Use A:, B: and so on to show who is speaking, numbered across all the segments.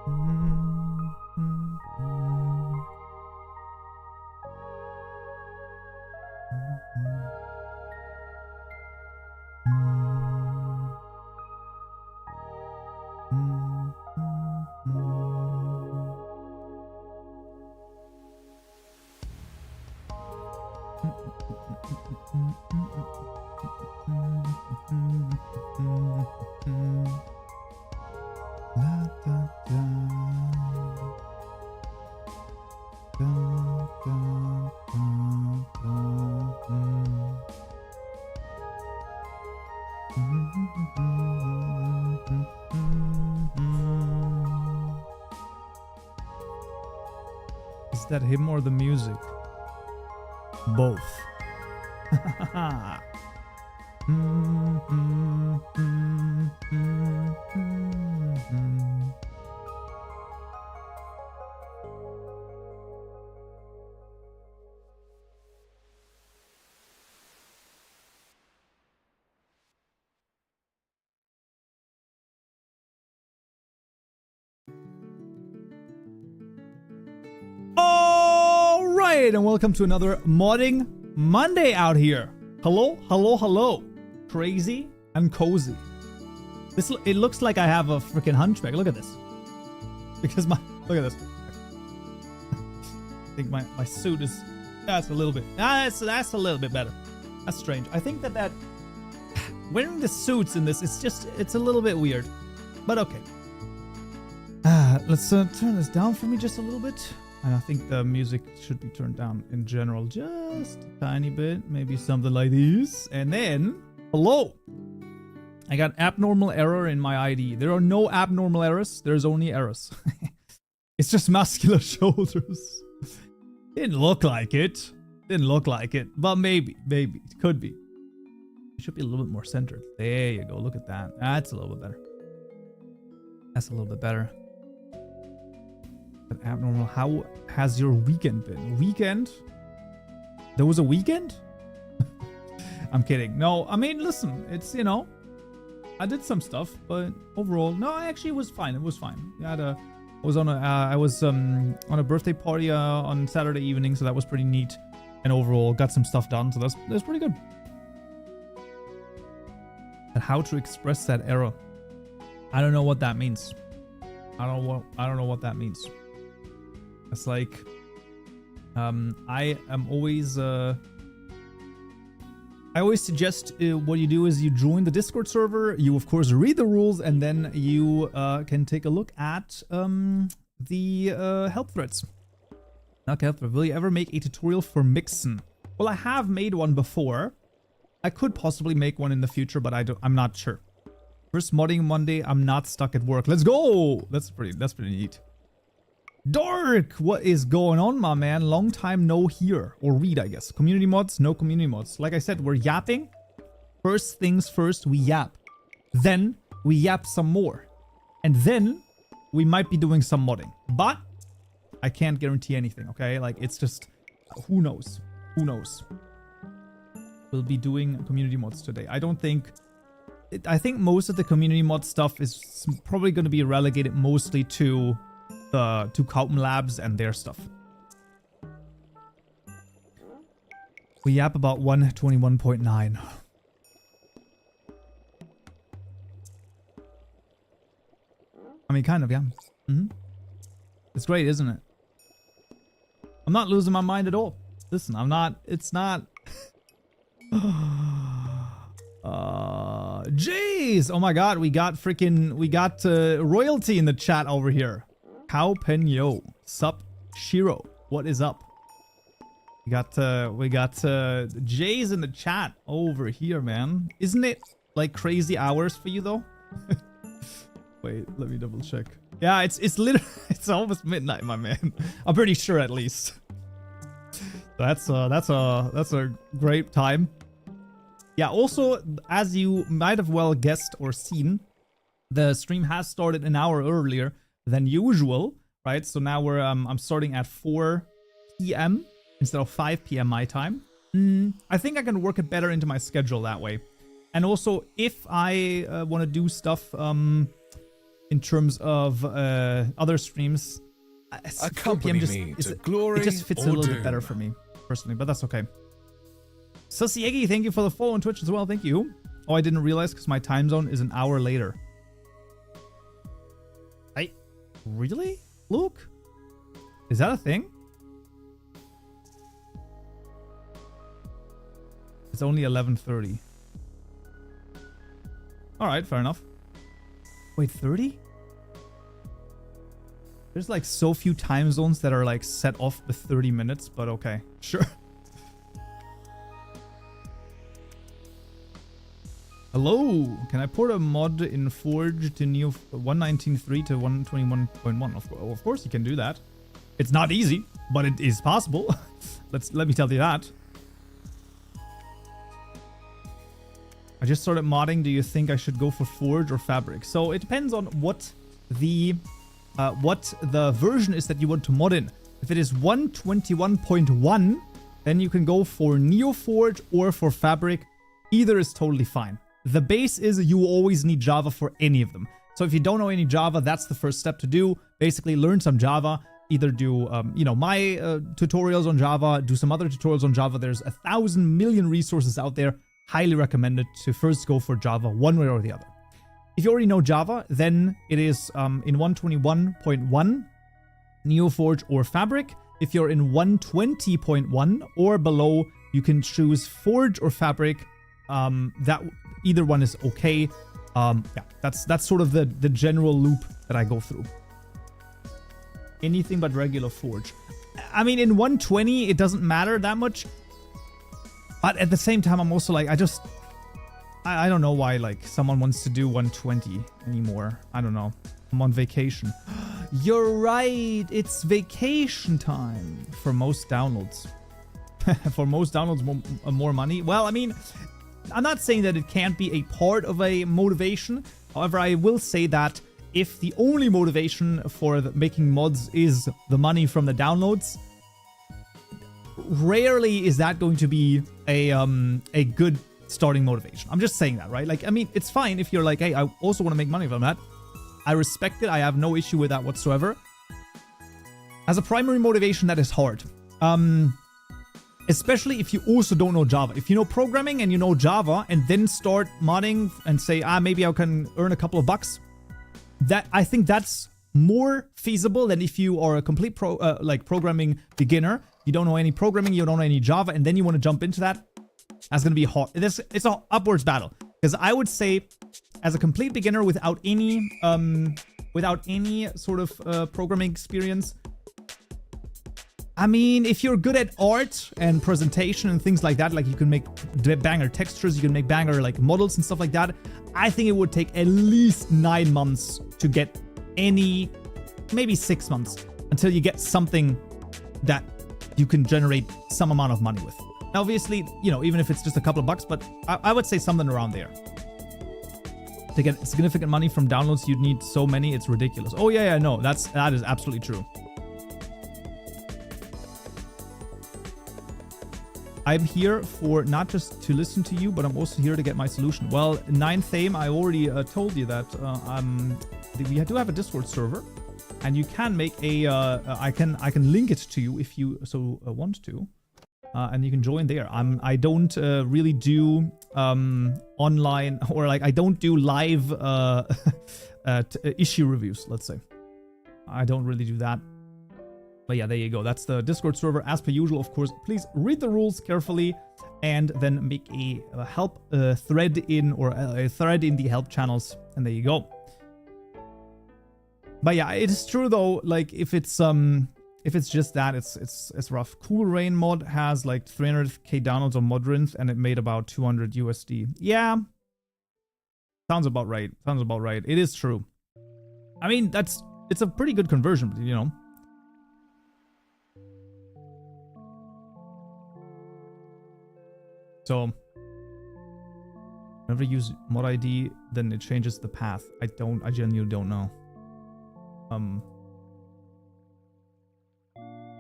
A: Is that him or the music? Both. Alright, and welcome to another Modding Monday out here. Hello, hello, hello. Crazy and cozy. It looks like I have a freaking hunchback. Look at this. Because look at this. I think my suit is, that's a little bit, that's a little bit better. That's strange. I think that wearing the suits in this, it's a little bit weird, but okay. Let's turn this down for me just a little bit. And I think the music should be turned down in general just a tiny bit. Maybe something like this. And then, hello. I got abnormal error in my ID. There are no abnormal errors. There's only errors. It's just muscular shoulders. Didn't look like it. Didn't look like it. But maybe. It could be. It should be a little bit more centered. There you go. Look at that. That's a little bit better. That's a little bit better. But abnormal. How has your weekend been? Weekend? There was a weekend? I'm kidding. No, I mean, listen, it's, you know, I did some stuff, but overall, no, actually it was fine. It was fine. I was on a birthday party on Saturday evening, so that was pretty neat. And overall, got some stuff done, so that's pretty good. And how to express that error? I don't know what that means. I don't know what that means. It's like, I always suggest what you do is you join the Discord server, you of course read the rules, and then you can take a look at the help threads. Not help thread. Will you ever make a tutorial for Mixon? Well, I have made one before. I could possibly make one in the future, but I'm not sure. First modding Monday. I'm not stuck at work. Let's go. That's pretty neat. Dark, what is going on, my man? Long time no hear or read, I guess. Community mods, no community mods. Like I said, we're yapping. First things first, we yap. Then we yap some more. And then we might be doing some modding. But I can't guarantee anything, okay? Like, it's just, who knows? Who knows? We'll be doing community mods today. I think most of the community mod stuff is probably going to be relegated mostly to Kaupenjoe labs and their stuff. We yap about 121.9. I mean, kind of, yeah. It's great, isn't it? I'm not losing my mind at all. Listen, I'm not. It's not. Jeez! Oh my god, we got royalty in the chat over here. Kaupenjoe, sup Shiro, what is up? We got Jays in the chat over here, man. Isn't it like crazy hours for you though? Wait, let me double check. Yeah, it's literally it's almost midnight, my man. I'm pretty sure at least. That's a great time. Yeah, also, as you might have well guessed or seen, the stream has started an hour earlier than usual, right? So now I'm starting at 4 p.m. instead of 5 p.m. my time. I think I can work it better into my schedule that way. And also, if I want to do stuff, in terms of other streams. 4 p.m. it just fits a little bit better for me personally, but that's okay. Susiegi, thank you for the follow on Twitch as well. Thank you. Oh, I didn't realize because my time zone is an hour later. Really? Luke? Is that a thing? It's only 11:30. Alright, fair enough. Wait, 30? There's like so few time zones that are like set off with 30 minutes, but okay, sure. Hello, can I port a mod in Forge to Neo 119.3 to 121.1? Of course you can do that. It's not easy, but it is possible. Let me tell you that. I just started modding. Do you think I should go for Forge or Fabric? So it depends on what the version is that you want to mod in. If it is 121.1, then you can go for NeoForge or for Fabric. Either is totally fine. The base is you always need Java for any of them. So if you don't know any Java, that's the first step to do. Basically, learn some Java. Either do, my tutorials on Java, do some other tutorials on Java. There's 1,000 million resources out there. Highly recommended to first go for Java one way or the other. If you already know Java, then it is in 121.1, NeoForge or Fabric. If you're in 120.1 or below, you can choose Forge or Fabric. That either one is okay. Yeah, that's sort of the general loop that I go through. Anything but regular Forge. I mean, in 120, it doesn't matter that much. But at the same time, I'm also like, I don't know why like someone wants to do 120 anymore. I don't know. I'm on vacation. You're right. It's vacation time for most downloads. For most downloads, more money. Well, I mean, I'm not saying that it can't be a part of a motivation. However, I will say that if the only motivation for making mods is the money from the downloads, rarely is that going to be a good starting motivation. I'm just saying that, right? Like, I mean, it's fine if you're like, hey, I also want to make money from that. I respect it. I have no issue with that whatsoever. As a primary motivation, that is hard. Especially if you also don't know Java. If you know programming and you know Java and then start modding and say, maybe I can earn a couple of bucks. I think that's more feasible than if you are a complete programming beginner. You don't know any programming, you don't know any Java, and then you want to jump into that. That's going to be hard. It's an upwards battle. Because I would say, as a complete beginner without any sort of programming experience, I mean, if you're good at art and presentation and things like that, like you can make banger textures, you can make banger like models and stuff like that, I think it would take at least 9 months to get any, maybe 6 months, until you get something that you can generate some amount of money with. Now, obviously, even if it's just a couple of bucks, but I would say something around there. To get significant money from downloads, you'd need so many, it's ridiculous. Oh yeah, no, that is absolutely true. I'm here for not just to listen to you, but I'm also here to get my solution. Well, 9thame, I already told you that we do have a Discord server, and you can make a I can link it to you if you so want to, and you can join there. I don't really do online, or like I don't do live issue reviews. Let's say I don't really do that. But yeah, there you go. That's the Discord server. As per usual, of course, please read the rules carefully and then make a help thread in, or a thread in the help channels. And there you go. But yeah, it is true though. Like if it's just that, it's rough. Cool Rain mod has like 300k downloads on Modrinth, and it made about 200 USD. Yeah, sounds about right. Sounds about right. It is true. I mean, it's a pretty good conversion, So, whenever you use mod ID, then it changes the path. I genuinely don't know.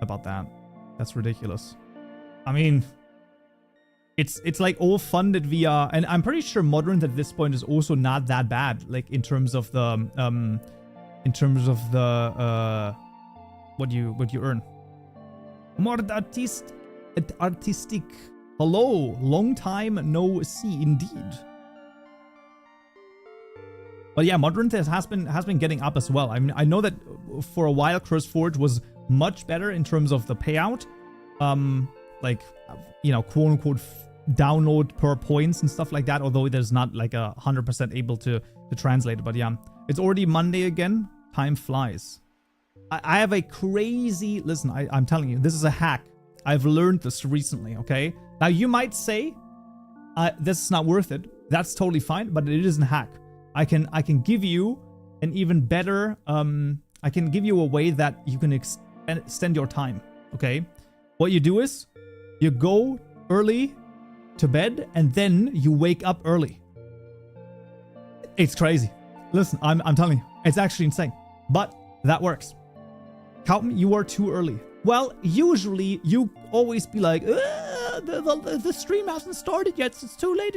A: About that. That's ridiculous. I mean, it's like all funded via, and I'm pretty sure Modrinth at this point is also not that bad, like in terms of the in terms of the what you earn. Mord artistic. Hello, long time no see indeed. But yeah, Modern has been getting up as well. I mean, I know that for a while CurseForge was much better in terms of the payout, like, you know, quote unquote download per points and stuff like that. Although there's not like 100% able to translate it. But yeah, it's already Monday again. Time flies. I have a crazy listen. I'm telling you, this is a hack. I've learned this recently. Okay, now you might say this is not worth it. That's totally fine, but it isn't a hack. I can give you an even better, I can give you a way that you can extend your time, okay? What you do is, you go early to bed, and then you wake up early. It's crazy. Listen, I'm telling you, it's actually insane. But that works. Kaupen, you are too early. Well, usually, you always be like, the stream hasn't started yet, it's too late,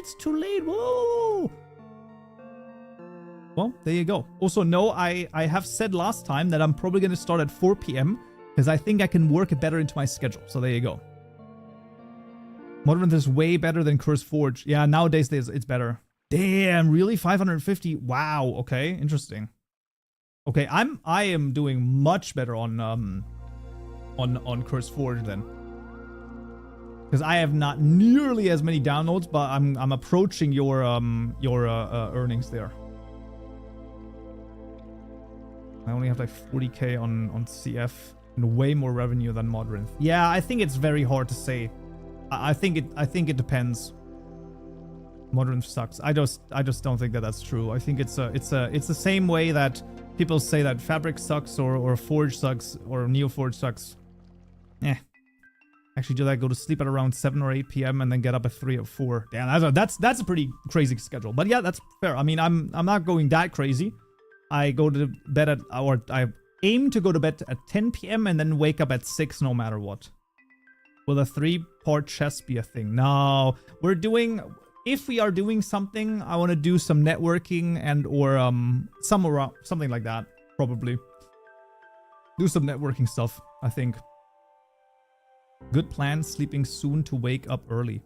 A: whoa! Well, there you go. Also, no, I have said last time that I'm probably going to start at 4 p.m. because I think I can work it better into my schedule. So there you go. Modern is way better than CurseForge. Yeah, nowadays it's better. Damn, really? 550? Wow. Okay, interesting. Okay, I am doing much better on CurseForge then, because I have not nearly as many downloads, but I'm approaching your earnings there. I only have like 40k on CF and way more revenue than Modern. Yeah, I think it's very hard to say. I think it depends. Modern sucks. I just don't think that that's true. I think it's the same way that people say that Fabric sucks or Forge sucks or NeoForge sucks. Actually do that, go to sleep at around 7 or 8 p.m. and then get up at 3 or 4. Damn, that's a pretty crazy schedule. But yeah, that's fair. I mean, I'm not going that crazy. I go to bed at, or I aim to go to bed at 10 p.m. and then wake up at 6 no matter what. Will a 3-part chess be a thing? No, we're doing, if we are doing something, I want to do some networking and or something like that, probably. Do some networking stuff, I think. Good plan, sleeping soon to wake up early.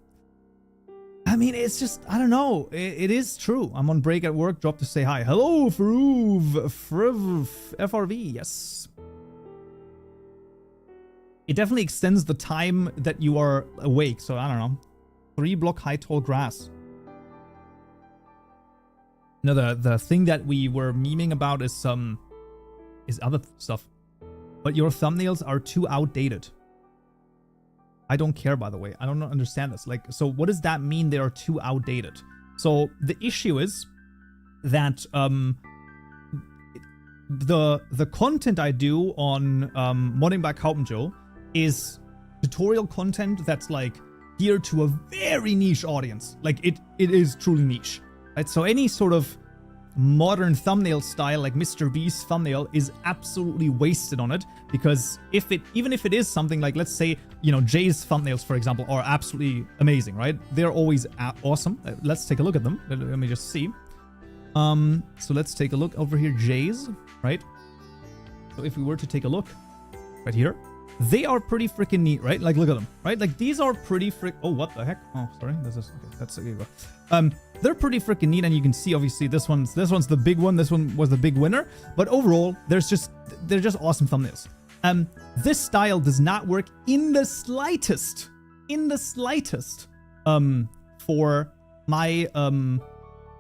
A: I mean, it's just, I don't know. It is true. I'm on break at work. Drop to say hi. Hello, FRV. Yes. It definitely extends the time that you are awake. So, I don't know. 3-block high tall grass. No, the thing that we were memeing about is other stuff. But your thumbnails are too outdated. I don't care, by the way. I don't understand this. Like, so what does that mean they are too outdated? So the issue is that the content I do on modding by Kaupenjoe is tutorial content that's like geared to a very niche audience. Like it is truly niche, right? So any sort of modern thumbnail style like Mr. Beast's thumbnail is absolutely wasted on it, because even if it is something like, let's say, you know, Jay's thumbnails, for example, are absolutely amazing, right? They're always awesome. Let's take a look at them. Let me just see. So let's take a look over here, Jay's, right? So if we were to take a look right here, they are pretty freaking neat, right? Like, look at them, right? Like, these are pretty oh, what the heck? Oh, sorry. This is, okay, that's, there you go. They're pretty freaking neat, and you can see, obviously, this one's the big one. This one was the big winner. But overall, they're just awesome thumbnails. This style does not work in the slightest, for my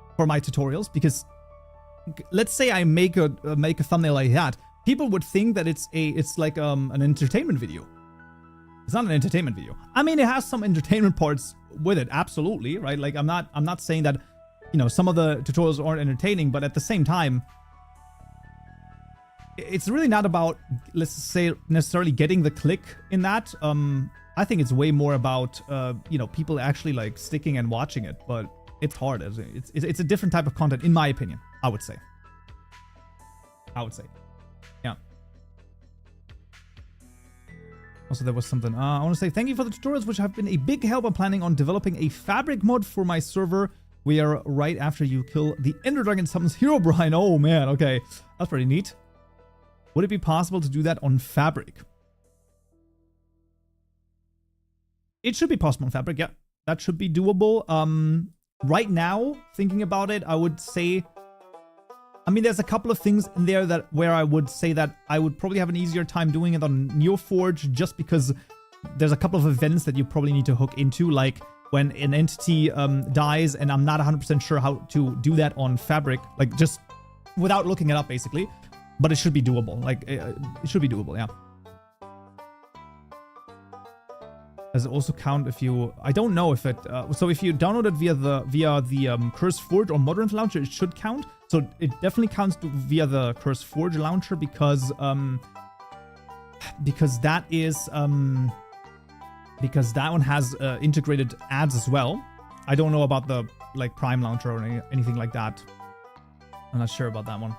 A: tutorials, because let's say I make a thumbnail like that, people would think that it's like an entertainment video. It's not an entertainment video. I mean, it has some entertainment parts with it, absolutely, right? Like, I'm not saying that, you know, some of the tutorials aren't entertaining, but at the same time, it's really not about, let's say, necessarily getting the click in that. I think it's way more about, you know, people actually like sticking and watching it, but it's hard. It's a different type of content, in my opinion, I would say. Yeah. Also, there was something. I want to say thank you for the tutorials, which have been a big help. I'm planning on developing a fabric mod for my server. We are right after you kill the Ender Dragon summons Herobrine. Oh, man. Okay. That's pretty neat. Would it be possible to do that on Fabric? It should be possible on Fabric, yeah. That should be doable. Right now, thinking about it, I would say... I mean, there's a couple of things in there where I would say that I would probably have an easier time doing it on NeoForge, just because there's a couple of events that you probably need to hook into, like when an entity dies, and I'm not 100% sure how to do that on Fabric, like just without looking it up, basically. But it should be doable. Like, it should be doable, yeah. Does it also count if you... I don't know if it... so if you download it via the Curse Forge or Modern Launcher, it should count. So it definitely counts via the Curse Forge launcher because that is... because that one has integrated ads as well. I don't know about the like Prime launcher or anything like that. I'm not sure about that one.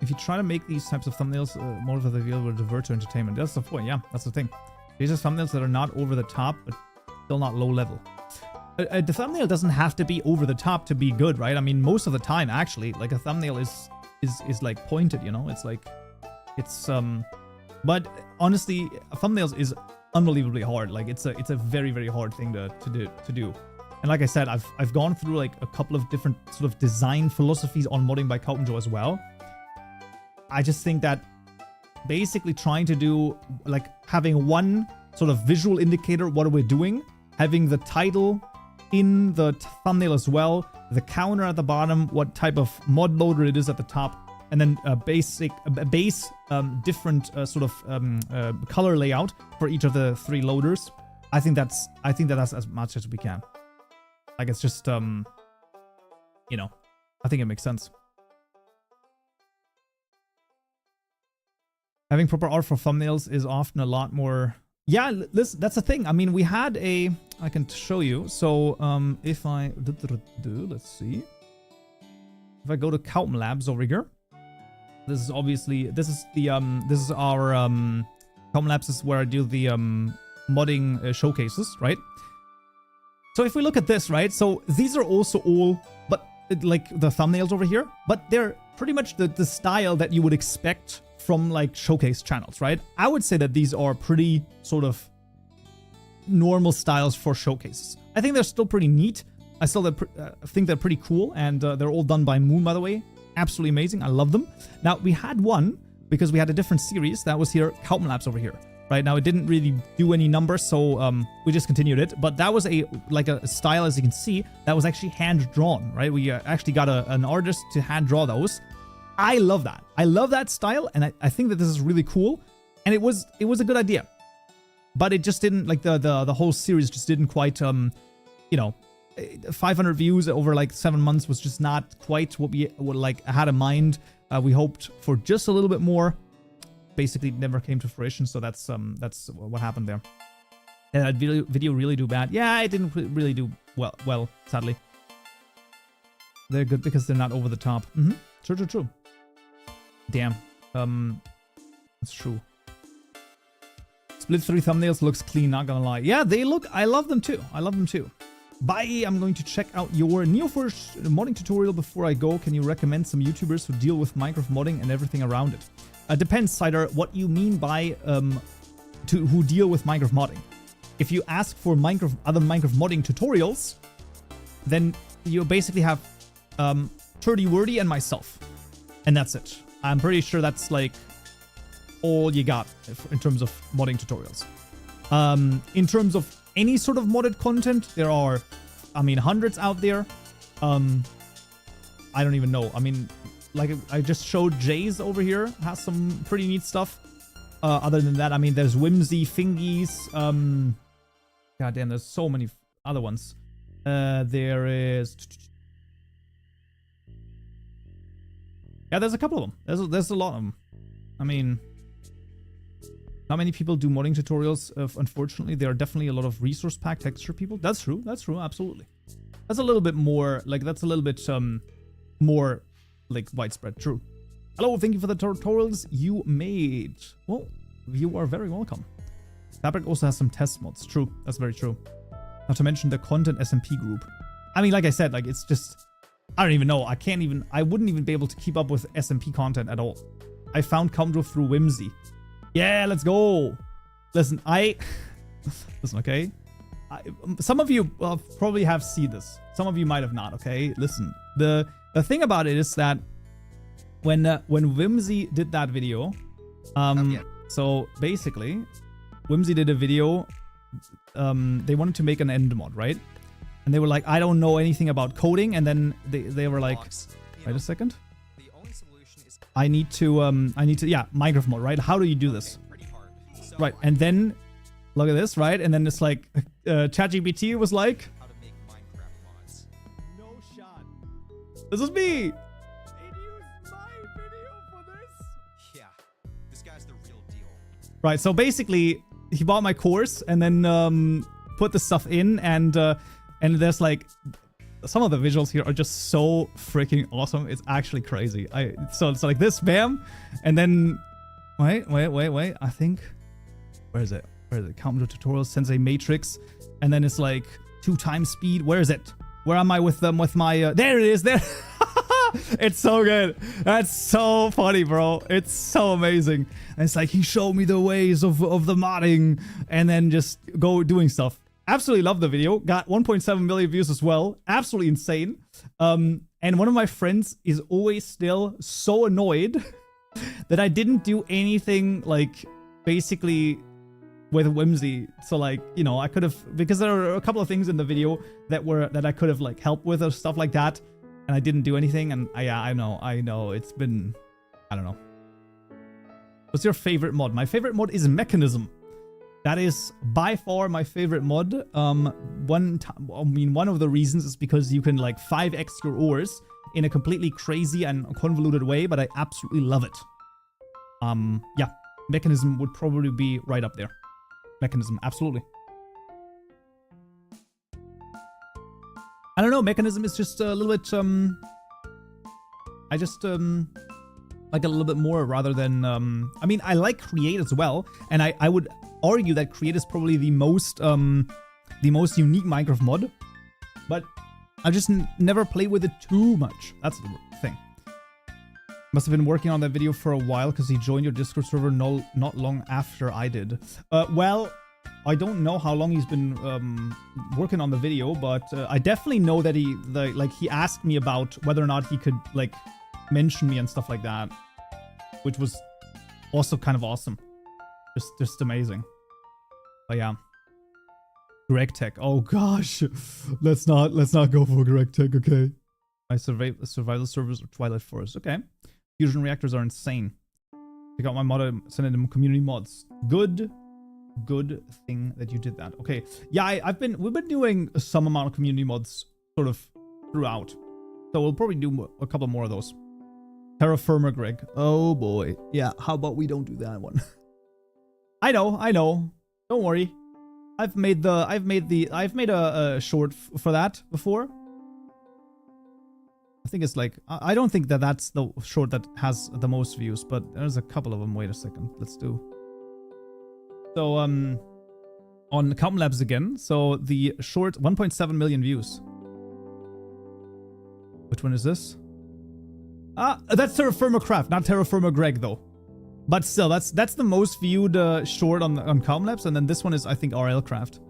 A: If you try to make these types of thumbnails more of the video will divert to entertainment. That's the point, yeah, that's the thing. These are thumbnails that are not over the top, but still not low level. The thumbnail doesn't have to be over the top to be good, right? I mean, most of the time, actually, like a thumbnail is like pointed, you know? It's like, it's but honestly, thumbnails is unbelievably hard. Like it's a very, very hard thing to do. And like I said, I've gone through like a couple of different sort of design philosophies on modding by Kaupenjoe as well. I just think that basically trying to do like having one sort of visual indicator, what are we doing? Having the title in the thumbnail as well, the counter at the bottom, what type of mod loader it is at the top, and then a base different sort of color layout for each of the 3 loaders. I think that's as much as we can. Like it's just you know, I think it makes sense. Having proper art for thumbnails is often a lot more... Yeah, listen, that's the thing. I mean, we had a... I can show you. So, if I... Let's see. If I go to Kaupen Labs over here. This is obviously... This is the... This is our... Kaupen Labs is where I do the modding showcases, right? So if we look at this, right? So these are also all... But, like, the thumbnails over here. But they're pretty much the style that you would expect from like showcase channels, right? I would say that these are pretty sort of normal styles for showcases. I think they're still pretty neat. I still think they're pretty cool, and they're all done by Moon, by the way. Absolutely amazing. I love them. Now, we had one, because we had a different series, that was here, Kaupen Labs over here, right? Now, it didn't really do any numbers, so we just continued it. But that was a style, as you can see, that was actually hand-drawn, right? We actually got an artist to hand-draw those. I love that. I love that style, and I think that this is really cool. And it was a good idea, but it just didn't, like, the whole series just didn't quite you know, 500 views over like 7 months was just not quite what we like had in mind. We hoped for just a little bit more. Basically, it never came to fruition. So that's what happened there. And that video really do bad. Yeah, it didn't really do well, sadly. They're good because they're not over the top. True. Damn. That's true. Split 3 thumbnails looks clean, not gonna lie. Yeah, they look... I love them too. Bye! I'm going to check out your NeoForge modding tutorial before I go. Can you recommend some YouTubers who deal with Minecraft modding and everything around it? Depends, Cider, what you mean by who deal with Minecraft modding. If you ask for other Minecraft modding tutorials, then you basically have 30 Wordy and myself. And that's it. I'm pretty sure that's like all you got in terms of modding tutorials. In terms of any sort of modded content, there are, I mean, hundreds out there. I don't even know. I mean, like I just showed Jay's over here has some pretty neat stuff. Other than that, I mean, there's Whimsy, Fingies. God damn, there's so many other ones. There is... Yeah, there's a couple of them. There's a lot of them. I mean, not many people do modding tutorials. Unfortunately, there are definitely a lot of resource pack texture people. That's true. Absolutely. That's a little bit more like more like widespread. True. Hello, thank you for the tutorials you made. Well, you are very welcome. Fabric also has some test mods. True. That's very true. Not to mention the content SMP group. I mean, like I said, like it's just I don't even know. I wouldn't even be able to keep up with SMP content at all. I found Kaupenjoe through Whimsy. Yeah, let's go. Listen, listen, okay? Some of you probably have seen this. Some of you might have not, okay? Listen, the thing about it is that when Whimsy did that video, so basically, Whimsy did a video, they wanted to make an end mod, right? And they were like, I don't know anything about coding, and then they were like, wait a second. I need to, yeah, Minecraft mod, right? How do you do this? Right, and then, look at this, right? And then it's like, ChatGPT was like, how to make Minecraft mods. No shot. This is me. It used my video for this. Yeah, this guy's the real deal. Right, so basically, he bought my course and then put the stuff in, and there's like, some of the visuals here are just so freaking awesome. It's actually crazy. So it's like this, bam, and then wait. I think, where is it? Kaupenjoe tutorials, Sensei Matrix, and then it's like 2x speed. Where is it? Where am I with my? There it is. There. It's so good. That's so funny, bro. It's so amazing. And it's like he showed me the ways of the modding, and then just go doing stuff. Absolutely love the video. Got 1.7 million views as well. Absolutely insane. And one of my friends is always still so annoyed that I didn't do anything like basically with Whimsy. So like, you know, I could have, because there are a couple of things in the video that I could have like helped with or stuff like that, and I didn't do anything. And I know it's been, I don't know. What's your favorite mod? My favorite mod is Mechanism. That is by far my favorite mod. One of the reasons is because you can like 5x your ores in a completely crazy and convoluted way, but I absolutely love it. Yeah, Mechanism would probably be right up there. Mechanism, absolutely. I don't know, Mechanism is just a little bit, I just, like a little bit more rather than, I mean, I like Create as well, and I would argue that Create is probably the most unique Minecraft mod, but I just never played with it too much. That's the thing. Must have been working on that video for a while because he joined your Discord server not long after I did. Well, I don't know how long he's been working on the video, but I definitely know that he asked me about whether or not he could like mention me and stuff like that, which was also kind of awesome. Just amazing. But yeah. Greg Tech. Oh gosh. Let's not go for Greg Tech, okay? My survival servers are Twilight Forest. Okay. Fusion reactors are insane. Check out my mod, send in community mods. Good thing that you did that. Okay. Yeah, we've been doing some amount of community mods sort of throughout. So we'll probably do a couple more of those. Terraformer Greg. Oh boy. Yeah, how about we don't do that one? I know. Don't worry. I've made a short for that before. I think it's like, I don't think that's the short that has the most views, but there's a couple of them. Wait a second. Let's do. So, on Kaupenlabs again. So the short, 1.7 million views. Which one is this? That's Terraformer Craft, not Terraformer Greg though. But still, that's the most viewed short on Kaupenlabs, and then this one is, I think, RL Craft.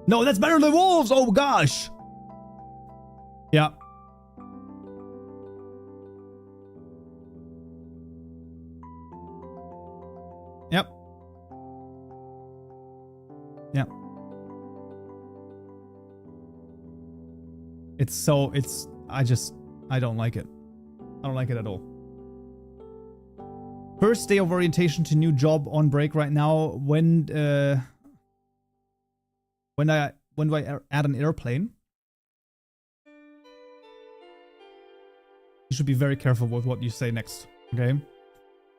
A: No, that's Better Than Wolves! Oh gosh! Yeah. Yep. Yeah. I don't like it. I don't like it at all. First day of orientation to new job on break right now. When do I add an airplane? You should be very careful with what you say next, okay?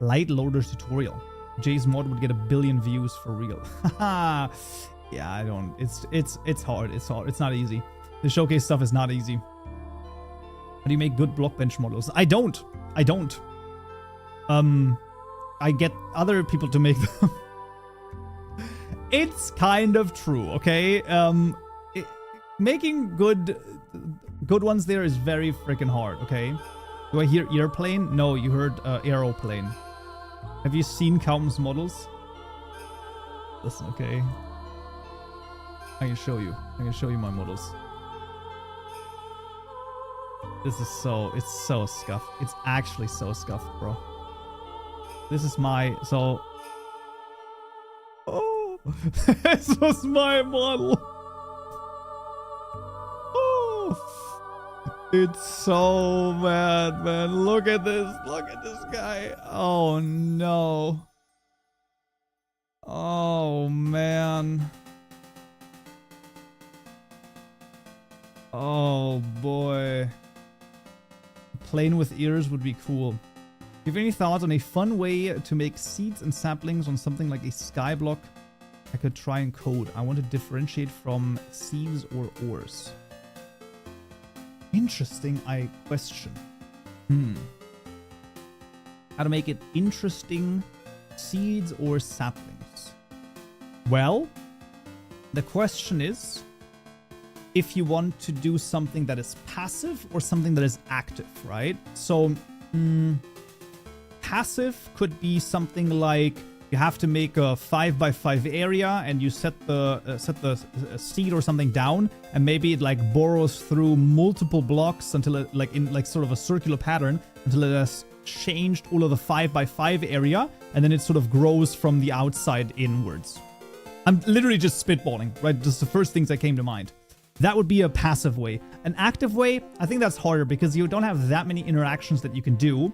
A: Light loaders tutorial. Jay's mod would get 1 billion views for real. Yeah, I don't. It's hard. It's not easy. The showcase stuff is not easy. How do you make good block bench models? I don't. I get other people to make them. It's kind of true, okay? making good ones there is very freaking hard, okay? Do I hear airplane? No, you heard aeroplane. Have you seen Kaupenjoe models? Listen, okay. I can show you. I can show you my models. This is so, it's so scuffed. It's actually so scuffed, bro. This is my, so... Oh! This was my model! Oh! It's so bad, man. Look at this. Look at this guy. Oh, no. Oh, man. Oh, boy. Plane with ears would be cool. Do you have any thoughts on a fun way to make seeds and saplings on something like a skyblock I could try and code? I want to differentiate from seeds or ores. Interesting question. How to make it interesting, seeds or saplings? Well, the question is if you want to do something that is passive or something that is active, right? So passive could be something like you have to make a 5x5 area and you set the seed or something down, and maybe it like burrows through multiple blocks until it in sort of a circular pattern until it has changed all of the 5x5 area, and then it sort of grows from the outside inwards. I'm literally just spitballing, right? Just the first things that came to mind. That would be a passive way. An active way, I think that's harder because you don't have that many interactions that you can do.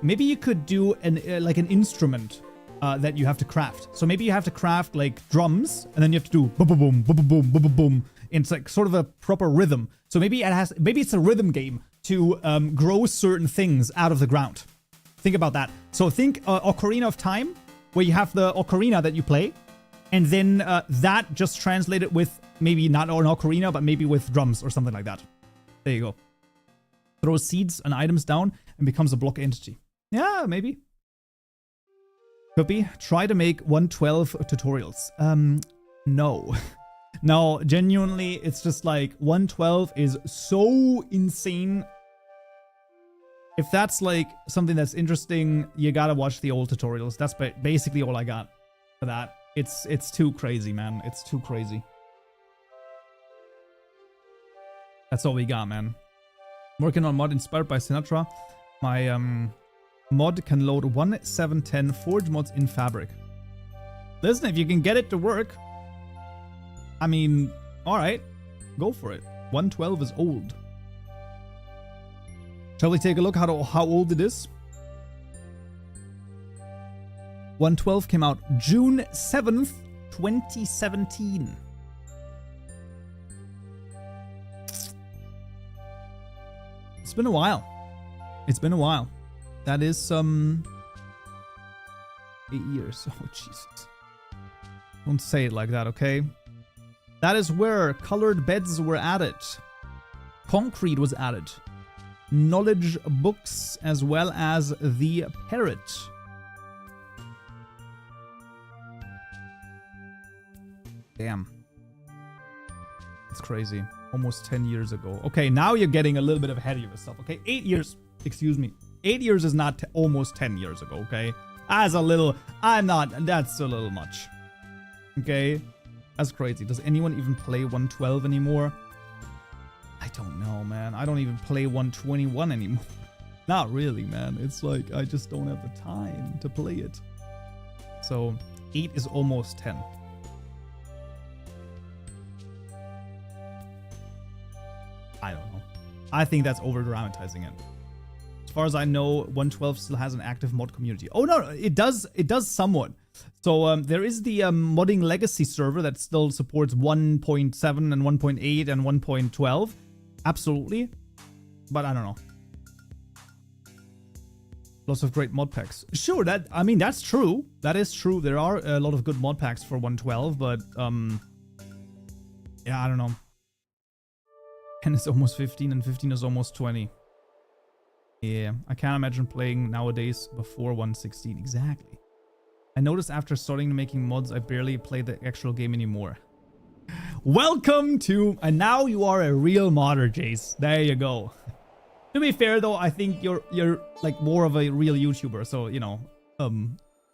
A: Maybe you could do like an instrument that you have to craft. So maybe you have to craft like drums, and then you have to do boom, boom, boom, boom, boom, boom, boom, boom. It's like sort of a proper rhythm. So maybe it's a rhythm game to grow certain things out of the ground. Think about that. So think Ocarina of Time, where you have the ocarina that you play. And then that just translated with maybe not an ocarina, but maybe with drums or something like that. There you go. Throws seeds and items down and becomes a block entity. Yeah, maybe. Could be. Try to make 112 tutorials. No. No, genuinely, it's just like 112 is so insane. If that's like something that's interesting, you gotta watch the old tutorials. That's basically all I got for that. It's too crazy, man. It's too crazy. That's all we got, man. Working on mod inspired by Sinatra. My mod can load 1.7.10 Forge mods in Fabric. Listen, if you can get it to work, I mean, alright. Go for it. 112 is old. Shall we take a look how old it is? 112 came out June 7th, 2017. It's been a while. It's been a while. That is 8 years. Oh, Jesus. Don't say it like that, okay? That is where colored beds were added. Concrete was added. Knowledge books as well as the parrot. Damn. It's crazy. Almost 10 years ago. Okay, now you're getting a little bit ahead of yourself, okay? 8 years. Excuse me. 8 years is not almost 10 years ago, okay? That's a little... That's a little much. Okay? That's crazy. Does anyone even play 112 anymore? I don't know, man. I don't even play 121 anymore. Not really, man. It's like, I just don't have the time to play it. So, 8 is almost 10. I don't know. I think that's over-dramatizing it. As far as I know, 112 still has an active mod community. Oh, no, it does somewhat. So there is the modding legacy server that still supports 1.7 and 1.8 and 1.12. Absolutely. But I don't know. Lots of great mod packs. Sure, that's true. That is true. There are a lot of good mod packs for 112, but yeah, I don't know. 10 is almost 15 and 15 is almost 20. Yeah, I can't imagine playing nowadays before 116. Exactly. I noticed after starting making mods, I barely play the actual game anymore. Welcome to... And now you are a real modder, Jace. There you go. To be fair, though, I think you're like more of a real YouTuber. So, you know,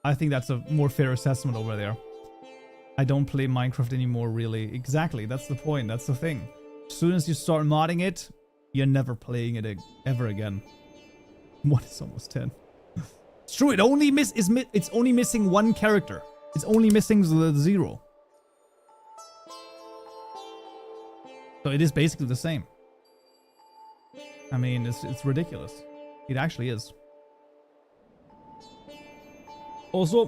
A: I think that's a more fair assessment over there. I don't play Minecraft anymore, really. Exactly. That's the point. That's the thing. As soon as you start modding it, you're never playing it ever again. What is almost 10? It's true. It's only missing one character. It's only missing the 0. So it is basically the same. I mean, it's ridiculous. It actually is. Also,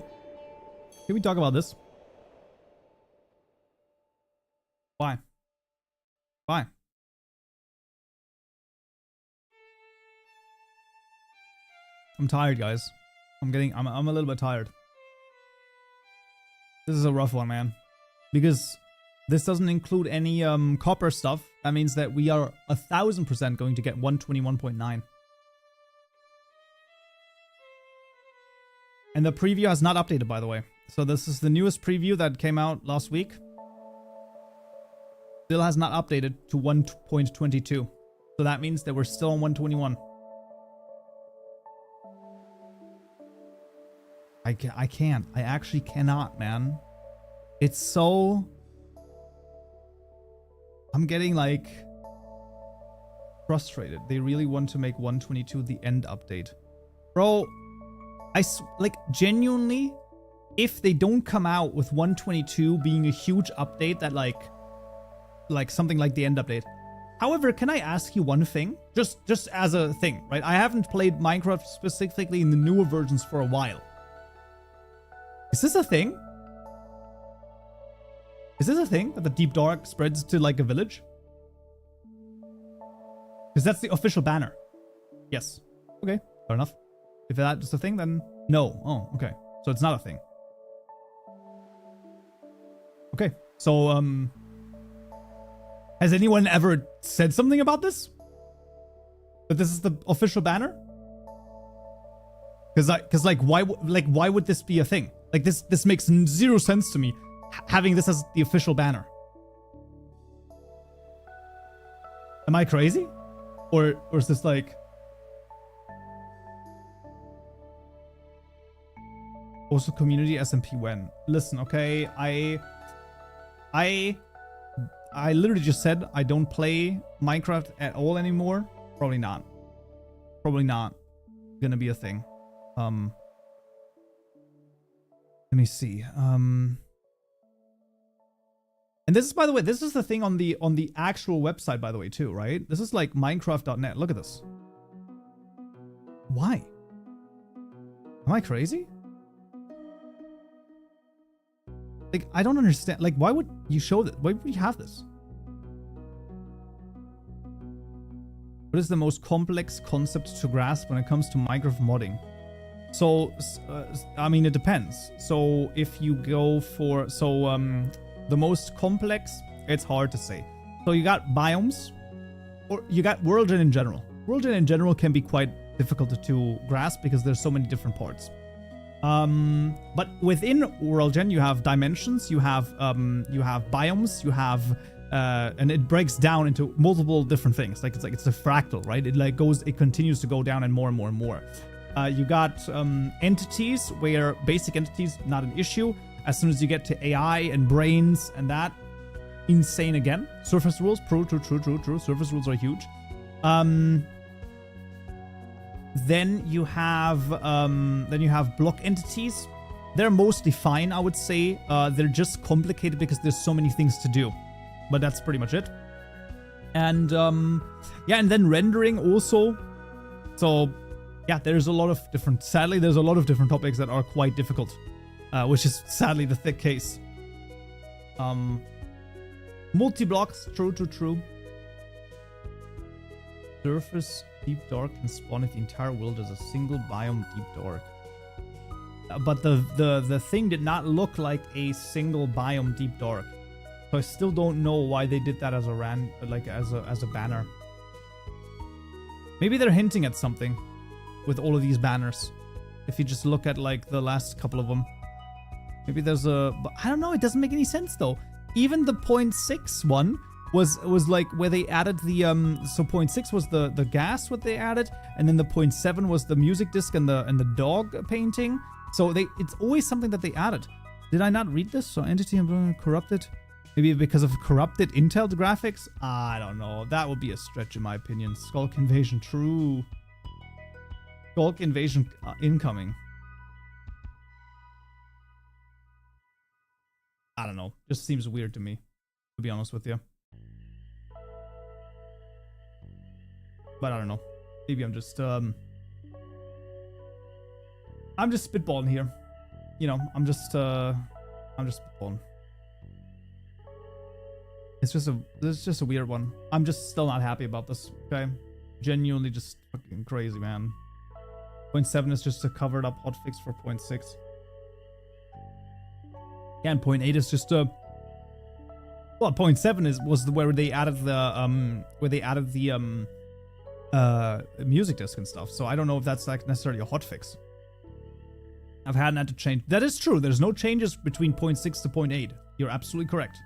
A: can we talk about this? Why? Why? I'm tired, guys. I'm a little bit tired. This is a rough one, man. Because this doesn't include any copper stuff. That means that we are 1000% going to get 121.9. And the preview has not updated, by the way. So this is the newest preview that came out last week. Still has not updated to 1.22. So that means that we're still on 121. I can't. I actually cannot, man. It's so... I'm getting, like, frustrated. They really want to make 122 the end update. Bro, like, genuinely, if they don't come out with 122 being a huge update that, like something like the end update. However, can I ask you one thing? Just as a thing, right? I haven't played Minecraft specifically in the newer versions for a while. Is this a thing? Is this a thing that the Deep Dark spreads to like a village? Because that's the official banner. Yes. Okay, fair enough. If that's a thing, then no. Oh, okay. So it's not a thing. Okay, so has anyone ever said something about this? That this is the official banner? Because like why would this be a thing? Like this makes zero sense to me. Having this as the official banner. Am I crazy? Or is this like... Also community SMP when? Listen, okay, I literally just said I don't play Minecraft at all anymore. Probably not. Probably not gonna be a thing. Let me see. And this is, by the way, this is the thing on the actual website, by the way, too, right? This is like Minecraft.net. Look at this. Why? Am I crazy? Like, I don't understand. Like, why would you show this? Why would we have this? What is the most complex concept to grasp when it comes to Minecraft modding? So, I mean, it depends. So, if you go for... the most complex, it's hard to say. So you got biomes, or you got world gen in general. World gen in general can be quite difficult to grasp because there's so many different parts. But within world gen, you have dimensions, you have biomes, you have, and it breaks down into multiple different things. Like it's a fractal, right? It continues to go down and more and more and more. You got entities where basic entities not an issue. As soon as you get to AI and brains and that, insane again. Surface rules, true. Surface rules are huge. Then you have block entities. They're mostly fine, I would say. They're just complicated because there's so many things to do. But that's pretty much it. And yeah, and then rendering also. So yeah, there's a lot of different. Sadly, there's a lot of different topics that are quite difficult. Which is sadly the thick case. Multi-blocks, true. Surface Deep Dark can spawn if the entire world is a single biome Deep Dark. But the thing did not look like a single biome Deep Dark. So I still don't know why they did that as a banner. Maybe they're hinting at something with all of these banners. If you just look at like the last couple of them. Maybe there's but I don't know, it doesn't make any sense though. Even the 0.6 one was like where they added the so 0.6 was the gas what they added, and then the 0.7 was the music disc and the dog painting. So it's always something that they added. Did I not read this? So entity corrupted. Maybe because of corrupted Intel graphics? I don't know. That would be a stretch in my opinion. Skulk invasion, true. Skulk invasion incoming. I don't know. Just seems weird to me, to be honest with you. But I don't know. Maybe I'm just spitballing here. You know, I'm just spitballing. It's just a weird one. I'm just still not happy about this, okay? Genuinely just fucking crazy, man. 0.7 is just a covered up hotfix for 0.6. Yeah, and 0.8 is just a... Well, 0.7 was where they added the music disc and stuff. So I don't know if that's like necessarily a hotfix. I've had to change. That is true. There's no changes between 0.6 to 0.8. You're absolutely correct.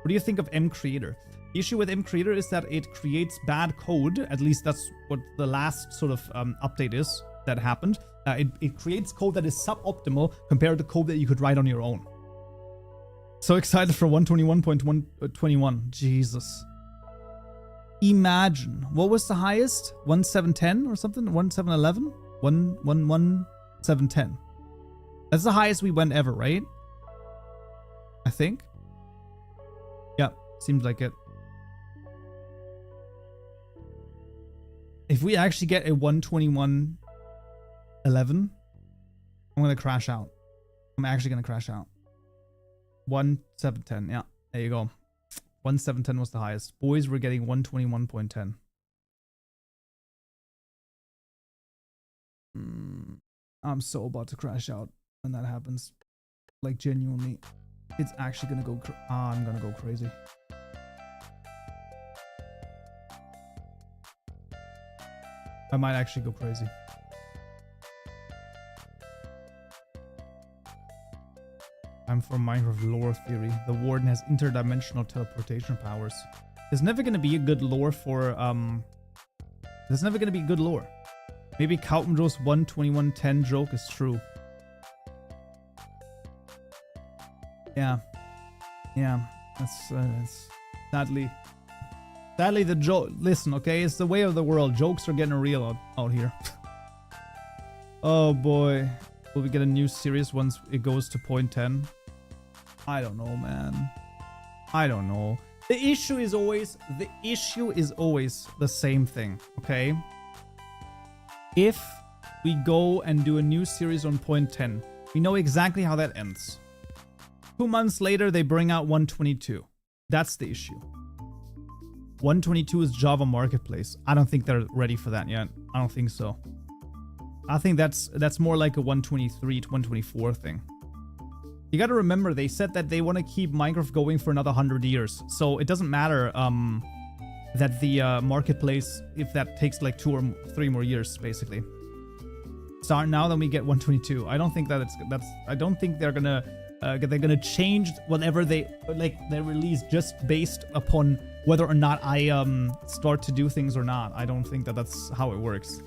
A: What do you think of mcreator? The issue with mcreator is that it creates bad code. At least that's what the last sort of update is that happened. It creates code that is suboptimal compared to code that you could write on your own. So excited for 121.121. Jesus. Imagine. What was the highest? 1710 or something? 1711? 11710. That's the highest we went ever, right? I think. Yeah, seems like it. If we actually get a 121.11, I'm gonna crash out. I'm actually gonna crash out. 1710, yeah, there you go. 1710 was the highest. Boys were getting 121.10. I'm so about to crash out when that happens. Like, genuinely. It's actually gonna go I'm gonna go crazy. I might actually go crazy. I'm for Minecraft lore theory. The Warden has interdimensional teleportation powers. There's never gonna be a good lore for there's never gonna be good lore. Maybe Kaupenjoe's 121.10 joke is true. Yeah, that's sadly the joke. Listen, okay, it's the way of the world. Jokes are getting real out here. Oh boy, will we get a new series once it goes to 0.10? I don't know, man. I don't know. The issue is always the same thing. Okay, if we go and do a new series on 0.10, we know exactly how that ends. 2 months later, they bring out 122. That's the issue. 122 is Java Marketplace. I don't think they're ready for that yet. I don't think so. I think that's more like a 123 to 124 thing. You gotta remember, they said that they want to keep Minecraft going for another 100 years. So it doesn't matter that the marketplace, if that takes like 2 or 3 more years, basically. Start now, then we get 122. I don't think that I don't think they're gonna change whatever they release just based upon whether or not I start to do things or not. I don't think that that's how it works.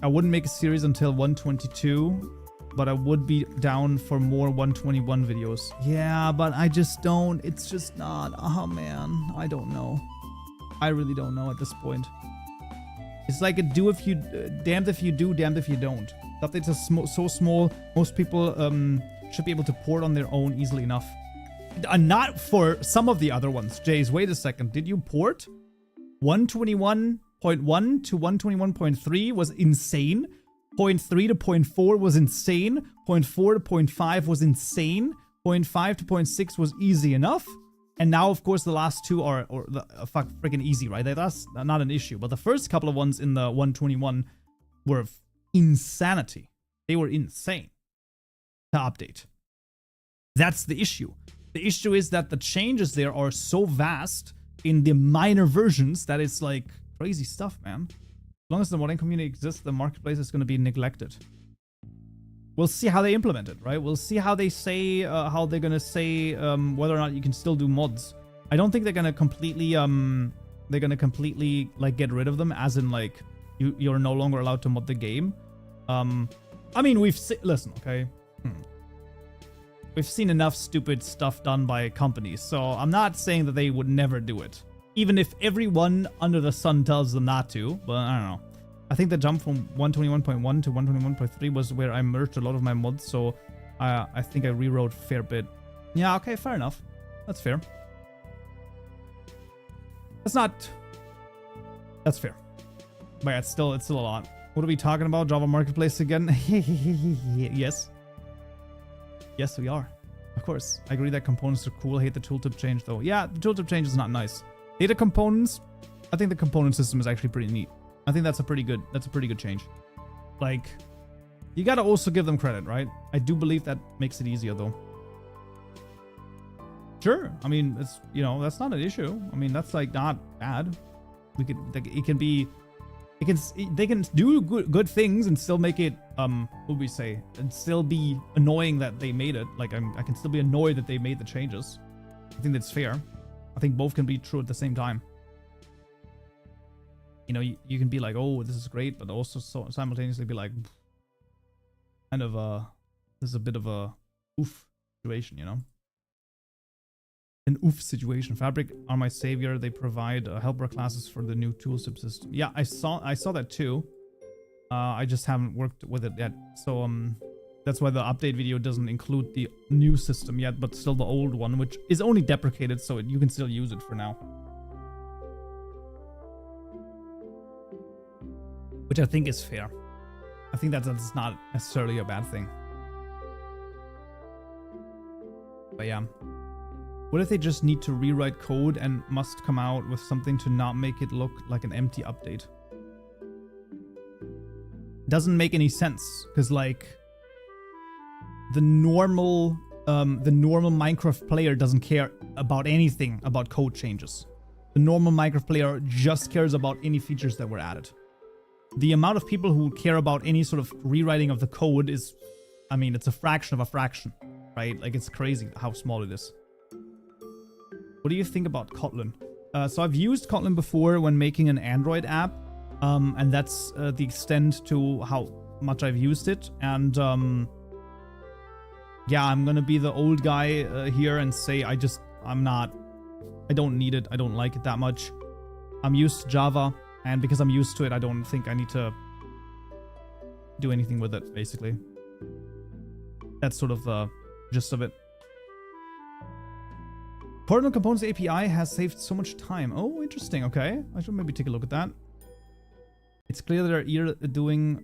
A: I wouldn't make a series until 122, but I would be down for more 121 videos. Yeah, but I just don't. It's just not. Oh man, I don't know. I really don't know at this point. It's like a damned if you do, damned if you don't. The updates are so small, most people should be able to port on their own easily enough. Not for some of the other ones. Jays, wait a second. Did you port? 121.1 to 121.3 was insane. 0.3 to 0.4 was insane. 0.4 to 0.5 was insane. 0.5 to 0.6 was easy enough. And now, of course, the last two are freaking easy, right? That's not an issue. But the first couple of ones in the 121 were insanity. They were insane to update. That's the issue. The issue is that the changes there are so vast in the minor versions that it's like crazy stuff, man. As long as the modding community exists, the marketplace is going to be neglected. we'll see how they implement it, right? We'll see how they say, how they're gonna say whether or not you can still do mods. I don't think they're gonna completely like get rid of them, as in like you're no longer allowed to mod the game. I mean, listen, okay. We've seen enough stupid stuff done by companies, so I'm not saying that they would never do it. Even if everyone under the sun tells them not to, but I don't know. I think the jump from 121.1 to 121.3 was where I merged a lot of my mods, so I think I rewrote a fair bit. Yeah, okay, fair enough. That's fair. That's fair. But yeah, it's still a lot. What are we talking about? Java Marketplace again? Yes. Yes, we are. Of course. I agree that components are cool. I hate the tooltip change, though. Yeah, the tooltip change is not nice. Data components. I think the component system is actually pretty neat. I think that's a pretty good change. Like, you gotta also give them credit, right? I do believe that makes it easier, though. Sure. I mean, it's, you know, that's not an issue. I mean, that's like not bad. We could, like, it can be, they can do good things and still make it, what would we say, and still be annoying that they made it. Like, I can still be annoyed that they made the changes. I think that's fair. I think both can be true at the same time. You know, you can be like, oh, this is great, but also simultaneously be like, kind of this is a bit of a oof situation, you know? An oof situation. Fabric are my savior. They provide helper classes for the new tooltip system. Yeah, I saw that too. I just haven't worked with it yet. So that's why the update video doesn't include the new system yet, but still the old one, which is only deprecated, so you can still use it for now. Which I think is fair. I think that's not necessarily a bad thing. But yeah. What if they just need to rewrite code and must come out with something to not make it look like an empty update? Doesn't make any sense, because like the normal Minecraft player doesn't care about anything about code changes. The normal Minecraft player just cares about any features that were added. The amount of people who care about any sort of rewriting of the code is, I mean, it's a fraction of a fraction, right? Like, it's crazy how small it is. What do you think about Kotlin? So I've used Kotlin before when making an Android app, and that's the extent to how much I've used it. And yeah, I'm gonna be the old guy here and say I don't need it. I don't like it that much. I'm used to Java, and because I'm used to it, I don't think I need to do anything with it, basically. That's sort of the gist of it. Portal Components API has saved so much time. Oh, interesting. Okay. I should maybe take a look at that. It's clear they're either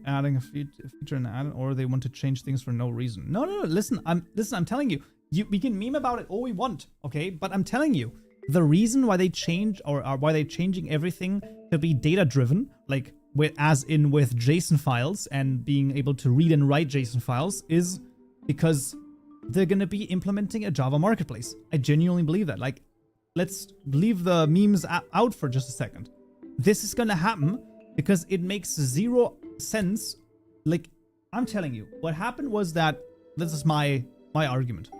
A: adding a feature and add, or they want to change things for no reason. No. Listen, I'm telling you. We can meme about it all we want, okay? But I'm telling you, the reason why they change, or why they're changing everything to be data-driven, like as in with JSON files and being able to read and write JSON files, is because they're going to be implementing a Java marketplace. I genuinely believe that. Like, let's leave the memes out for just a second. This is going to happen because it makes zero sense. Like, I'm telling you, what happened was that, this is my argument.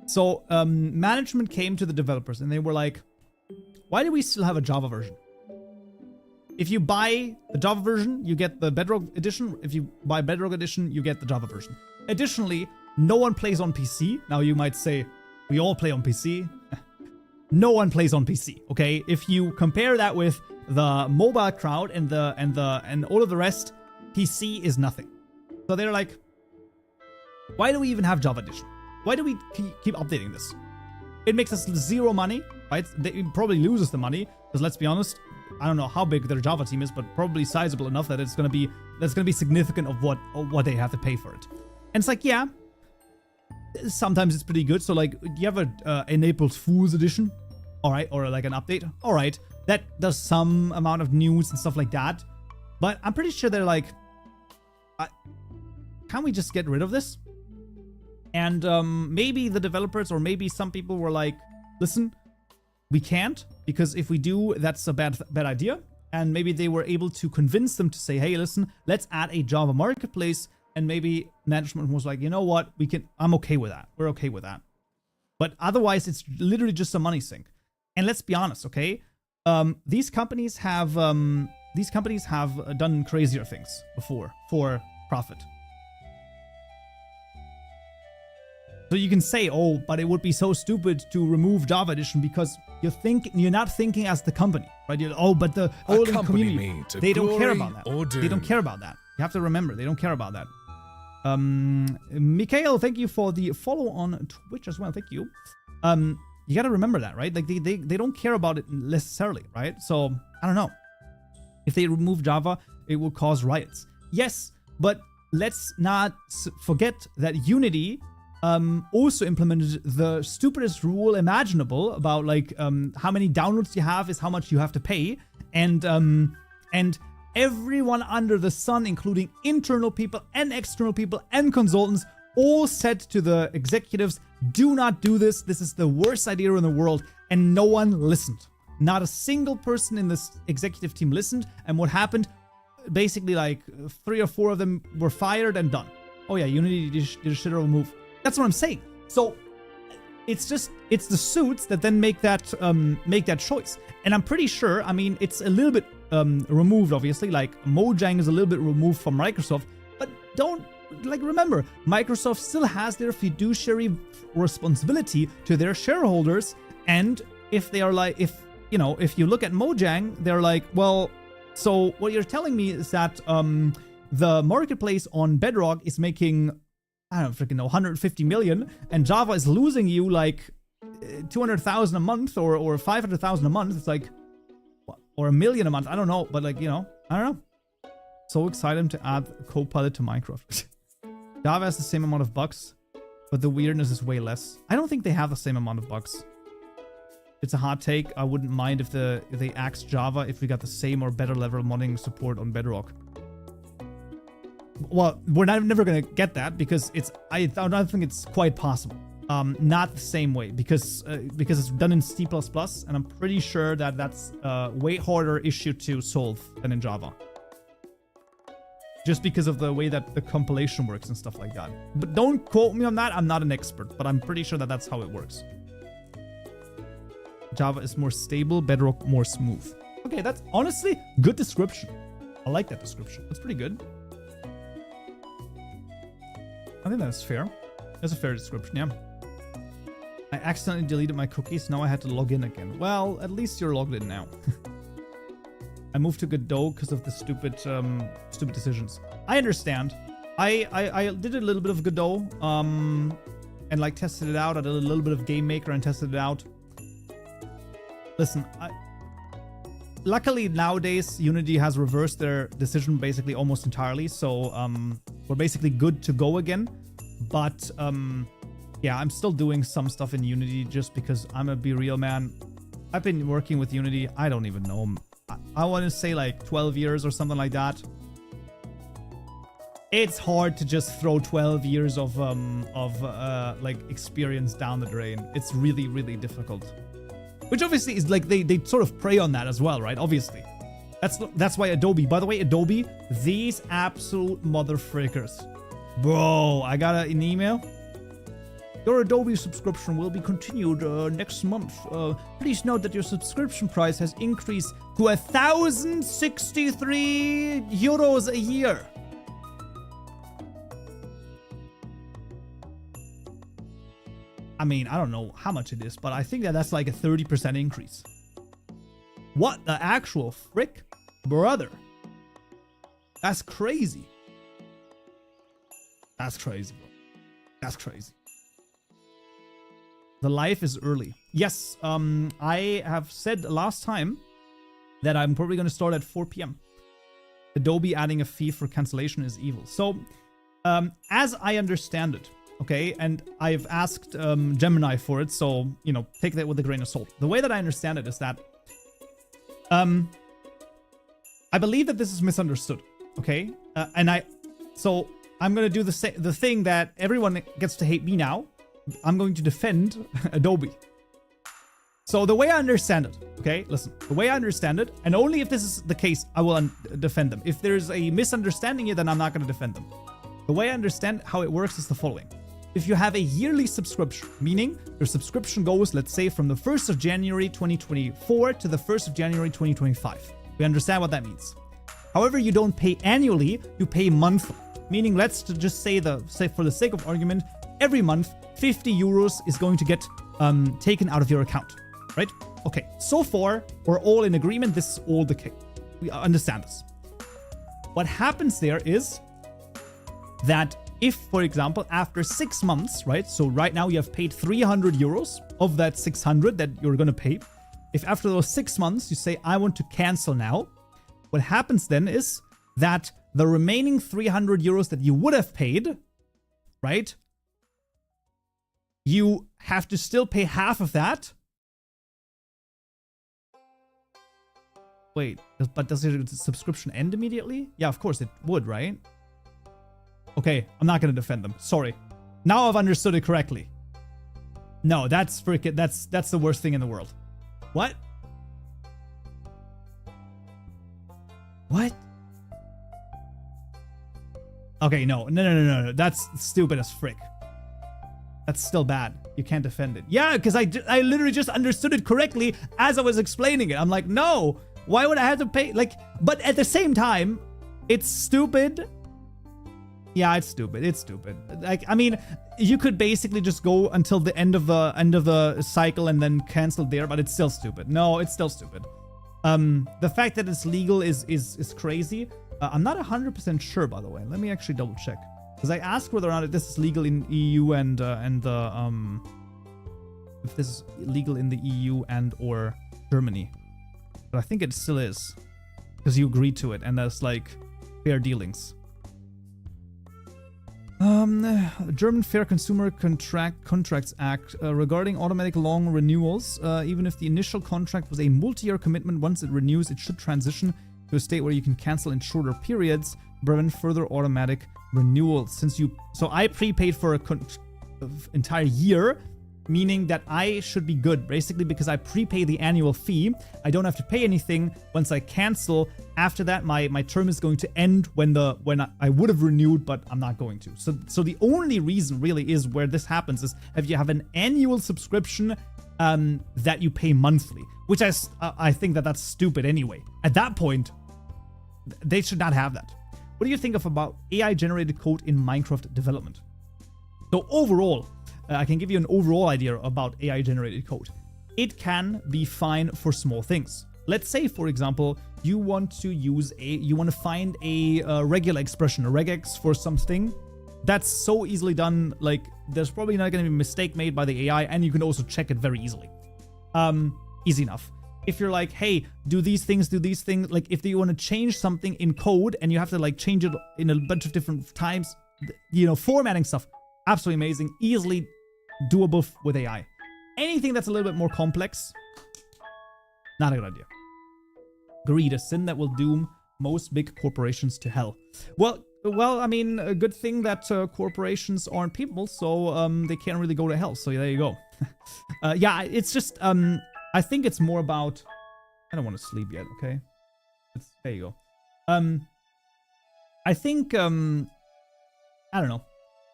A: So, management came to the developers and they were like, why do we still have a Java version? If you buy the Java version, you get the Bedrock edition. If you buy Bedrock edition, you get the Java version. Additionally, no one plays on PC. Now you might say, we all play on PC. No one plays on PC, okay? If you compare that with the mobile crowd and all of the rest, PC is nothing. So they're like, why do we even have Java edition? Why do we keep updating this? It makes us zero money, right? It probably loses the money, because let's be honest, I don't know how big their Java team is, but probably sizable enough that that's gonna be significant of what they have to pay for it. And it's like, yeah, sometimes it's pretty good. So like, you have an April Fool's edition, all right, or like an update, all right, that does some amount of news and stuff like that. But I'm pretty sure they're like, can't we just get rid of this? And maybe the developers or maybe some people were like, listen, we can't, because if we do, that's a bad idea. And maybe they were able to convince them to say, hey, listen, let's add a Java marketplace and maybe management was like, you know what, I'm okay with that. We're okay with that. But otherwise, it's literally just a money sink. And let's be honest, okay? These companies have done crazier things before for profit. So you can say, oh, but it would be so stupid to remove Java Edition because you're not thinking as the company, right? But the whole community, they don't care about that. They don't care about that. You have to remember, they don't care about that. Mikhail, thank you for the follow on Twitch as well. Thank you. You got to remember that, right? Like they don't care about it necessarily, right? So I don't know. If they remove Java, it will cause riots. Yes, but let's not forget that Unity also implemented the stupidest rule imaginable about like how many downloads you have is how much you have to pay, and everyone under the sun, including internal people and external people and consultants, all said to the executives, do not do this. This is the worst idea in the world, and no one listened. Not a single person in this executive team listened, and what happened? Basically, like 3 or 4 of them were fired and done. Oh yeah, Unity did a shit of a move. That's what I'm saying. So it's the suits that then make that choice. And I'm pretty sure, I mean, it's a little bit removed, obviously. Like Mojang is a little bit removed from Microsoft, but remember, Microsoft still has their fiduciary responsibility to their shareholders. And if they are like, if you look at Mojang, they're like, well, so what you're telling me is that the marketplace on Bedrock is making, I don't freaking know, 150 million, and Java is losing you like 200,000 a month or 500,000 a month. It's like, or $1 million a month. I don't know, but like, I don't know. So excited to add Copilot to Minecraft. Java has the same amount of bugs, but the weirdness is way less. I don't think they have the same amount of bugs. It's a hot take. I wouldn't mind if they axed Java if we got the same or better level modding support on Bedrock. Well, we're never gonna get that because I don't think it's quite possible. Not the same way because it's done in C++, and I'm pretty sure that that's a way harder issue to solve than in Java. Just because of the way that the compilation works and stuff like that. But don't quote me on that. I'm not an expert, but I'm pretty sure that that's how it works. Java is more stable, Bedrock more smooth. Okay, that's honestly good description. I like that description. That's pretty good. I think that's fair. That's a fair description, yeah. I accidentally deleted my cookies. Now I had to log in again. Well, at least you're logged in now. I moved to Godot because of the stupid decisions. I understand. I did a little bit of Godot, and like tested it out. I did a little bit of Game Maker and tested it out. Listen, luckily nowadays Unity has reversed their decision basically almost entirely, so we're basically good to go again. But yeah, I'm still doing some stuff in Unity just because I'm a Be Real man. I've been working with Unity, I don't even know, I want to say like 12 years or something like that. It's hard to just throw 12 years of like experience down the drain. It's really, really difficult. Which obviously is like, they sort of prey on that as well, right? Obviously. That's why Adobe, by the way, Adobe, these absolute motherfrickers. Bro, I got an email. Your Adobe subscription will be continued next month. Please note that your subscription price has increased to 1,063 euros a year. I mean, I don't know how much it is, but I think that's like a 30% increase. What the actual frick? Brother. That's crazy. That's crazy, bro. That's crazy. The life is early. Yes, I have said last time that I'm probably going to start at 4 p.m. Adobe adding a fee for cancellation is evil. So, as I understand it, okay, and I've asked Gemini for it, so, you know, take that with a grain of salt. The way that I understand it is that I believe that this is misunderstood, okay? So I'm going to do the thing that everyone gets to hate me now. I'm going to defend Adobe. So the way I understand it, okay, listen, the way I understand it, and only if this is the case, I will defend them. If there's a misunderstanding here, then I'm not going to defend them. The way I understand how it works is the following. If you have a yearly subscription, meaning your subscription goes, let's say, from the 1st of January 2024 to the 1st of January 2025. We understand what that means. However, you don't pay annually, you pay monthly. Meaning, let's just say for the sake of argument, every month, 50 euros is going to get taken out of your account, right? Okay, so far, we're all in agreement. This is all the case. We understand this. What happens there is that if, for example, after 6 months, right? So right now you have paid 300 euros of that 600 that you're going to pay. If after those 6 months you say, I want to cancel now, what happens then is that the remaining 300 euros that you would have paid, right? You have to still pay half of that. Wait, but does your subscription end immediately? Yeah, of course it would, right? Okay, I'm not going to defend them. Sorry. Now I've understood it correctly. No, that's freaking, that's the worst thing in the world. What? What? Okay, no. That's stupid as frick. That's still bad. You can't defend it. Yeah, because I literally just understood it correctly as I was explaining it. I'm like, no, why would I have to pay? Like, but at the same time, it's stupid. Yeah, it's stupid. It's stupid. Like, I mean, you could basically just go until the end of the cycle and then cancel there, but it's still stupid. No, it's still stupid. The fact that it's legal is crazy. I'm not 100% sure, by the way. Let me actually double check, because I asked whether or not this is legal in EU and if this is legal in the EU and or Germany. But I think it still is, because you agreed to it and there's like fair dealings. German Fair Consumer Contracts Act regarding automatic long renewals. Even if the initial contract was a multi-year commitment, once it renews, it should transition to a state where you can cancel in shorter periods, prevent further automatic renewals. So I prepaid for an entire year, meaning that I should be good, basically, because I prepay the annual fee. I don't have to pay anything once I cancel. After that, my term is going to end when I would have renewed, but I'm not going to. So the only reason really is where this happens is if you have an annual subscription that you pay monthly, which I think that's stupid anyway. At that point, they should not have that. What do you think about AI-generated code in Minecraft development? So overall, I can give you an overall idea about AI-generated code. It can be fine for small things. Let's say, for example, you want to find a regular expression, a regex for something. That's so easily done. Like, there's probably not going to be a mistake made by the AI, and you can also check it very easily. Easy enough. If you're like, hey, do these things, like if you want to change something in code and you have to like change it in a bunch of different times, formatting stuff, absolutely amazing, easily doable with AI. Anything that's a little bit more complex, not a good idea. Greed, a sin that will doom most big corporations to hell. Well, I mean, a good thing that corporations aren't people, so they can't really go to hell. So there you go. Yeah, it's just, I think it's more about, I don't want to sleep yet, okay? There you go. I think, I don't know.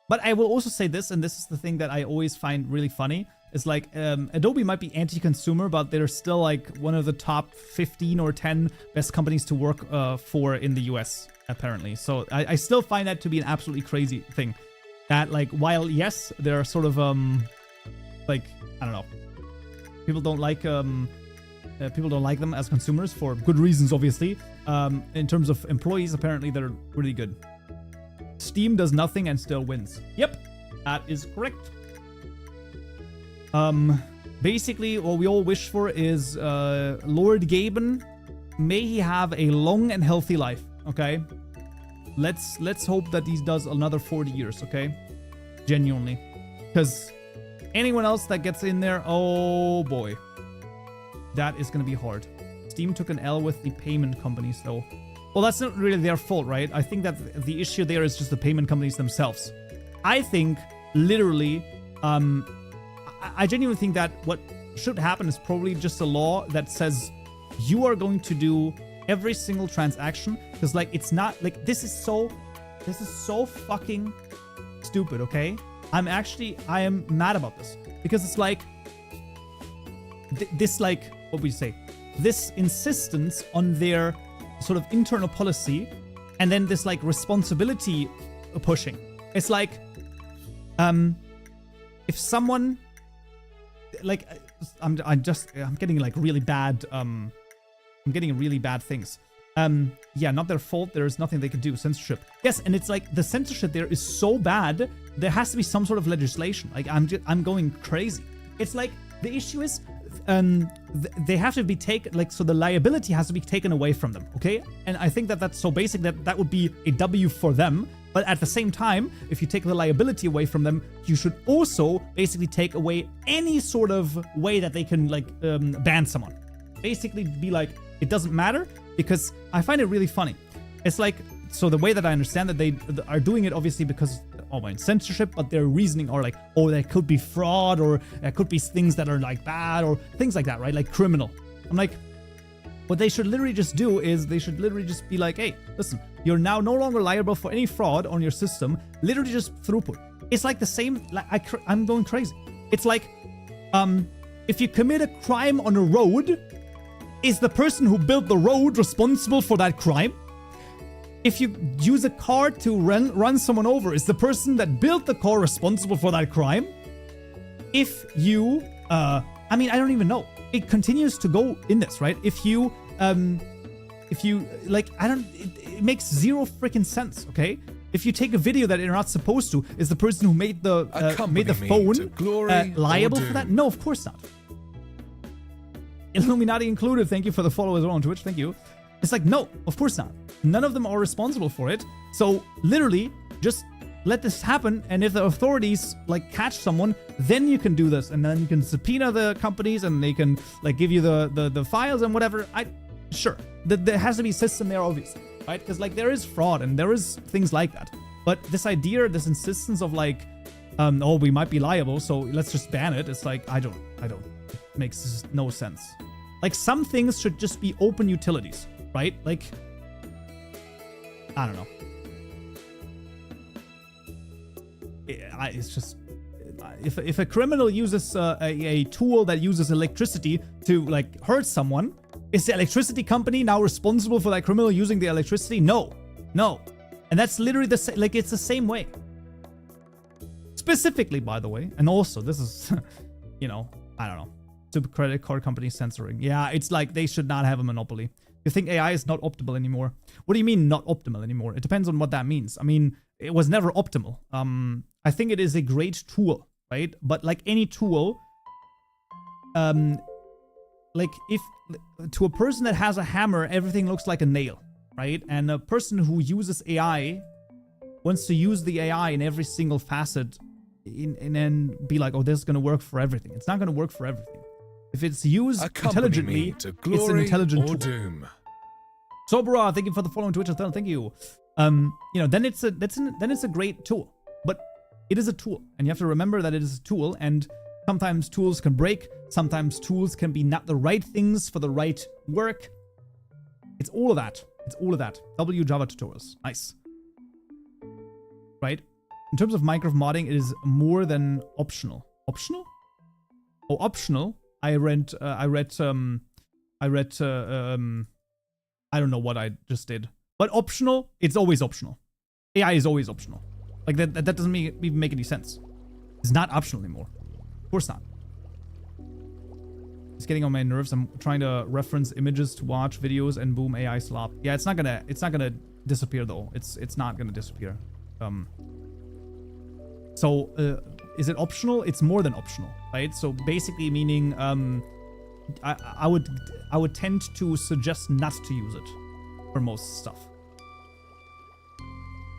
A: But I will also say this, and this is the thing that I always find really funny, is like, Adobe might be anti-consumer, but they're still like one of the top 15 or 10 best companies to work for in the US, apparently. So I still find that to be an absolutely crazy thing. That like, while yes, they're sort of, like, I don't know. People don't like them as consumers for good reasons, obviously. In terms of employees, apparently they're really good. Steam does nothing and still wins. Yep, that is correct. Basically, what we all wish for is Lord Gaben, may he have a long and healthy life. Okay, let's hope that he does another 40 years. Okay, genuinely, because anyone else that gets in there, oh boy, that is gonna be hard. Steam took an L with the payment companies, though. Well, that's not really their fault, right? I think that the issue there is just the payment companies themselves. I think, literally, I genuinely think that what should happen is probably just a law that says you are going to do every single transaction. Because, like, it's not, like, this is so This is so fucking stupid, okay? I am mad about this. Because it's like, this like, what would you say? This insistence on their sort of internal policy, and then this like responsibility pushing. It's like, if someone, like, I'm getting like really bad, I'm getting really bad things. Yeah, not their fault. There's nothing they can do. Censorship. Yes, and it's like the censorship there is so bad. There has to be some sort of legislation. Like I'm going crazy. It's like the issue is, they have to be taken, like, so the liability has to be taken away from them. Okay, and I think that that's so basic that would be a W for them. But at the same time, if you take the liability away from them, you should also basically take away any sort of way that they can like ban someone. Basically, be like, it doesn't matter. Because I find it really funny. It's like, so the way that I understand that they are doing it obviously because of censorship, but their reasoning are like, oh, there could be fraud, or there could be things that are like bad, or things like that, right? Like criminal. I'm like, what they should literally just do is they should literally just be like, hey, listen, you're now no longer liable for any fraud on your system. Literally just throughput. It's like the same, like I'm going crazy. It's like, if you commit a crime on a road, is the person who built the road responsible for that crime? If you use a car to run someone over, is the person that built the car responsible for that crime? If you, I mean, I don't even know. It continues to go in this, right? If you like, it makes zero freaking sense, okay? If you take a video that you're not supposed to, is the person who made the phone liable for that? No, of course not. Illuminati included, thank you for the follow as well on Twitch, thank you. It's like, no, of course not. None of them are responsible for it. So literally, just let this happen, and if the authorities like catch someone, then you can do this, and then you can subpoena the companies, and they can like give you the files and whatever. Sure, there has to be a system there, obviously, right? Because like there is fraud and there is things like that. But this idea, this insistence of like, oh, we might be liable, so let's just ban it. It's like, I don't. It makes no sense. Like some things should just be open utilities, right? Like, I don't know. It's just, if a criminal uses a tool that uses electricity to like hurt someone, is the electricity company now responsible for that criminal using the electricity? No. And that's literally the same, like it's the same way. Specifically, by the way, and also this is, you know, I don't know. Super credit card company censoring. Yeah, it's like they should not have a monopoly. You think AI is not optimal anymore? What do you mean not optimal anymore? It depends on what that means. I mean, it was never optimal. I think it is a great tool, right? But like any tool, like if to a person that has a hammer, everything looks like a nail, right? And a person who uses AI wants to use the AI in every single facet and then be like, oh, this is going to work for everything. It's not going to work for everything. If it's used intelligently, it's an intelligent tool. Doom. Sobra, thank you for the following Twitch. Thank you. You know, then it's a great tool. But it is a tool, and you have to remember that it is a tool. And sometimes tools can break. Sometimes tools can be not the right things for the right work. It's all of that. It's all of that. W Java tutorials. Nice. Right? In terms of Minecraft modding, it is more than optional. Optional? Oh, optional. I don't know what I just did. But optional, it's always optional. AI is always optional. Like that doesn't even make any sense. It's not optional anymore. Of course not. It's getting on my nerves. I'm trying to reference images to watch videos and boom, AI slop. Yeah, it's not gonna disappear though. It's not gonna disappear. Is it optional? It's more than optional, right? So basically meaning I would tend to suggest not to use it for most stuff.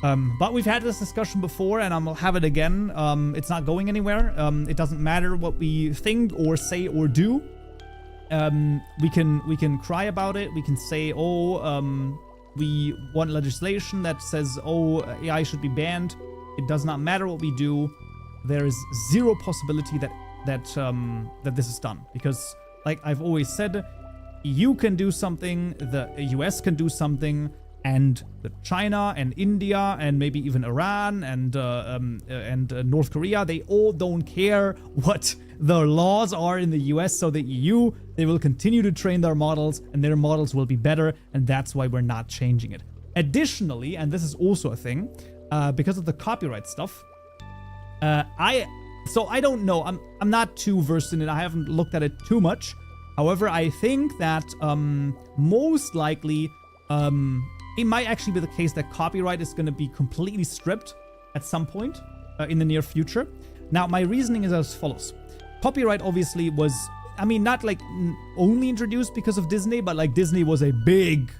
A: But we've had this discussion before, and I'll have it again. It's not going anywhere. It doesn't matter what we think or say or do. We can cry about it. We can say, oh, we want legislation that says, oh, AI should be banned. It does not matter what we do. There is zero possibility that this is done, because, like I've always said, EU can do something, the US can do something, And China and India and maybe even Iran and North Korea, they all don't care what the laws are in the US. So the EU, they will continue to train their models and their models will be better. And that's why we're not changing it. Additionally, and this is also a thing, because of the copyright stuff, I don't know. I'm not too versed in it. I haven't looked at it too much. However, I think that most likely it might actually be the case that copyright is going to be completely stripped at some point in the near future. Now, my reasoning is as follows. Copyright obviously was, I mean, not like only introduced because of Disney, but like Disney was a big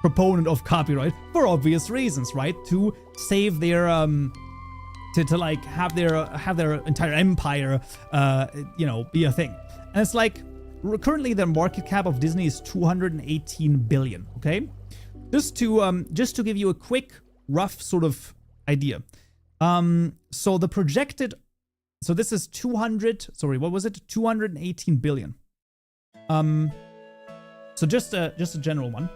A: proponent of copyright for obvious reasons, right? To save their, to like have their entire empire, be a thing. And it's like, currently the market cap of Disney is 218 billion, okay? Just to give you a quick, rough sort of idea. So the projected, so this is 218 billion. So just a general one.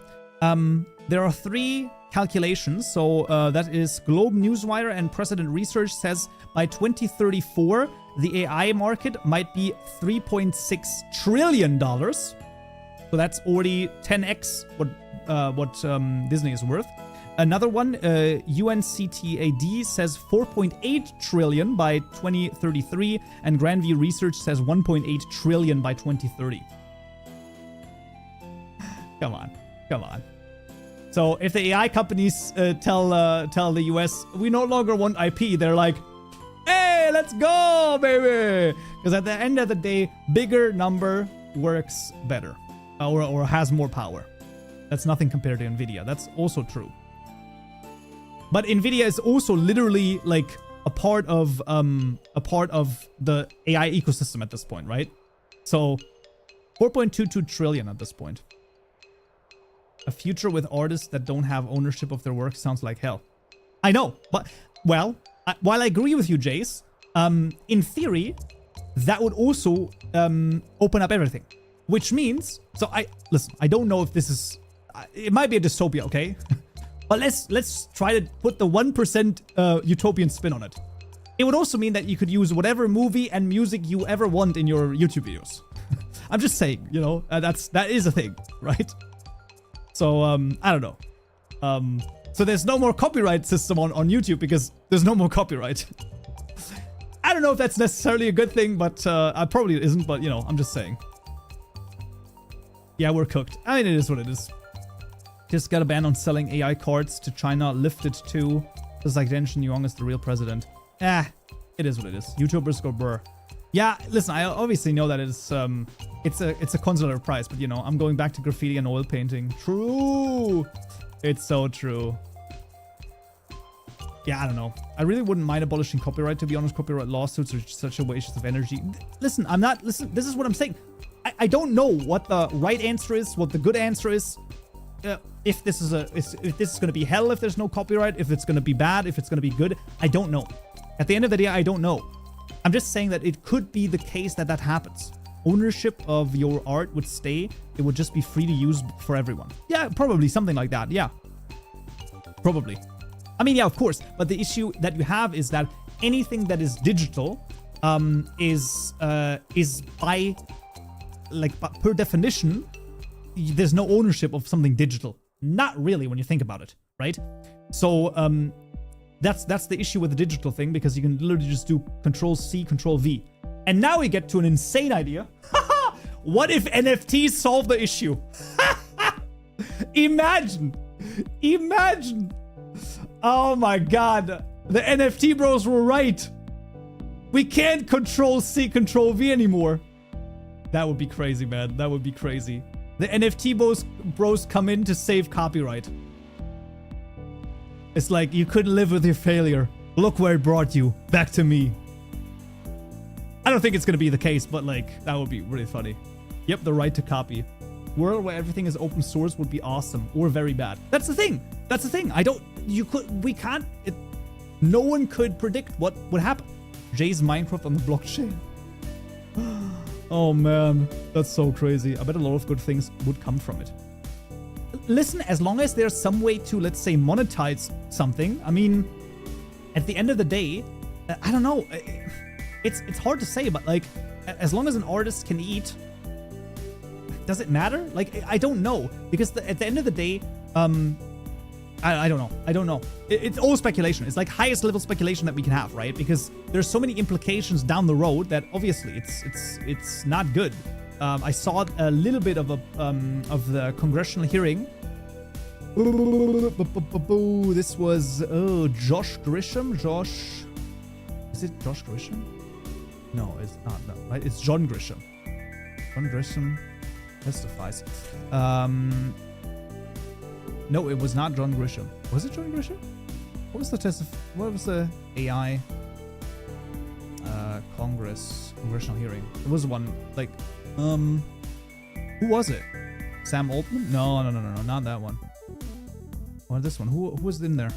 A: There are 3 calculations. So that is Globe Newswire and Precedent Research says by 2034, the AI market might be $3.6 trillion. So that's already 10x what Disney is worth. Another one, UNCTAD says 4.8 trillion by 2033, and Grandview Research says 1.8 trillion by 2030. Come on. So if the AI companies tell the US we no longer want IP, they're like, hey, let's go, baby! Because at the end of the day, bigger number works better, or has more power. That's nothing compared to Nvidia. That's also true. But Nvidia is also literally like a part of the AI ecosystem at this point, right? So 4.22 trillion at this point. A future with artists that don't have ownership of their work sounds like hell. I know, but well, while I agree with you, Jace, in theory, that would also open up everything. Which means, so listen, I don't know if this is, it might be a dystopia, okay? But let's try to put the 1% utopian spin on it. It would also mean that you could use whatever movie and music you ever want in your YouTube videos. I'm just saying, you know, that is a thing, right? So, I don't know. So there's no more copyright system on YouTube because there's no more copyright. I don't know if that's necessarily a good thing, but probably isn't, but, you know, I'm just saying. Yeah, we're cooked. I mean, it is what it is. Just got a ban on selling AI cards to China, lifted too. Just like Deng Xiaoping is the real president. It is what it is. YouTubers go brr. Yeah, listen, I obviously know that it's a consular prize, but you know, I'm going back to graffiti and oil painting. True. It's so true. Yeah, I don't know. I really wouldn't mind abolishing copyright, to be honest. Copyright lawsuits are such a waste of energy. Listen, this is what I'm saying. I don't know what the right answer is, what the good answer is. If this is going to be hell if there's no copyright, if it's going to be bad, if it's going to be good, I don't know. At the end of the day, I don't know. I'm just saying that it could be the case that happens. Ownership of your art would stay. It would just be free to use for everyone. Yeah, probably something like that. Yeah, probably. I mean, yeah, of course. But the issue that you have is that anything that is digital is by, like, per definition, there's no ownership of something digital. Not really when you think about it, right? So that's the issue with the digital thing, because you can literally just do Control-C, Control-V. And now we get to an insane idea. What if NFTs solve the issue? Imagine. Oh my god. The NFT bros were right. We can't Control-C, Control-V anymore. That would be crazy, man. That would be crazy. The NFT bros come in to save copyright. It's like, you couldn't live with your failure. Look where it brought you. Back to me. I don't think it's gonna be the case, but like, that would be really funny. Yep, the right to copy. World where everything is open source would be awesome, or very bad. That's the thing. No one could predict what would happen. Jay's Minecraft on the blockchain. Oh man, that's so crazy. I bet a lot of good things would come from it. listen, as long as there's some way to, let's say, monetize something, I mean, at the end of the day, I don't know. It's hard to say, but like, as long as an artist can eat, does it matter? Like, I don't know, because at the end of the day, I don't know. I don't know. It's all speculation. It's like highest level speculation that we can have, right? Because there's so many implications down the road that obviously it's not good. I saw a little bit of the congressional hearing. This was Josh Grisham. Is it Josh Grisham? No, it's not. No, right? It's John Grisham. John Grisham testifies. No, it was not John Grisham. Was it John Grisham? What was the what was the AI congressional hearing? It was one like who was it? Sam Altman? No, not that one. Or this one. Who was in there?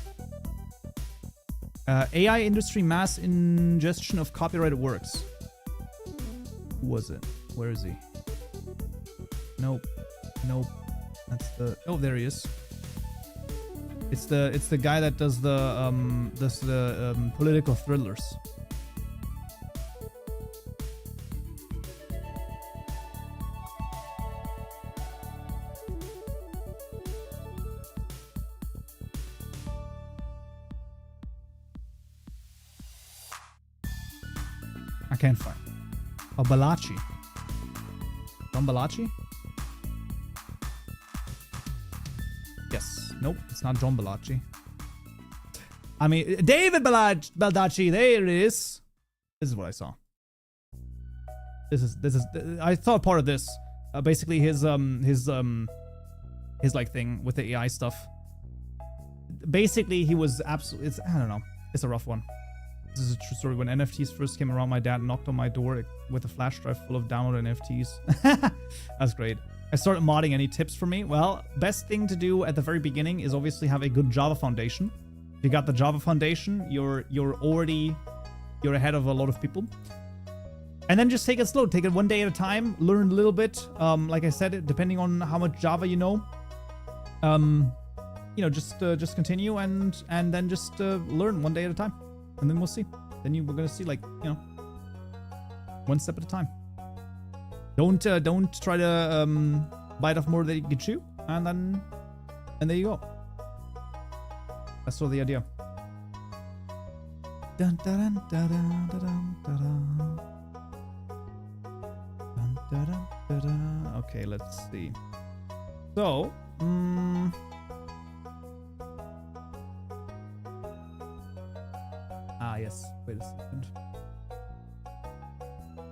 A: AI industry mass ingestion of copyrighted works. Who was it? Where is he? Nope. That's the. Oh, there he is. It's the guy that does the political thrillers. I can't find. Oh, Balachi. John Balachi? Yes. Nope, it's not John Baldacci. I mean, David Baldacci. There it is. This is what I saw. This is. I thought part of this. Basically, his like thing with the AI stuff. Basically, he was absolutely. I don't know. It's a rough one. This is a true story. When NFTs first came around, my dad knocked on my door with a flash drive full of downloaded NFTs. That's great. I started modding. Any tips for me? Well, best thing to do at the very beginning is obviously have a good Java foundation. If you got the Java foundation, you're ahead of a lot of people. And then just take it slow. Take it one day at a time. Learn a little bit. Like I said, depending on how much Java you know. Just continue and then just learn one day at a time, and then we'll see. Then we're gonna see, like, one step at a time. Don't try to bite off more than you can chew, and there you go. That's sort of the idea. Dun, dun, dun, dun, dun, dun, dun, dun, dun, dun, dun. Okay, let's see. So, yes. Wait a second.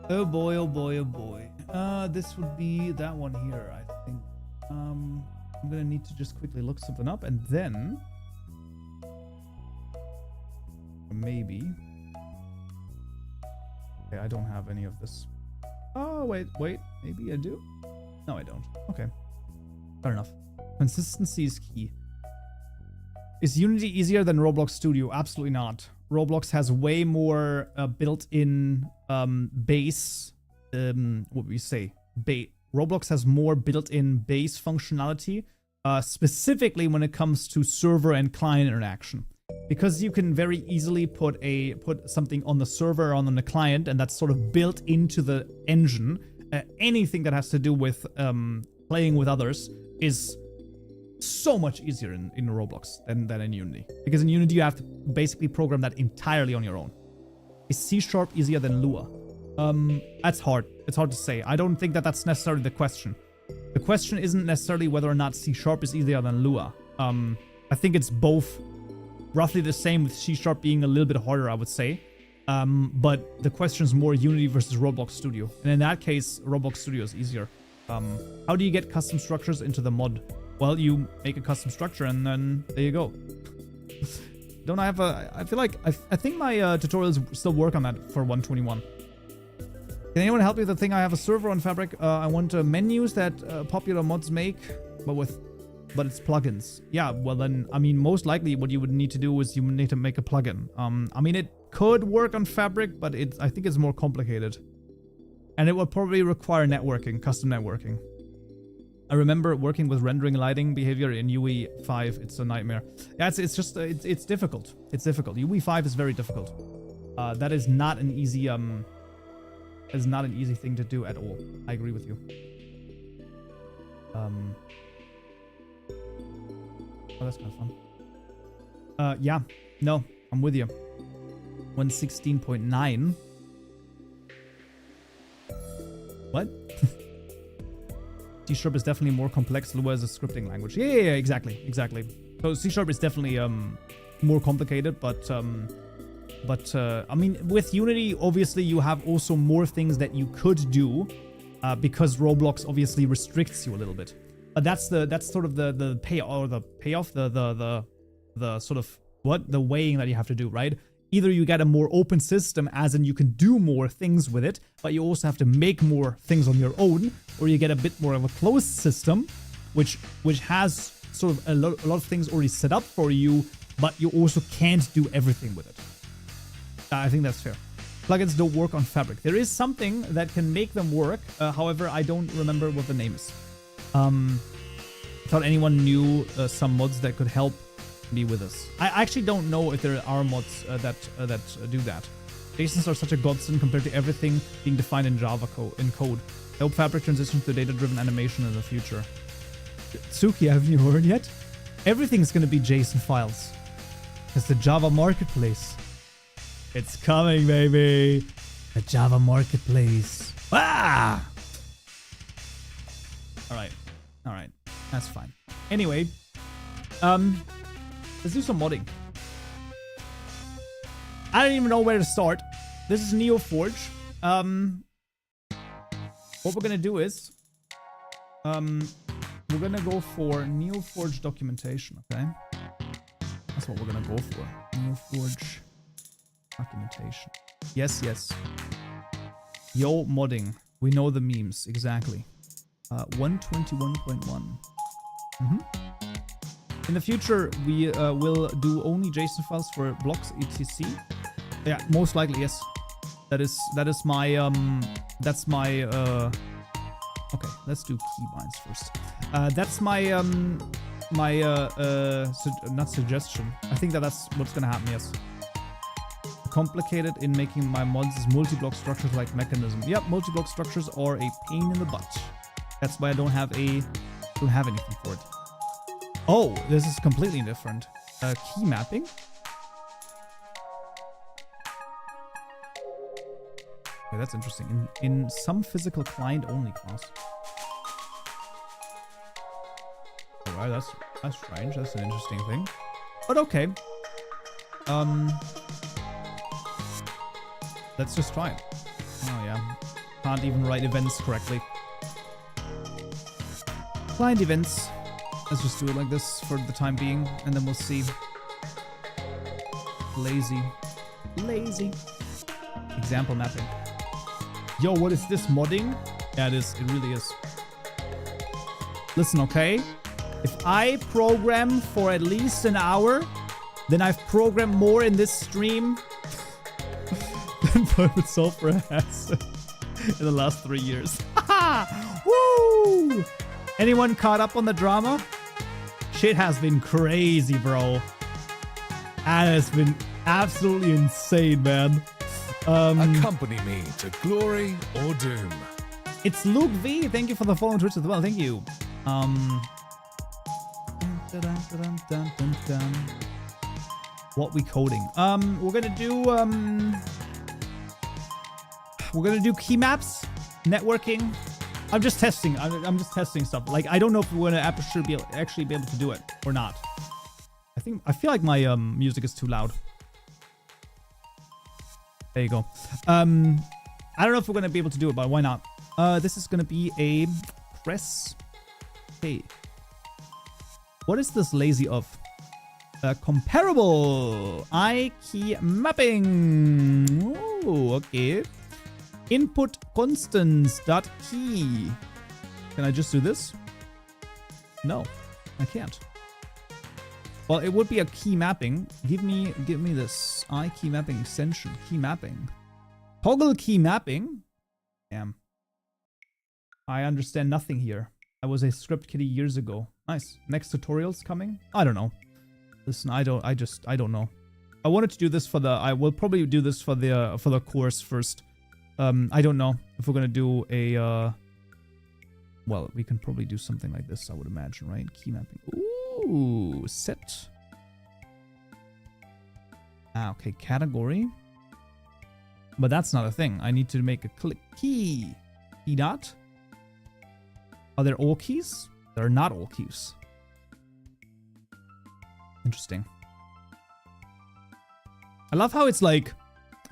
A: Oh boy, oh boy, oh boy. This would be that one here, I think. I'm gonna need to just quickly look something up, and then maybe. Okay, I don't have any of this. Oh, wait. Maybe I do? No, I don't. Okay. Fair enough. Consistency is key. Is Unity easier than Roblox Studio? Absolutely not. Roblox has way more built-in base. What we say? Roblox has more built-in base functionality, specifically when it comes to server and client interaction. Because you can very easily put something on the server or on the client, and that's sort of built into the engine. Anything that has to do with playing with others is so much easier in Roblox than in Unity. Because in Unity, you have to basically program that entirely on your own. Is C# easier than Lua? That's hard. It's hard to say. I don't think that that's necessarily the question. The question isn't necessarily whether or not C# is easier than Lua. I think it's both roughly the same, with C# being a little bit harder, I would say. But the question is more Unity versus Roblox Studio. And in that case, Roblox Studio is easier. How do you get custom structures into the mod? Well, you make a custom structure and then there you go. Don't I have I feel like, I think my tutorials still work on that for 121. Can anyone help me with the thing? I have a server on Fabric. I want menus that popular mods make, but it's plugins. Yeah, well then, I mean, most likely what you would need to do is you need to make a plugin. I mean, it could work on Fabric, but I think it's more complicated. And it will probably require networking, custom networking. I remember working with rendering lighting behavior in UE5. It's a nightmare. Yeah, it's just it's difficult. It's difficult. UE5 is very difficult. That is not an easy thing to do at all. I agree with you. Oh, that's kind of fun. Yeah, no, I'm with you. 116.9. What? C# is definitely more complex. Lua is a scripting language. Yeah, exactly. So C# is definitely more complicated, but I mean, with Unity, obviously you have also more things that you could do, because Roblox obviously restricts you a little bit. But that's sort of the payoff, the sort of the weighing that you have to do, right? Either you get a more open system, as in you can do more things with it, but you also have to make more things on your own, or you get a bit more of a closed system, which has sort of a lot of things already set up for you, but you also can't do everything with it. I think that's fair. Plugins don't work on Fabric. There is something that can make them work. However, I don't remember what the name is. Thought anyone knew some mods that could help me with this. I actually don't know if there are mods that do that. JSONs are such a godsend compared to everything being defined in Java code. I hope Fabric transitions to data-driven animation in the future. Tsuki, haven't you heard yet? Everything's gonna be JSON files. It's the Java marketplace. It's coming, baby. The Java marketplace. Ah! All right. That's fine. Anyway, let's do some modding. I don't even know where to start. This is NeoForge. What we're gonna do is, we're gonna go for NeoForge documentation. Okay, that's what we're gonna go for. NeoForge documentation. Yes. Yo, modding. We know the memes exactly. 121.1. In the future, we will do only JSON files for blocks etc. Yeah, most likely, yes. That is my that's my okay, let's do keybinds first. That's my not suggestion. I think that's what's gonna happen, yes. Complicated in making my mods is multi-block structures like mechanism. Yep, multi-block structures are a pain in the butt. That's why I don't have anything for it. Oh, this is completely different. Key mapping. Okay, that's interesting. In some physical client only class. Alright, that's strange. That's an interesting thing. But okay. Let's just try it. Oh yeah. Can't even write events correctly. Client events. Let's just do it like this for the time being, and then we'll see. Lazy. Example mapping. Yo, what is this, modding? Yeah, it is. It really is. Listen, okay? If I program for at least an hour, then I've programmed more in this stream than private software has in the last 3 years. Woo! Anyone caught up on the drama? Shit has been crazy, bro. That has been absolutely insane, man.
B: Accompany me to glory or doom.
A: It's Luke V. Thank you for the follow on Twitch as well. Thank you. What we coding? We're gonna do key maps, networking. I'm just testing. I'm just testing stuff. Like, I don't know if we're gonna actually be able to do it or not. I feel like my music is too loud. There you go. I don't know if we're gonna be able to do it, but why not? This is gonna be a press. Hey, what is this lazy of? Comparable key mapping. Oh, okay. Input constants dot key. Can I just do this? No, I can't. Well, it would be a key mapping. Give me this key mapping extension. Key mapping. Toggle key mapping. Damn. I understand nothing here. I was a script kiddie years ago. Nice. Next tutorial's coming? I don't know. Listen, I don't know. I wanted to do this for the, I will probably do this for the course first. I don't know if we're gonna do a, well, we can probably do something like this, I would imagine, right? Key mapping. Ooh, set. Ah, okay, category. But that's not a thing. I need to make a click key. Key dot. Are there all keys? They're not all keys. Interesting. I love how it's like,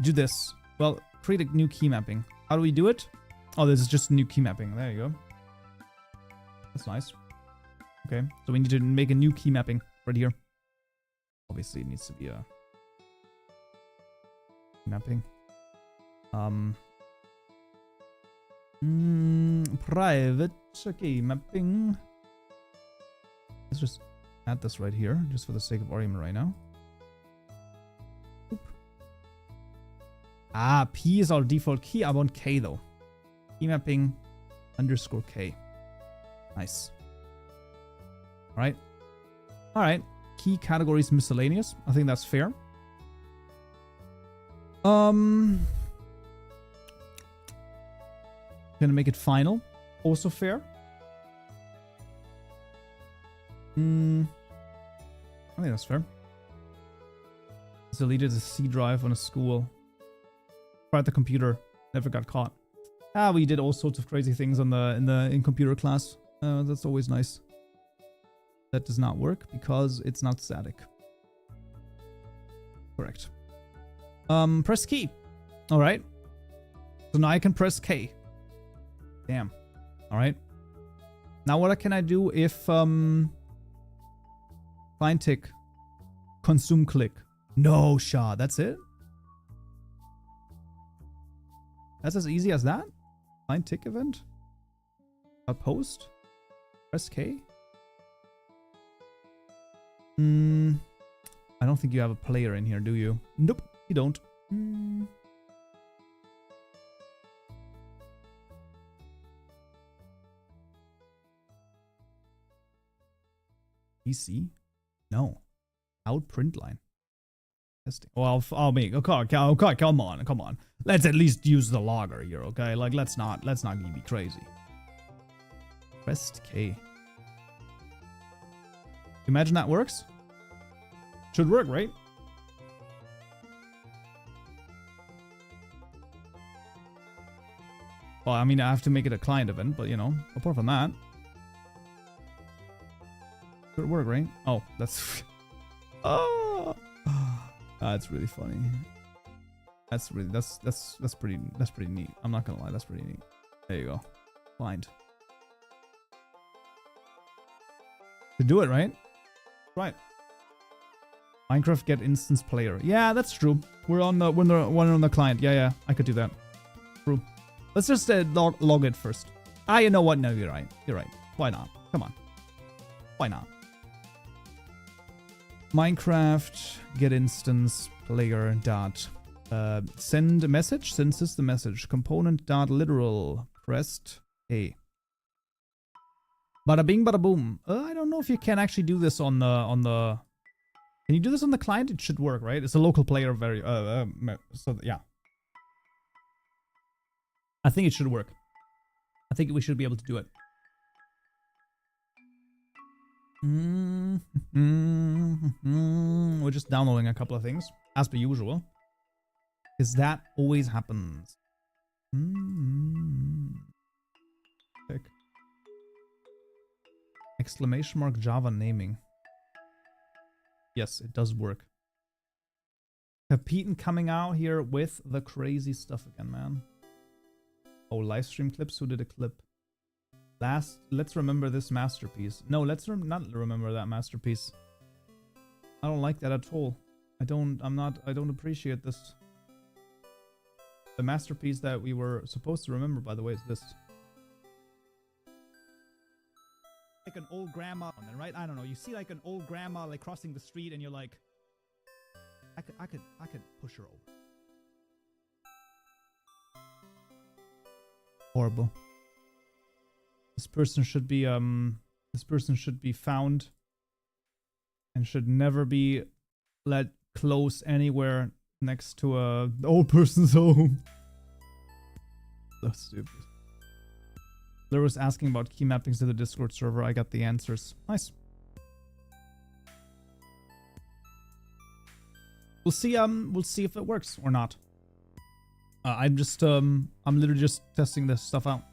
A: do this. Well, create a new key mapping. How do we do it? Oh, this is just a new key mapping. There you go. That's nice. Okay, so we need to make a new key mapping right here. Obviously, it needs to be a mapping. Private. Okay, mapping. Let's just add this right here, just for the sake of argument right now. Oop. Ah, P is our default key. I want K though. Key mapping underscore K. Nice. Alright. Alright. Key categories miscellaneous. I think that's fair. Gonna make it final. Also fair. I think that's fair. Deleted the C drive on a school. Tried the computer. Never got caught. Ah, we did all sorts of crazy things on in computer class. That's always nice. That does not work because it's not static. Correct. Press key. All right. So now I can press K. Damn. All right. Now what can I do if find tick, consume click? No, Shaw. That's it. That's as easy as that. Find tick event. A post. Press K. I don't think you have a player in here, do you? Nope, you don't. PC? No. Out print line. Testing. Well, I'll make. Okay, come on. Let's at least use the logger here, okay? Like, let's not be crazy. Press K. Imagine that works. Should work, right? Well, I mean, I have to make it a client event, but you know, apart from that, should work, right? Oh, that's oh, that's really funny. That's pretty neat. I'm not gonna lie, that's pretty neat. There you go. Find. To do it, right? Right. Minecraft get instance player. Yeah, that's true. We're on the client. Yeah, I could do that. True. Let's just log it first. Ah, you know what? No, you're right. You're right. Why not? Come on. Why not? Minecraft get instance player dot send a message. Send system message. Component dot literal pressed A. Bada bing, bada boom. I don't know if you can actually do this on the. Can you do this on the client? It should work, right? It's a local player. So yeah. I think it should work. I think we should be able to do it. We're just downloading a couple of things, as per usual. Because that always happens. Pick. Exclamation mark Java naming. Yes, it does work. Capitan coming out here with the crazy stuff again, man. Oh, live stream clips. Who did a clip? Let's remember this masterpiece. No, let's not remember that masterpiece. I don't like that at all. I don't appreciate this. The masterpiece that we were supposed to remember, by the way, is this. Like an old grandma, right? I don't know. You see like an old grandma like crossing the street and you're like, I could push her over. Horrible. This person should be found and should never be let close anywhere next to a old person's home. So stupid. There was asking about key mappings to the Discord server. I got the answers. Nice. We'll see if it works or not. I'm literally just testing this stuff out.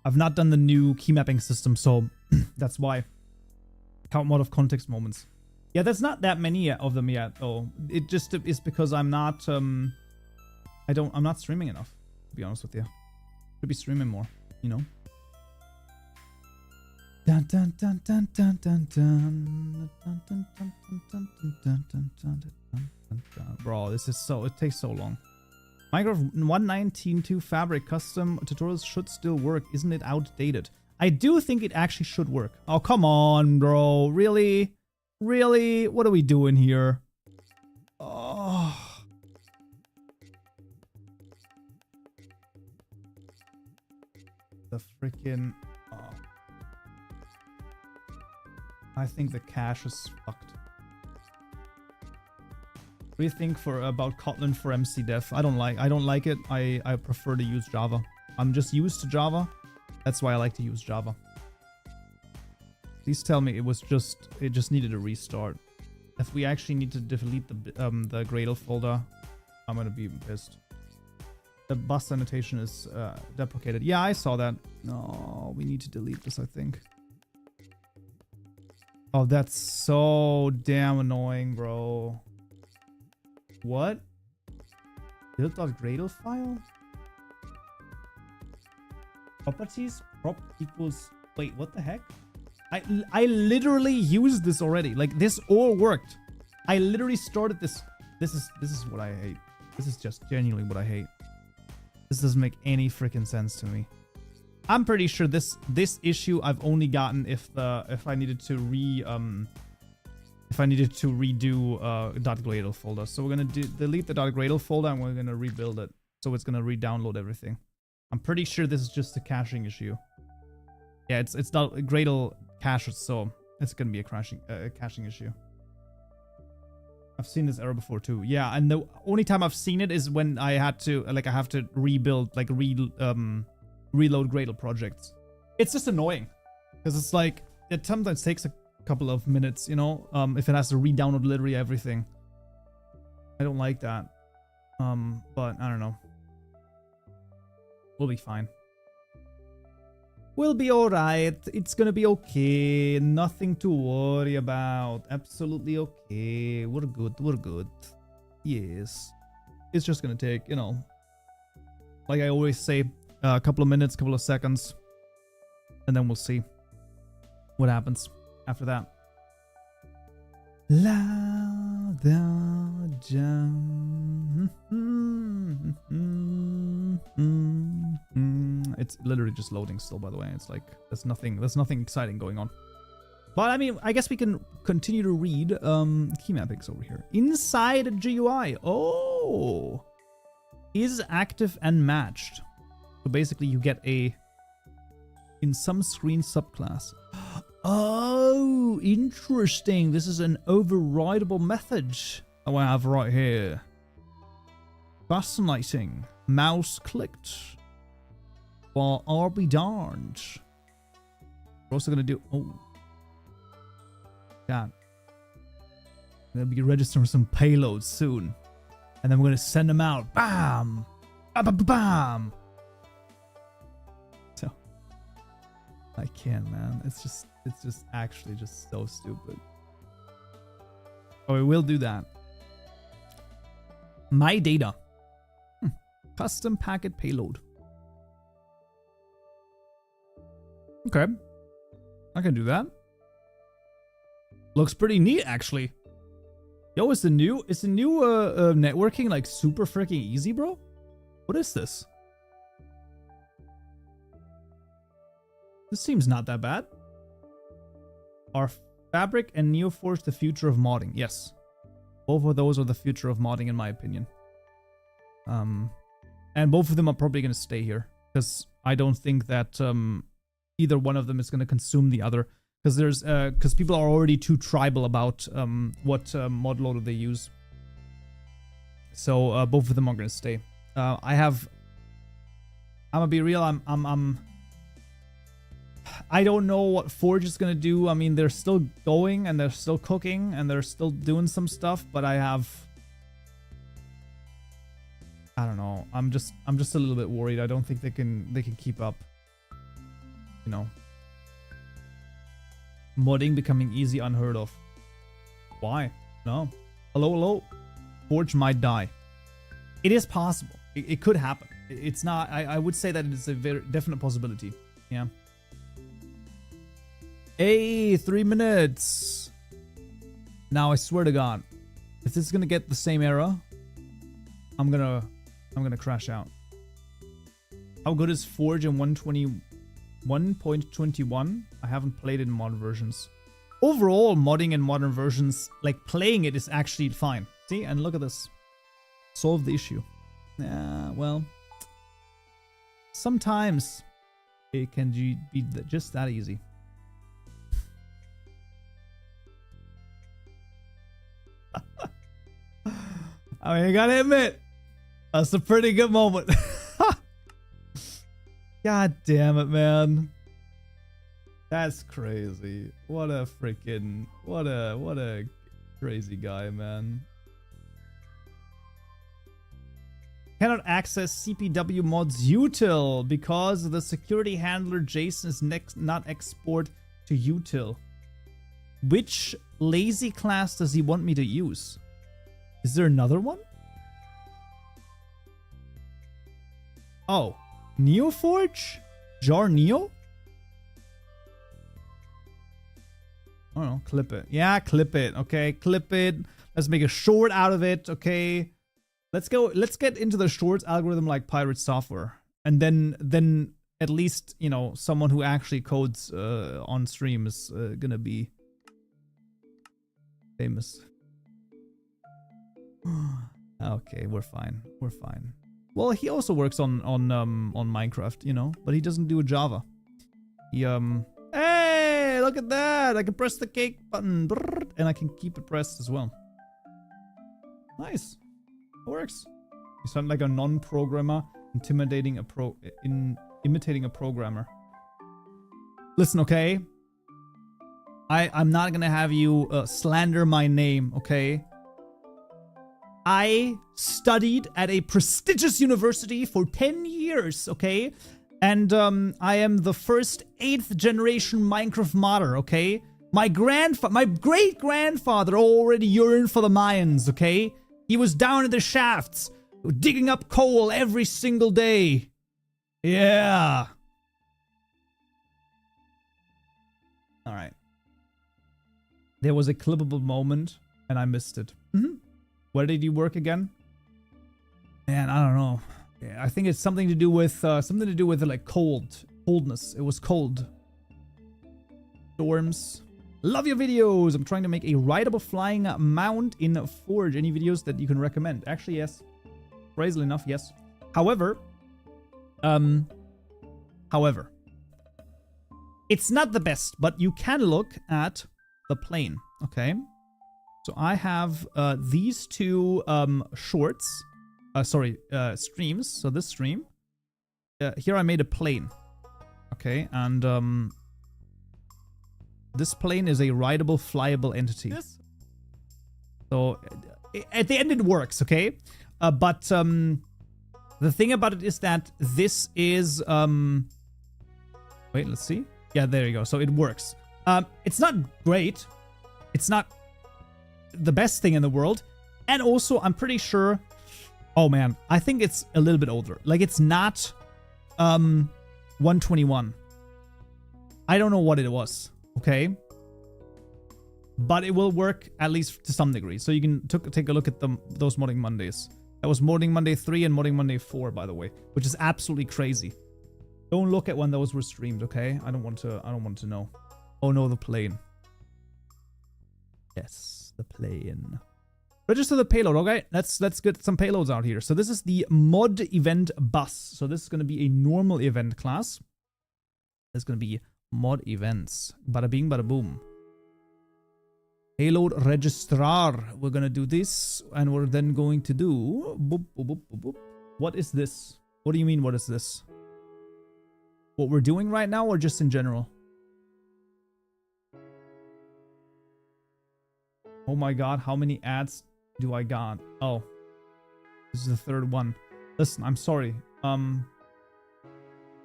A: I've not done the new key mapping system, so that's why. Count mod of context moments. Yeah, there's not that many of them yet, though. It just is because I'm not I'm not streaming enough, to be honest with you. Should be streaming more, you know. Dun dun dun dun dun dun dun dun dun dun dun dun dun dun dun dun. Bro, this is it takes so long. Minecraft 1.19.2 Fabric custom tutorials should still work. Isn't it outdated? I do think it actually should work. Oh, come on, bro. Really? Really? What are we doing here? Oh. The freaking... Oh. I think the cache is fucked. What do you think about Kotlin for MC Dev? I don't like it. I prefer to use Java. I'm just used to Java. That's why I like to use Java. Please tell me it just needed a restart. If we actually need to delete the Gradle folder, I'm gonna be pissed. The bus annotation is deprecated. Yeah, I saw that. No, we need to delete this, I think. Oh, that's so damn annoying, bro. What? Build.gradle file? Properties? Prop equals... Wait, what the heck? I literally used this already. Like, this all worked. I literally started this. This is what I hate. This is just genuinely what I hate. This doesn't make any freaking sense to me. I'm pretty sure this issue I've only gotten if I needed to redo .gradle folder. So we're gonna delete the .gradle folder and we're gonna rebuild it. So it's gonna re-download everything. I'm pretty sure this is just a caching issue. Yeah, it's not Gradle caches, so it's gonna be a caching issue. I've seen this error before too. Yeah, and the only time I've seen it is when I have to rebuild, like reload Gradle projects. It's just annoying because it's like it sometimes takes a couple of minutes, you know, if it has to re-download literally everything. I don't like that. But I don't know. We'll be fine. We'll be alright. It's gonna be okay. Nothing to worry about. Absolutely okay. We're good. We're good. Yes. It's just gonna take, you know, like I always say, a couple of minutes, couple of seconds. And then we'll see what happens after that. La da jam. It's literally just loading still, by the way. It's like there's nothing exciting going on. But I mean, I guess we can continue to read key mappings over here. Inside a GUI. Oh, is active and matched. So basically you get a in some screen subclass. Oh, interesting. This is an overridable method I have right here. Fascinating. Mouse clicked. Well, I'll be darned. We're also gonna do... Oh. God. We're gonna be registering some payloads soon. And then we're gonna send them out. Bam! Bam! So... I can't, man. It's just actually just so stupid. Oh, we will do that. My data. Custom packet payload. Okay. I can do that. Looks pretty neat, actually. Yo, is the new networking like super freaking easy, bro? What is this? This seems not that bad. Are Fabric and NeoForge the future of modding? Yes. Both of those are the future of modding, in my opinion. And both of them are probably going to stay here. Because I don't think that either one of them is going to consume the other. Because people are already too tribal about what mod loader they use. So both of them are going to stay. I'm gonna be real. I don't know what Forge is gonna do. I mean, they're still going and they're still cooking and they're still doing some stuff, but I don't know. I'm just a little bit worried. I don't think they can keep up. You know, modding becoming easy, unheard of. Why? No. Hello. Forge might die. It is possible. It could happen. It's not. I would say that it's a very definite possibility. Yeah. Hey, 3 minutes. Now I swear to God, if this is gonna get the same error, I'm gonna crash out. How good is Forge in 1.21? I haven't played it in modern versions. Overall, modding in modern versions, like playing it, is actually fine. See, and look at this. Solve the issue. Yeah, well, sometimes it can be just that easy. I mean, you gotta admit, that's a pretty good moment. God damn it, man. That's crazy. What a crazy guy, man. Cannot access CPW mods util because the security handler JSON is not export to util. Which lazy class does he want me to use? Is there another one? Oh, NeoForge? Jar Neo? I don't know, clip it. Yeah, clip it, okay? Clip it. Let's make a short out of it, okay? Let's get into the shorts algorithm like pirate software. And then at least, you know, someone who actually codes on stream is gonna be famous. Okay, we're fine. We're fine. Well, he also works on Minecraft, you know, but he doesn't do Java. He hey, look at that! I can press the cake button, and I can keep it pressed as well. Nice. It works. You sound like a non-programmer imitating a programmer. Listen, okay? I'm not gonna have you slander my name, okay? I studied at a prestigious university for 10 years, okay? And I am the first 8th generation Minecraft modder, okay? My great-grandfather already yearned for the mines, okay? He was down in the shafts, digging up coal every single day. Yeah. Alright. There was a clippable moment, and I missed it. Where did you work again? Man, I don't know. Yeah, I think it's something to do with like coldness. It was cold. Storms. Love your videos. I'm trying to make a rideable flying mount in Forge. Any videos that you can recommend? Actually, yes. Crazily enough, yes. However, it's not the best, but you can look at the plane. Okay. So I have these two shorts. Streams. So this stream. Here I made a plane. Okay, and this plane is a rideable, flyable entity. Yes. So at the end it works, okay? But the thing about it is that this is wait, let's see. Yeah, there you go. So it works. It's not great. It's not the best thing in the world. And also, I'm pretty sure. Oh man, I think it's a little bit older. Like, it's not 121. I don't know what it was, okay? But it will work at least to some degree. So you can take a look at those Modding Mondays. That was Modding Monday 3 and Modding Monday 4, by the way, which is absolutely crazy. Don't look at when those were streamed, okay? I don't want to know. Oh no, the plane. Yes, the plane. Register the payload, okay? Let's get some payloads out here. So this is the mod event bus. So this is going to be a normal event class. There's going to be Mod events. Bada bing, bada boom. Payload registrar. We're gonna do this, and we're then going to do. Boop, boop, boop, boop, boop. What is this? What do you mean, what is this? What we're doing right now, or just in general? Oh my god, how many ads do I got? Oh. This is the third one. Listen, I'm sorry.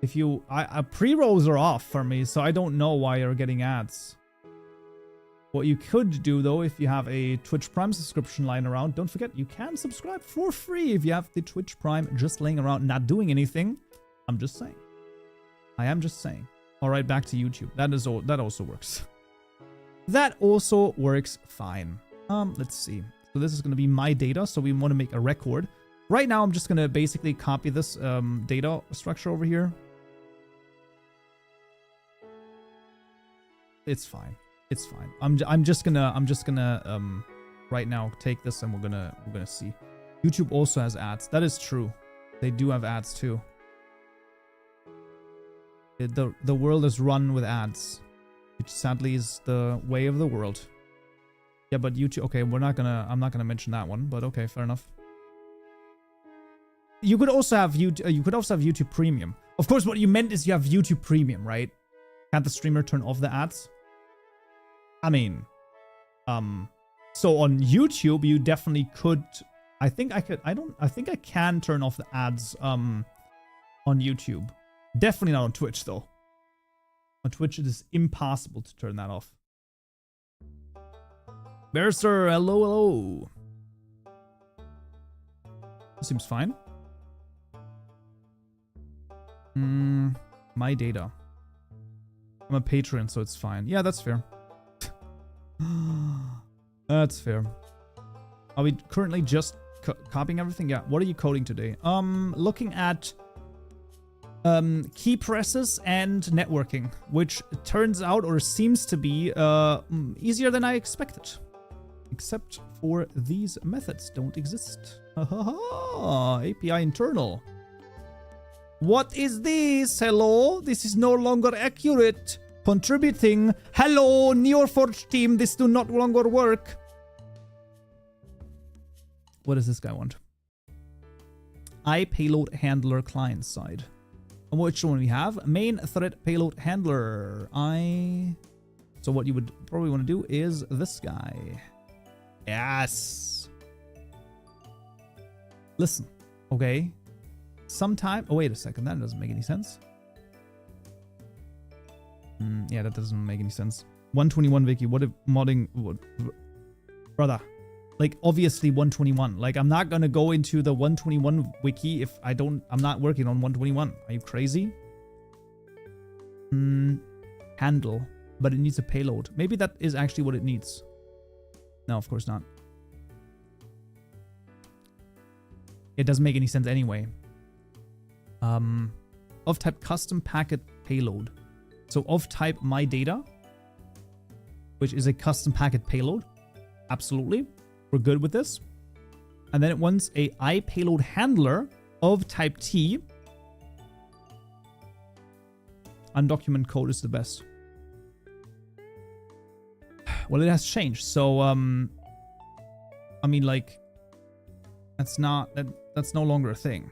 A: If you... pre-rolls are off for me, so I don't know why you're getting ads. What you could do, though, if you have a Twitch Prime subscription lying around, don't forget, you can subscribe for free if you have the Twitch Prime just laying around, not doing anything. I'm just saying. I am just saying. Alright, back to YouTube. That also works. That also works fine. Let's see. So this is going to be my data, so we want to make a record. Right now, I'm just going to basically copy this data structure over here. It's fine. It's fine. I'm just gonna right now take this and we're gonna see. YouTube also has ads. That is true. They do have ads too. The world is run with ads, which sadly is the way of the world. Yeah, but YouTube. Okay, I'm not gonna mention that one. But okay, fair enough. You could also have YouTube Premium. Of course, what you meant is you have YouTube Premium, right? Can't the streamer turn off the ads? I mean, so on YouTube, you definitely could. I think I could. I think I can turn off the ads, on YouTube. Definitely not on Twitch, though. On Twitch, it is impossible to turn that off. Bearster, hello, hello. Seems fine. My data. I'm a patron, so it's fine. Yeah, that's fair. That's fair. Are we currently just copying everything? Yeah. What are you coding today? Looking at key presses and networking, which turns out or seems to be easier than I expected. Except for these methods don't exist. API internal. What is this? Hello? This is no longer accurate. Contributing. Hello, NeoForge team. This do not longer work. What does this guy want? Payload handler client side. And which one we have? Main thread payload handler. So what you would probably want to do is this guy. Yes. Listen. Okay. Sometime. Oh, wait a second. That doesn't make any sense. Yeah, that doesn't make any sense. 121 wiki. What if modding would... Brother. Like, obviously 121. Like, I'm not gonna go into the 121 wiki if I'm not working on 121. Are you crazy? Handle. But it needs a payload. Maybe that is actually what it needs. No, of course not. It doesn't make any sense anyway. Of type custom packet payload. So of type my data, which is a custom packet payload. Absolutely. We're good with this. And then it wants a payload handler of type T. Undocumented code is the best. Well, it has changed. So, I mean, like, that's no longer a thing.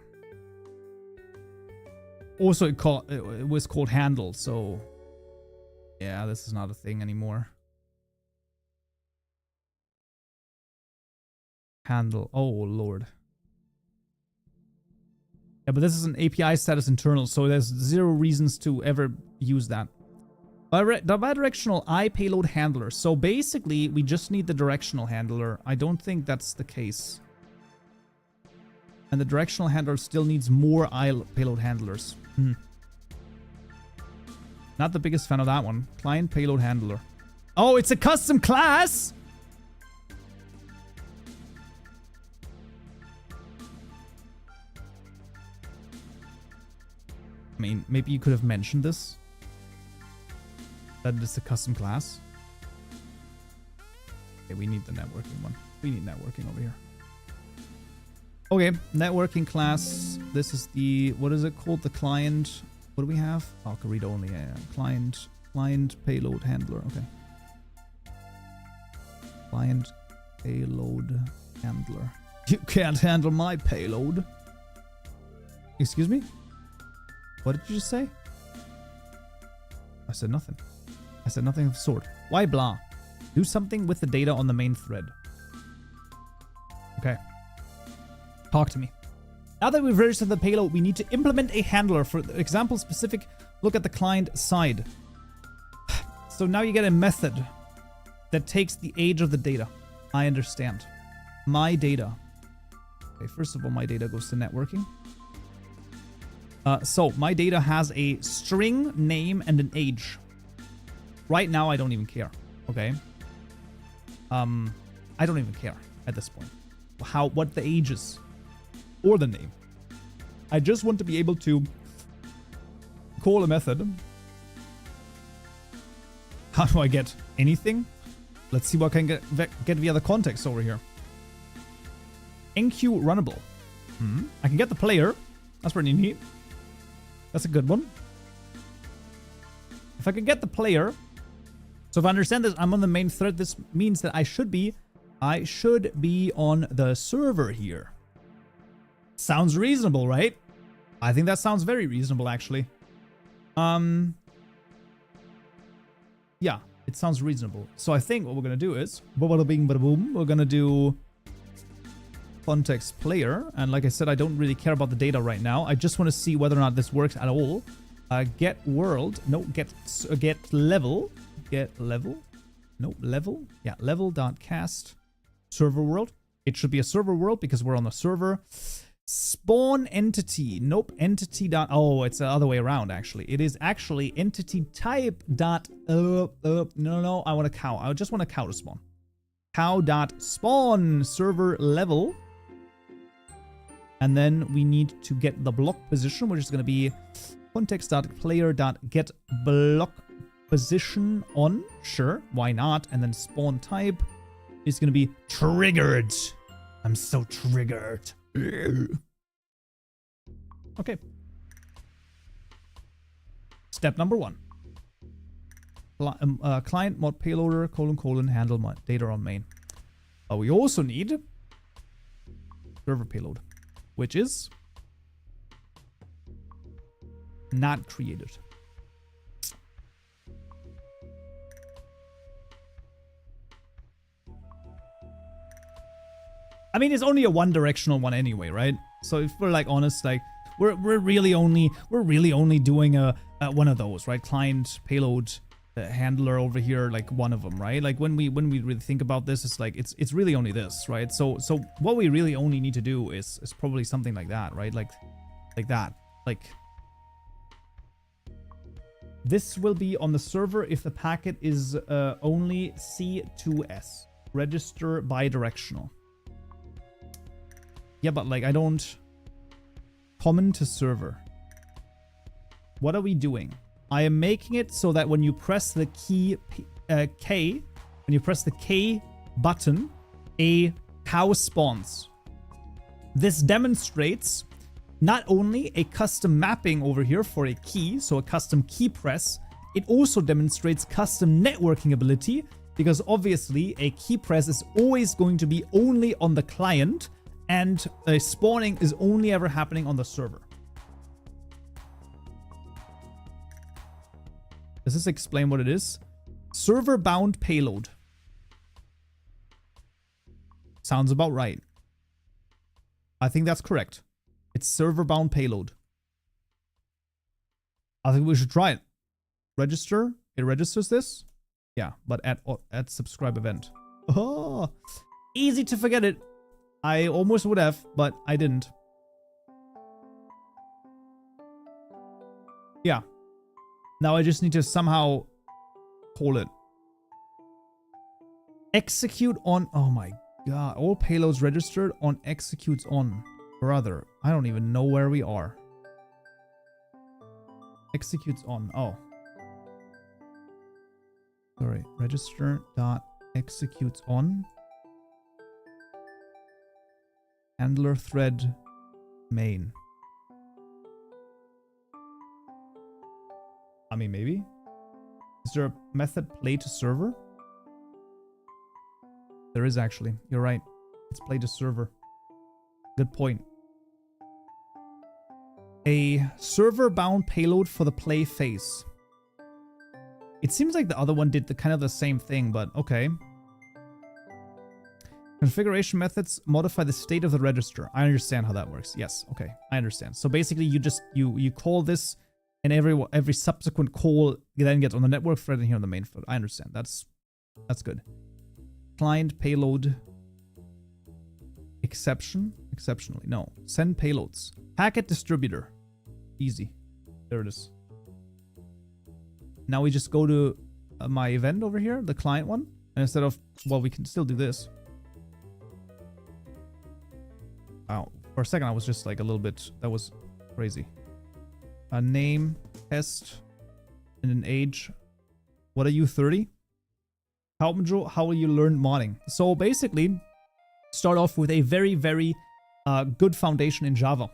A: Also, it was called handle, so yeah, this is not a thing anymore. Handle. Oh, Lord. Yeah, but this is an API status internal, so there's zero reasons to ever use that. The bidirectional payload handler. So basically, we just need the directional handler. I don't think that's the case. And the directional handler still needs more payload handlers. Not the biggest fan of that one. Client payload handler. Oh, it's a custom class! I mean, maybe you could have mentioned this. That it's a custom class. Okay, we need the networking one. We need networking over here. Okay, networking class. This is the, what is it called? The client. What do we have? Oh, read only. Yeah, client Client payload handler. Okay. Client payload handler. You can't handle my payload. Excuse me? What did you just say? I said nothing. I said nothing of the sort. Why blah? Do something with the data on the main thread. Okay. Talk to me. Now that we've registered the payload, we need to implement a handler. For example specific, look at the client side. So now you get a method that takes the age of the data. I understand. My data. Okay, first of all, my data goes to networking. So my data has a string, name, and an age. Right now, I don't even care. Okay. I don't even care at this point. What the age is. Or the name. I just want to be able to call a method. How do I get anything? Let's see what I can get via the context over here. enqueue runnable. I can get the player. That's pretty neat. That's a good one. If I can get the player. So if I understand this, I'm on the main thread. This means that I should be on the server here. Sounds reasonable, right? I think that sounds very reasonable, actually. Yeah, it sounds reasonable. So I think what we're going to do is, bada bing, bada boom, we're going to do context player. And like I said, I don't really care about the data right now. I just want to see whether or not this works at all. Get world. No, get level. Get level. No, level. Yeah, level.cast server world. It should be a server world because we're on the server. Spawn entity. Nope. Entity dot. Oh, it's the other way around, actually. It is actually entity type dot. No. I want a cow. I just want a cow to spawn. Cow dot spawn server level. And then we need to get the block position, which is going to be context.player.get block position on. Sure, why not? And then spawn type is going to be triggered. I'm so triggered. Okay. Step number 1. Client mod payloader : handle mod data on main. We also need server payload, which is not created. I mean, it's only a one-directional one anyway, right? So if we're like honest, like we're really only doing a one of those, right? Client payload handler over here, like one of them, right? Like when we really think about this, it's like it's really only this, right? So what we really only need to do is probably something like that, right? Like that, like this will be on the server if the packet is only C2S. Register bidirectional. Yeah, but like I don't common to server. What are we doing? I am making it so that when you press the key K, when you press the K button, a cow spawns. This demonstrates not only a custom mapping over here for a key, so a custom key press, it also demonstrates custom networking ability, because obviously a key press is always going to be only on the client, and spawning is only ever happening on the server. Does this explain what it is? Server bound payload. Sounds about right. I think that's correct. It's server bound payload. I think we should try it. Register. It registers this. Yeah, but at subscribe event. Oh, easy to forget it. I almost would have, but I didn't. Yeah. Now I just need to somehow call it. Execute on. Oh my god. All payloads registered on executes on. Brother, I don't even know where we are. Executes on. Oh. Sorry. Register dot executes on. Handler thread main. I mean, maybe. Is there a method play to server? There is actually. You're right. It's play to server. Good point. A server-bound payload for the play phase. It seems like the other one did the kind of the same thing, but okay. Configuration methods modify the state of the register. I understand how that works. Yes, okay, I understand. So basically, you just you call this, and every subsequent call then gets on the network thread and here on the main thread. I understand. That's good. Client payload exception. Exceptionally, no. Send payloads. Packet distributor. Easy. There it is. Now we just go to my event over here, the client one, and instead of, well, we can still do this. Wow. For a second, I was just like a little bit, that was crazy. A name, test, and an age. What are you, 30? Kaupenjoe, how will you learn modding? So basically, start off with a very, very good foundation in Java.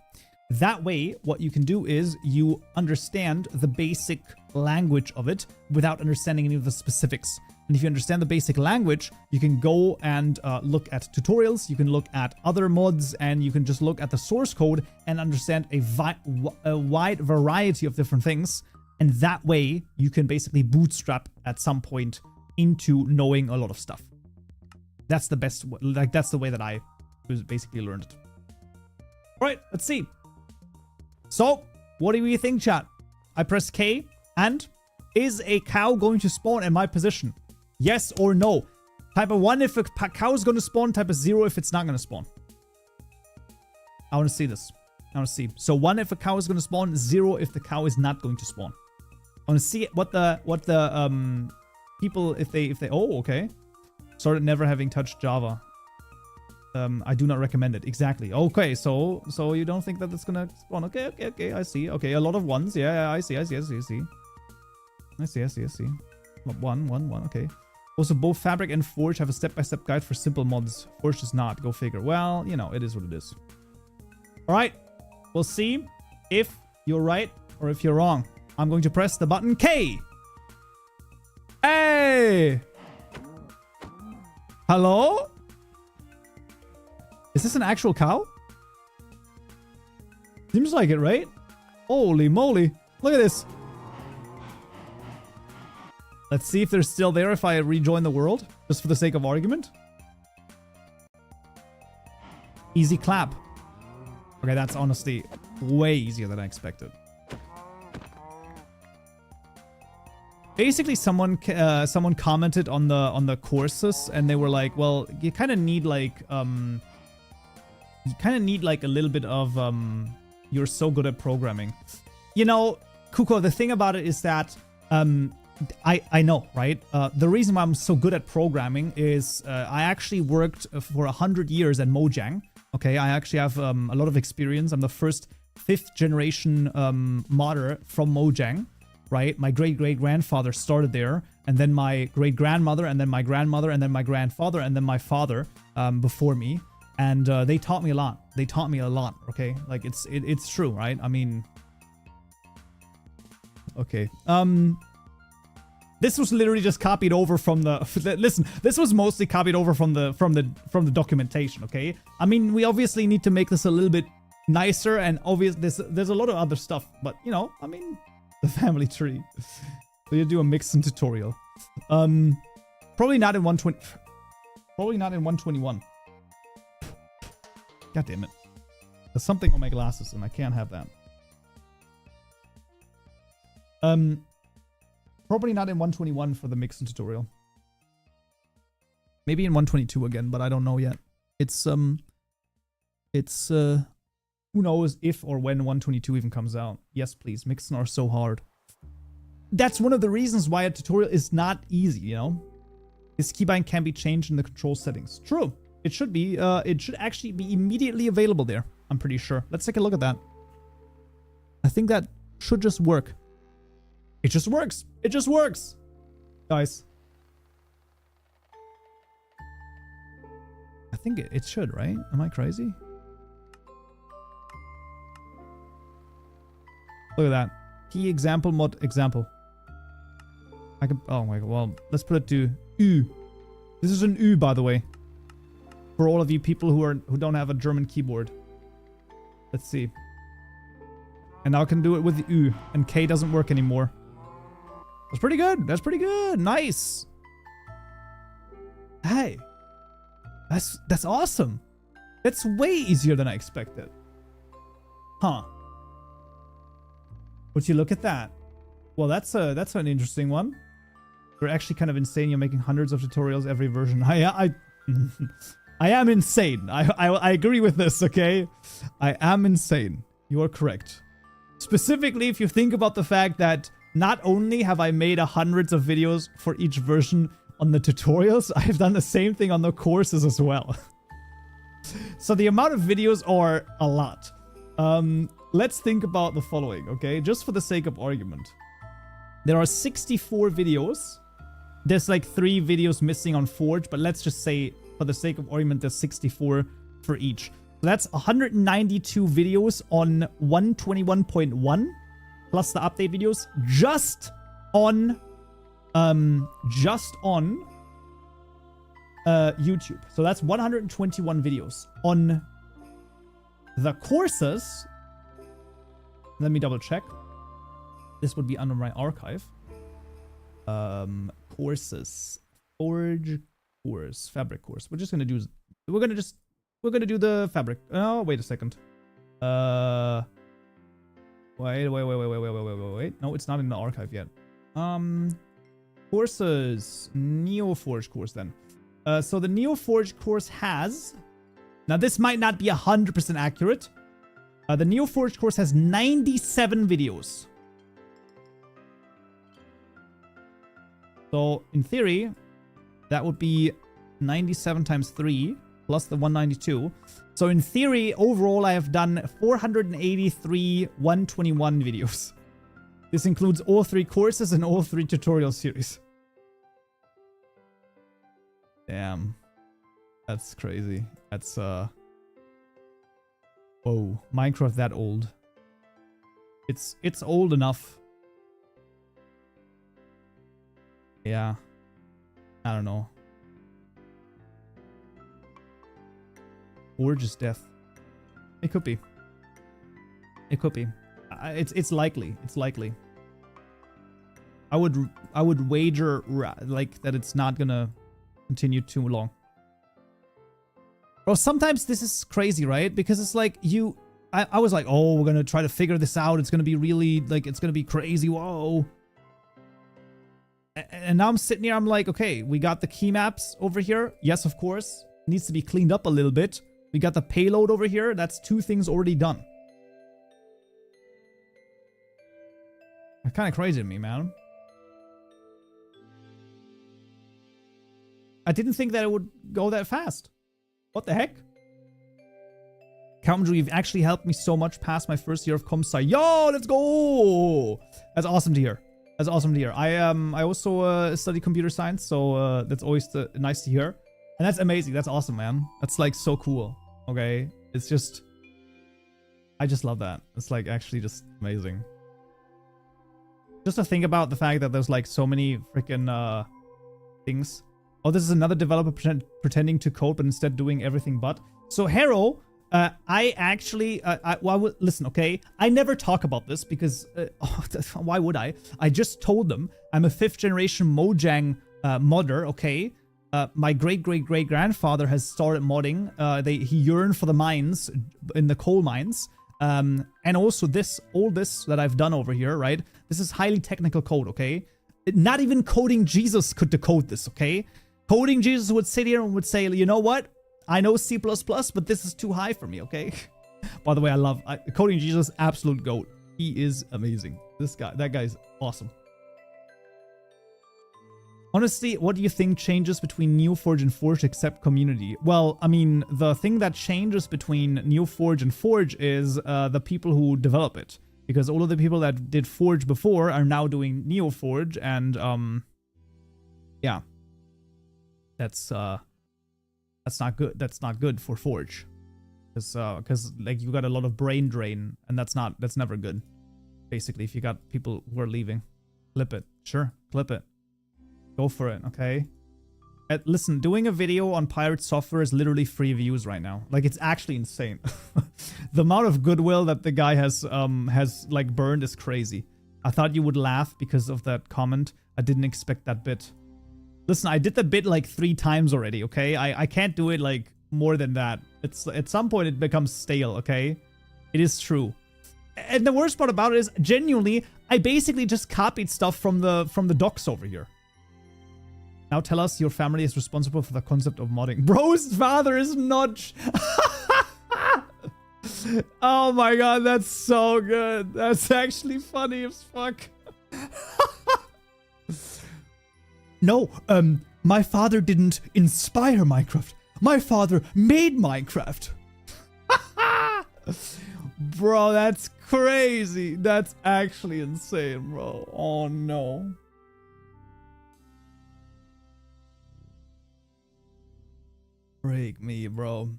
A: That way, what you can do is you understand the basic language of it without understanding any of the specifics. And if you understand the basic language, you can go and look at tutorials, you can look at other mods, and you can just look at the source code and understand a wide variety of different things. And that way, you can basically bootstrap at some point into knowing a lot of stuff. That's the best, like that's the way that I basically learned it. All right, let's see. So, what do you think, chat? I press K, and is a cow going to spawn in my position? Yes or no? Type a 1 if a cow is going to spawn, type a 0 if it's not going to spawn. I want to see this. I want to see. So 1 if a cow is going to spawn, 0 if the cow is not going to spawn. I want to see what the people, if they, oh, okay. Started never having touched Java. I do not recommend it. Exactly. Okay, so you don't think that it's gonna spawn? Okay, I see. Okay, a lot of ones. Yeah, I see. I see. One. Okay. Also, both Fabric and Forge have a step-by-step guide for simple mods. Forge does not. Go figure. Well, you know, it is what it is. All right, we'll see if you're right or if you're wrong. I'm going to press the button K. Hey. Hello? Is this an actual cow? Seems like it, right? Holy moly. Look at this. Let's see if they're still there if I rejoin the world, just for the sake of argument. Easy clap. Okay, that's honestly way easier than I expected. Basically, someone commented on the courses, and they were like, "Well, you kind of need like a little bit of you're so good at programming." You know, Kuko, the thing about it is that I know, right? The reason why I'm so good at programming is I actually worked for 100 years at Mojang. Okay, I actually have a lot of experience. I'm the first 5th generation modder from Mojang. Right? My great-great-grandfather started there, and then my great-grandmother, and then my grandmother, and then my grandfather, and then my father before me. And they taught me a lot. They taught me a lot, okay? Like, it's true, right? I mean... Okay. This was literally just copied over from the... Listen, this was mostly copied over from the documentation, okay? I mean, we obviously need to make this a little bit nicer, and there's a lot of other stuff, but, you know, I mean... The family tree. So you do a mixing tutorial. Probably not in 120. Probably not in 121. God damn it. There's something on my glasses and I can't have that. Probably not in 121 for the mixing tutorial. Maybe in 122 again, but I don't know yet. It's who knows if or when 122 even comes out. Yes, please. Mixing are so hard. That's one of the reasons why a tutorial is not easy, you know? This keybind can be changed in the control settings. True. It should be. It should actually be immediately available there. I'm pretty sure. Let's take a look at that. I think that should just work. It just works. It just works. Guys. I think it should, right? Am I crazy? Look at that. Key example mod example. I can, oh my god, well, let's put it to U. This is an U, by the way. For all of you people who don't have a German keyboard. Let's see. And now I can do it with the U, and K doesn't work anymore. That's pretty good. That's pretty good. Nice. Hey. That's awesome. That's way easier than I expected. Huh. Would you look at that? Well, that's an interesting one. You're actually kind of insane. You're making hundreds of tutorials every version. I am insane. I agree with this, okay? I am insane. You are correct. Specifically, if you think about the fact that not only have I made hundreds of videos for each version on the tutorials, I've done the same thing on the courses as well. So the amount of videos are a lot. Let's think about the following, okay? Just for the sake of argument. There are 64 videos. There's like 3 videos missing on Forge, but let's just say, for the sake of argument, there's 64 for each. So that's 192 videos on 121.1, plus the update videos, just on YouTube. So that's 121 videos. On the courses, let me double check. This would be under my archive. Courses, Forge course, fabric course. We're gonna do the fabric. Oh, wait a second. Wait. No, it's not in the archive yet. Courses, NeoForge course then. So the NeoForge course has, now this might not be 100% accurate. The NeoForge course has 97 videos. So in theory, that would be 97 times 3 plus the 192. So in theory, overall, I have done 483 121 videos. This includes all 3 courses and all 3 tutorial series. Damn. That's crazy. That's, whoa. Minecraft that old. It's old enough. Yeah. I don't know. Forge is death. It could be. It could be. It's likely. It's likely. I would wager like that it's not gonna continue too long. Bro, sometimes this is crazy, right? Because it's like I was like, oh, we're gonna try to figure this out. It's gonna be really like it's gonna be crazy. Whoa. And now I'm sitting here, I'm like, okay, we got the key maps over here. Yes, of course. It needs to be cleaned up a little bit. We got the payload over here. That's 2 things already done. That's kind of crazy to me, man. I didn't think that it would go that fast. What the heck? Kaupenjoe, you've actually helped me so much past my first year of ComSci. Yo, let's go! That's awesome to hear. That's awesome to hear. I also study computer science, so that's always nice to hear. And that's amazing. That's awesome, man. That's like so cool. Okay? It's just... I just love that. It's like actually just amazing. Just to think about the fact that there's like so many freaking things. Oh, this is another developer pretending to code, but instead doing everything but. So Hero, I actually, listen, okay? I never talk about this because, why would I? I just told them I'm a 5th generation Mojang modder, okay? My great-great-great-grandfather has started modding. He yearned for the mines, in the coal mines. And also all this that I've done over here, right? This is highly technical code, okay? Not even Coding Jesus could decode this, okay? Coding Jesus would sit here and would say, you know what? I know C++, but this is too high for me, okay? By the way, I love Coding Jesus, absolute GOAT. He is amazing. That guy's awesome. Honestly, what do you think changes between NeoForge and Forge except community? Well, I mean, the thing that changes between NeoForge and Forge is the people who develop it. Because all of the people that did Forge before are now doing NeoForge, and yeah. That's not good. That's not good for Forge. Because like you got a lot of brain drain, and that's never good. Basically, if you got people who are leaving. Clip it. Sure, clip it. Go for it, okay? Listen, doing a video on pirate software is literally free views right now. Like, it's actually insane. The amount of goodwill that the guy has like burned is crazy. I thought you would laugh because of that comment. I didn't expect that bit. Listen, I did the bit like 3 times already, okay? I can't do it like more than that. It's at some point it becomes stale, okay? It is true. And the worst part about it is, genuinely, I basically just copied stuff from the docs over here. Now tell us your family is responsible for the concept of modding. Bro's father is not... Oh my god, that's so good. That's actually funny as fuck. No, my father didn't inspire Minecraft. My father made Minecraft. Bro, that's crazy. That's actually insane, bro. Oh no. Break me, bro.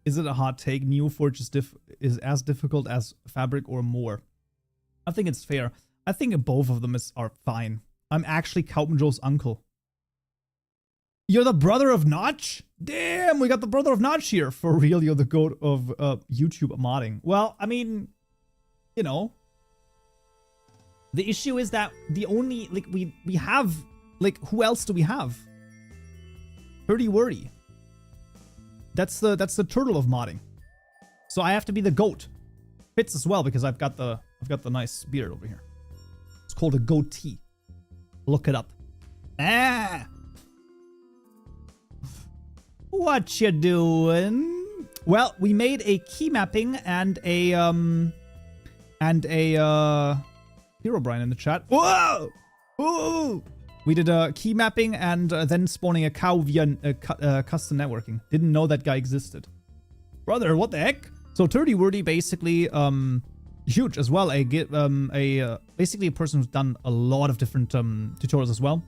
A: Is it a hot take? NeoForge is as difficult as Fabric or more? I think it's fair. I think both of them are fine. I'm actually Kaupenjoe's uncle. You're the brother of Notch? Damn, we got the brother of Notch here. For real, you're the goat of YouTube modding. Well, I mean, you know. The issue is that the only, like, we have, like, who else do we have? 30 Wordy. That's the turtle of modding. So I have to be the goat. Fits as well because I've got the nice beard over here. It's called a goatee. Look it up. Ah! What you doing? Well, we made a key mapping and a Herobrine in the chat. Whoa! Whoa! We did a key mapping and then spawning a cow via custom networking. Didn't know that guy existed. Brother, what the heck? So 30 Wordy basically huge as well. Basically a person who's done a lot of different tutorials as well.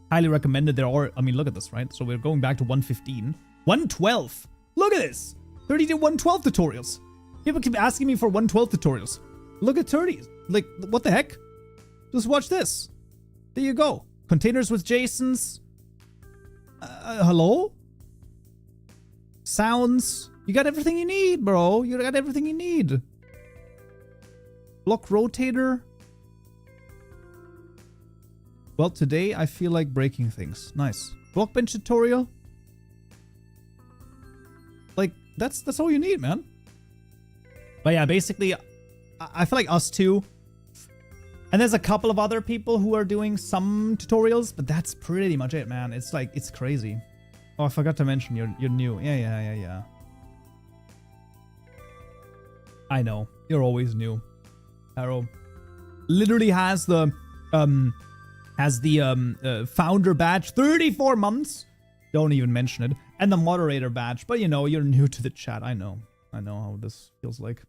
A: Highly recommended. There are, I mean, look at this, right? So we're going back to 115. 112! Look at this! 30 to 112 tutorials. People keep asking me for 112 tutorials. Look at 30. Like, what the heck? Just watch this. There you go. Containers with JSONs. Hello? Sounds. You got everything you need, bro. You got everything you need. Block rotator. Well, today I feel like breaking things. Nice. Blockbench tutorial. Like, that's all you need, man. But yeah, basically, I feel like us two. And there's a couple of other people who are doing some tutorials, but that's pretty much it, man. It's like, it's crazy. Oh, I forgot to mention you're new. Yeah. I know. You're always new. Arrow literally has the founder badge, 34 months. Don't even mention it. And the moderator badge. But you know, you're new to the chat. I know how this feels like.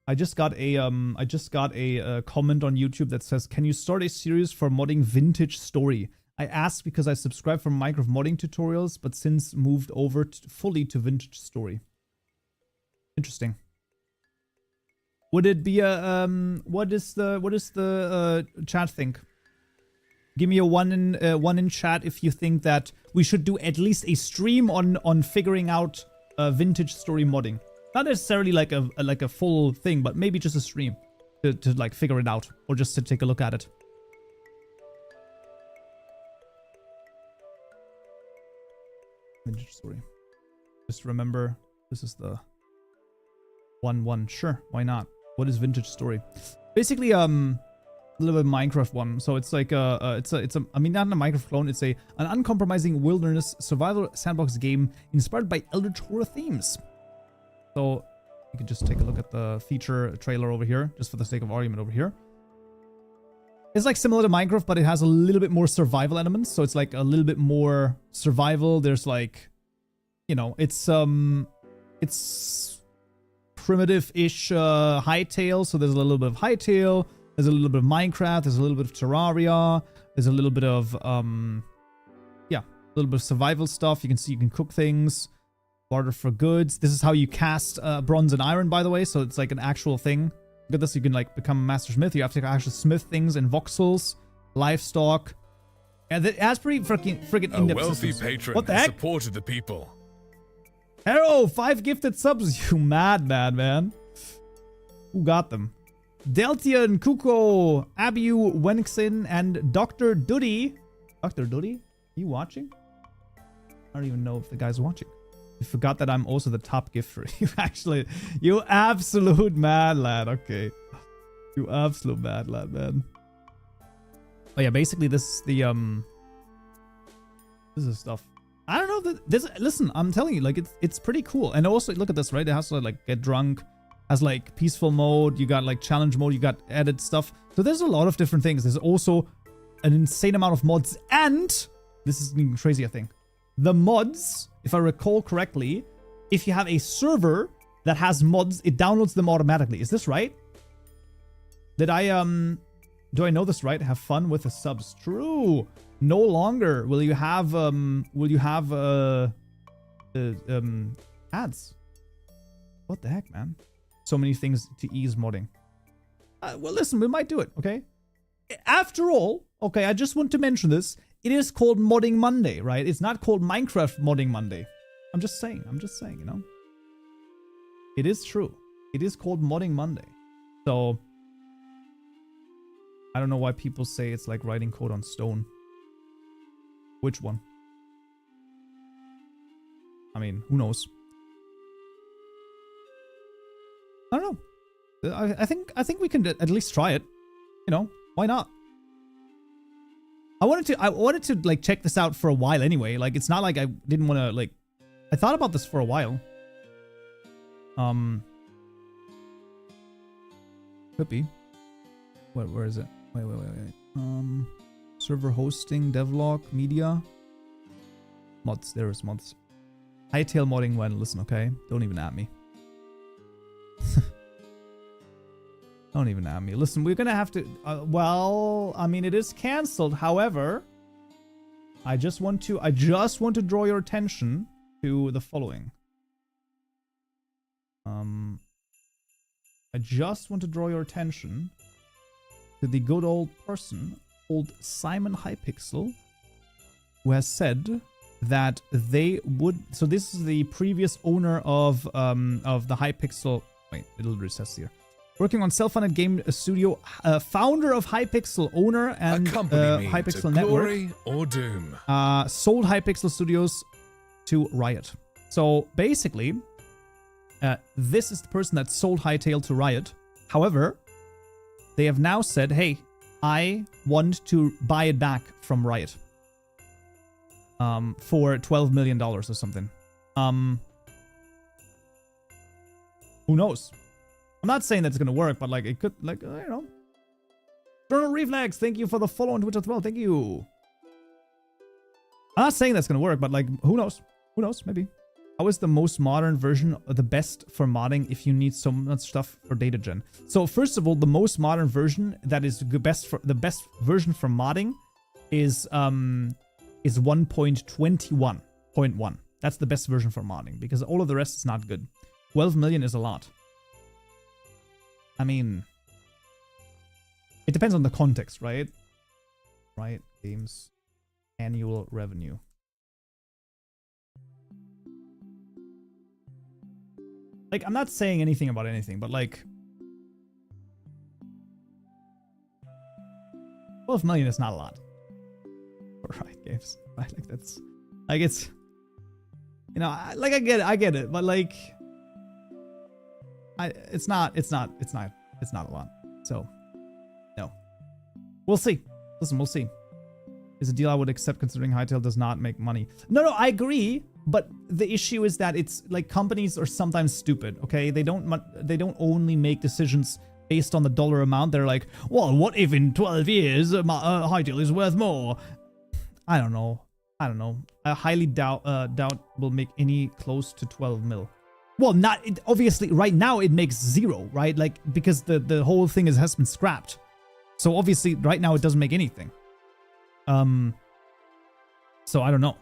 A: I just got a comment on YouTube that says, "Can you start a series for modding Vintage Story?" I asked because I subscribe for Minecraft modding tutorials, but since moved over fully to Vintage Story. Interesting. Would it be a what does the chat think? Give me a one in chat if you think that we should do at least a stream on figuring out Vintage Story modding. Not necessarily like a full thing, but maybe just a stream to like figure it out or just to take a look at it. Vintage Story. Just remember, this is the 1-1. Sure, why not? What is Vintage Story? Basically, a little bit of Minecraft one. So it's like I mean, not a Minecraft clone. It's an uncompromising wilderness survival sandbox game inspired by Eldritch horror themes. So you can just take a look at the feature trailer over here, just for the sake of argument over here. It's like similar to Minecraft, but it has a little bit more survival elements. So it's like a little bit more survival. There's like, you know, it's primitive-ish Hytale. So there's a little bit of Hytale. There's a little bit of Minecraft. There's a little bit of Terraria. There's a little bit of, yeah, a little bit of survival stuff. You can see you can cook things. Barter for goods. This is how you cast bronze and iron, by the way. So it's like an actual thing. Look at this. You can like become a master smith. You have to actually smith things in voxels, livestock. Yeah, that's pretty freaking
B: A
A: in-depth
B: wealthy
A: systems.
B: patron
A: What the
B: has
A: heck?
B: supported the people.
A: Arrow, 5 gifted subs. You mad, man. Who got them? Deltian, Kuko, Abu, Wenxin, and Dr. Duddy. Dr. Duddy? You watching? I don't even know if the guy's watching. You forgot that I'm also the top gifter. You absolute mad lad. Okay. You absolute mad lad, man. Oh yeah, basically this is the, this is stuff. I don't know. Listen, I'm telling you, like, it's pretty cool. And also, look at this, right? It has to, like, get drunk. Has, like, peaceful mode. You got, like, challenge mode. You got added stuff. So there's a lot of different things. There's also an insane amount of mods. And this is even crazier thing. The mods, if I recall correctly, if you have a server that has mods, it downloads them automatically. Is this right? Did I, do I know this right? Have fun with the subs. True. No longer will you have ads. What the heck, man? So many things to ease modding. Well, listen, we might do it, okay? After all, okay, I just want to mention this. It is called Modding Monday, right? It's not called Minecraft Modding Monday. I'm just saying, you know? It is true. It is called Modding Monday. So, I don't know why people say it's like writing code on stone. Which one? I mean, who knows? I don't know. I think we can at least try it. You know, why not? I wanted to like check this out for a while anyway. Like, it's not like I didn't want to, like, I thought about this for a while. Could be. Where is it? Wait. Server hosting, devlog, media. Mods, there is mods. Hightail modding when, listen, okay? Don't even at me. Don't even at me. Listen, we're gonna have to, well, I mean, it is cancelled. However, I just want to draw your attention to the following. I just want to draw your attention to the good old person, old Simon Hypixel, who has said that they would. So this is the previous owner of the Hypixel. Wait, it'll recess here. Working on self-funded game studio, founder of Hypixel, owner and Hypixel
B: glory
A: Network.
B: Or doom.
A: Sold Hypixel Studios to Riot. So basically, this is the person that sold Hytale to Riot. However, they have now said, hey, I want to buy it back from Riot. For $12 million or something. Who knows? I'm not saying that's gonna work, but like it could, like, you know. Journal Reflex, thank you for the follow on Twitch as well. Thank you. I'm not saying that's gonna work, but like, who knows? Who knows? Maybe. How is the most modern version the best for modding if you need so much stuff for data gen? So first of all, the most modern version that is the best version for modding is 1.21.1. That's the best version for modding because all of the rest is not good. 12 million is a lot. I mean, it depends on the context, right? Right, games annual revenue. Like, I'm not saying anything about anything, but like 12 million is not a lot for Riot Games, right? Like, that's like, it's, you know, I get it, but like, it's not a lot. So, no. We'll see. Listen, we'll see. Is a deal I would accept considering Hytale does not make money. No, I agree. But the issue is that it's like companies are sometimes stupid, okay? They don't only make decisions based on the dollar amount. They're like, well, what if in 12 years Hytale is worth more? I don't know. I highly doubt will make any close to 12 mil. Well, obviously right now it makes 0, right? Like, because the whole thing has been scrapped. So obviously right now it doesn't make anything. So I don't know.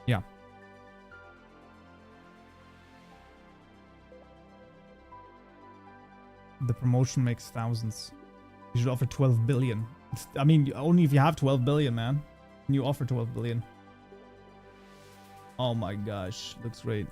A: Yeah. The promotion makes thousands. You should offer 12 billion. I mean, only if you have 12 billion, man. Can you offer 12 billion? Oh my gosh, looks great.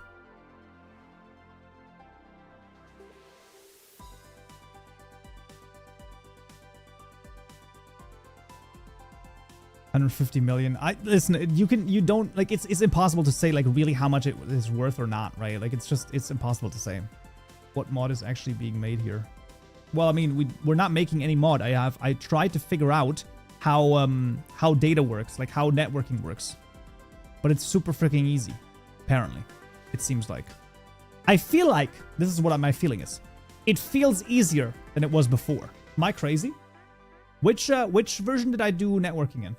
A: $150 million. Listen, you don't like it's impossible to say like really how much it is worth or not, right? Like it's impossible to say what mod is actually being made here. Well, I mean, we're not making any mod. I tried to figure out how data works, like how networking works. But it's super freaking easy, apparently. It seems like. I feel like this is what my feeling is. It feels easier than it was before. Am I crazy? Which version did I do networking in?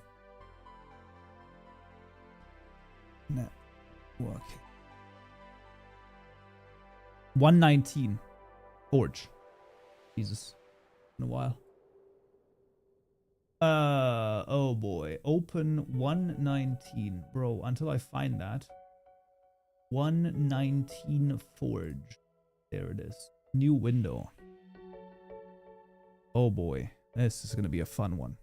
A: Networking. 119. Forge. Jesus. In a while. Oh boy. Open 119. Bro, until I find that. 119 Forge. There it is. New window. Oh boy. This is gonna be a fun one.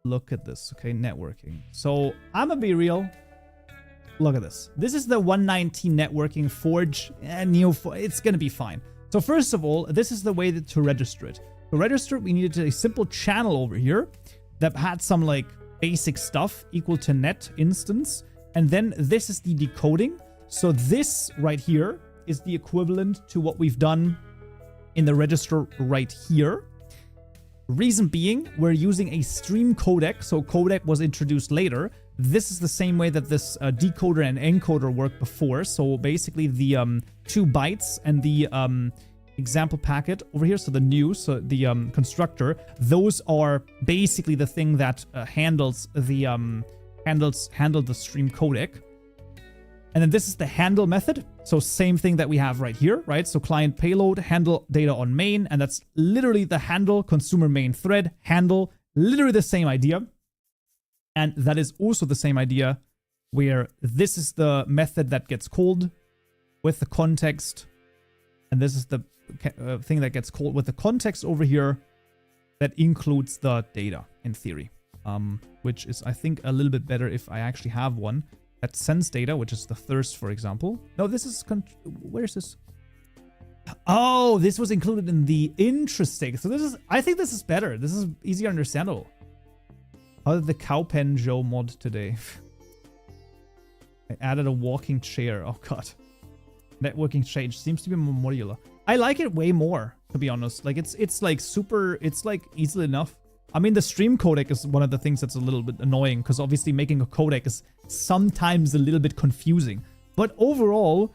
A: Look at this. Okay, networking. So, I'm gonna be real. Look at this. This is the 119 networking Forge and NeoForge. It's gonna be fine. So first of all, this is the way to register it. To register it, we needed a simple channel over here that had some like basic stuff equal to net instance. And then this is the decoding. So this right here is the equivalent to what we've done in the register right here. Reason being, we're using a stream codec. So codec was introduced later. This is the same way that this decoder and encoder worked before. So basically the 2 bytes and the example packet over here, so the new, so the constructor, those are basically the thing that handles the stream codec. And then this is the handle method. So same thing that we have right here, right? So client payload, handle data on main, and that's literally the handle consumer main thread, handle, literally the same idea. And that is also the same idea where this is the method that gets called with the context. And this is the thing that gets called with the context over here that includes the data in theory. Which is, I think, a little bit better if I actually have one that sends data, which is the thirst, for example. No, this is... Where's this? Oh, this was included in the interesting. So this is... I think this is better. This is easier understandable. How did the Kaupenjoe mod today? I added a walking chair. Oh, God. Networking change seems to be more modular. I like it way more, to be honest. Like, it's like super... It's like easily enough. I mean, the stream codec is one of the things that's a little bit annoying, because obviously making a codec is sometimes a little bit confusing. But overall,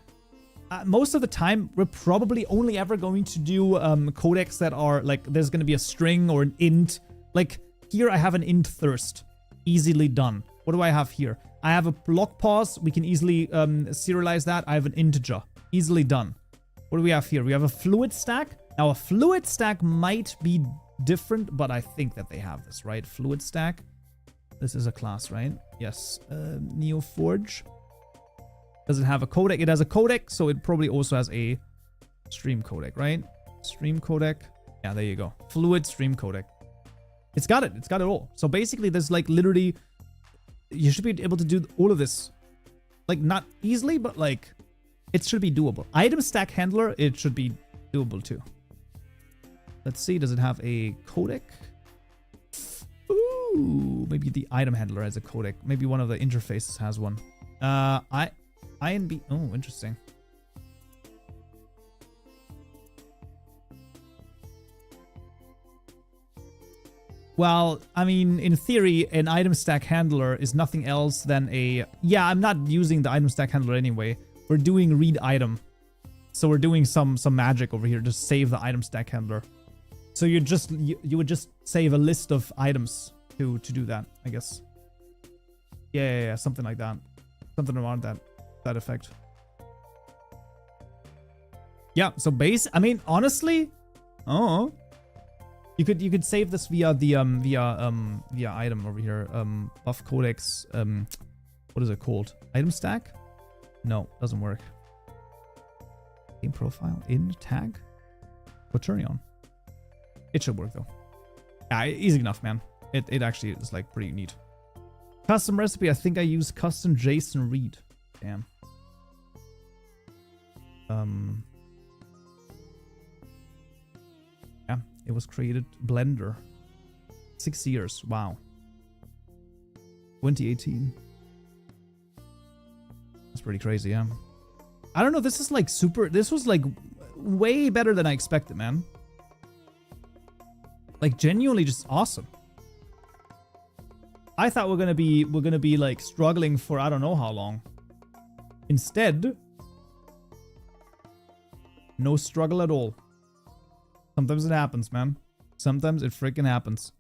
A: most of the time, we're probably only ever going to do codecs that are like, there's going to be a string or an int. Like, here I have an int thirst. Easily done. What do I have here? I have a block pause. We can easily serialize that. I have an integer. Easily done. What do we have here? We have a fluid stack. Now, a fluid stack might be different, but I think that they have this, right? Fluid stack. This is a class, right? Yes. NeoForge. Does it have a codec? It has a codec, so it probably also has a stream codec, right? Stream codec. Yeah, there you go. Fluid stream codec. It's got it. It's got it all. So basically, there's like literally... You should be able to do all of this. Like, not easily, but like... It should be doable. Item stack handler, it should be doable too. Let's see, does it have a codec? Ooh, maybe the item handler has a codec. Maybe one of the interfaces has one. INB. Oh, interesting. Well, I mean, in theory, an item stack handler is nothing else than a... Yeah, I'm not using the item stack handler anyway. We're doing read item. So we're doing some magic over here to save the item stack handler. So you would just save a list of items to do that, I guess. Yeah, something like that. Something around that effect. Yeah, so I mean, honestly, you could save this via the via item over here. Buff codecs. What is it called? Item stack? No, doesn't work. Game profile in tag. Quaternion. It should work though. Yeah, easy enough, man. It actually is like pretty neat. Custom recipe. I think I use custom JSON read. Damn. Yeah, it was created Blender. 6 years. Wow. 2018. That's pretty crazy, yeah. I don't know, this is like super, this was like way better than I expected, man. Like genuinely just awesome. I thought we're gonna be like struggling for I don't know how long. Instead, no struggle at all. Sometimes it happens, man. Sometimes it freaking happens.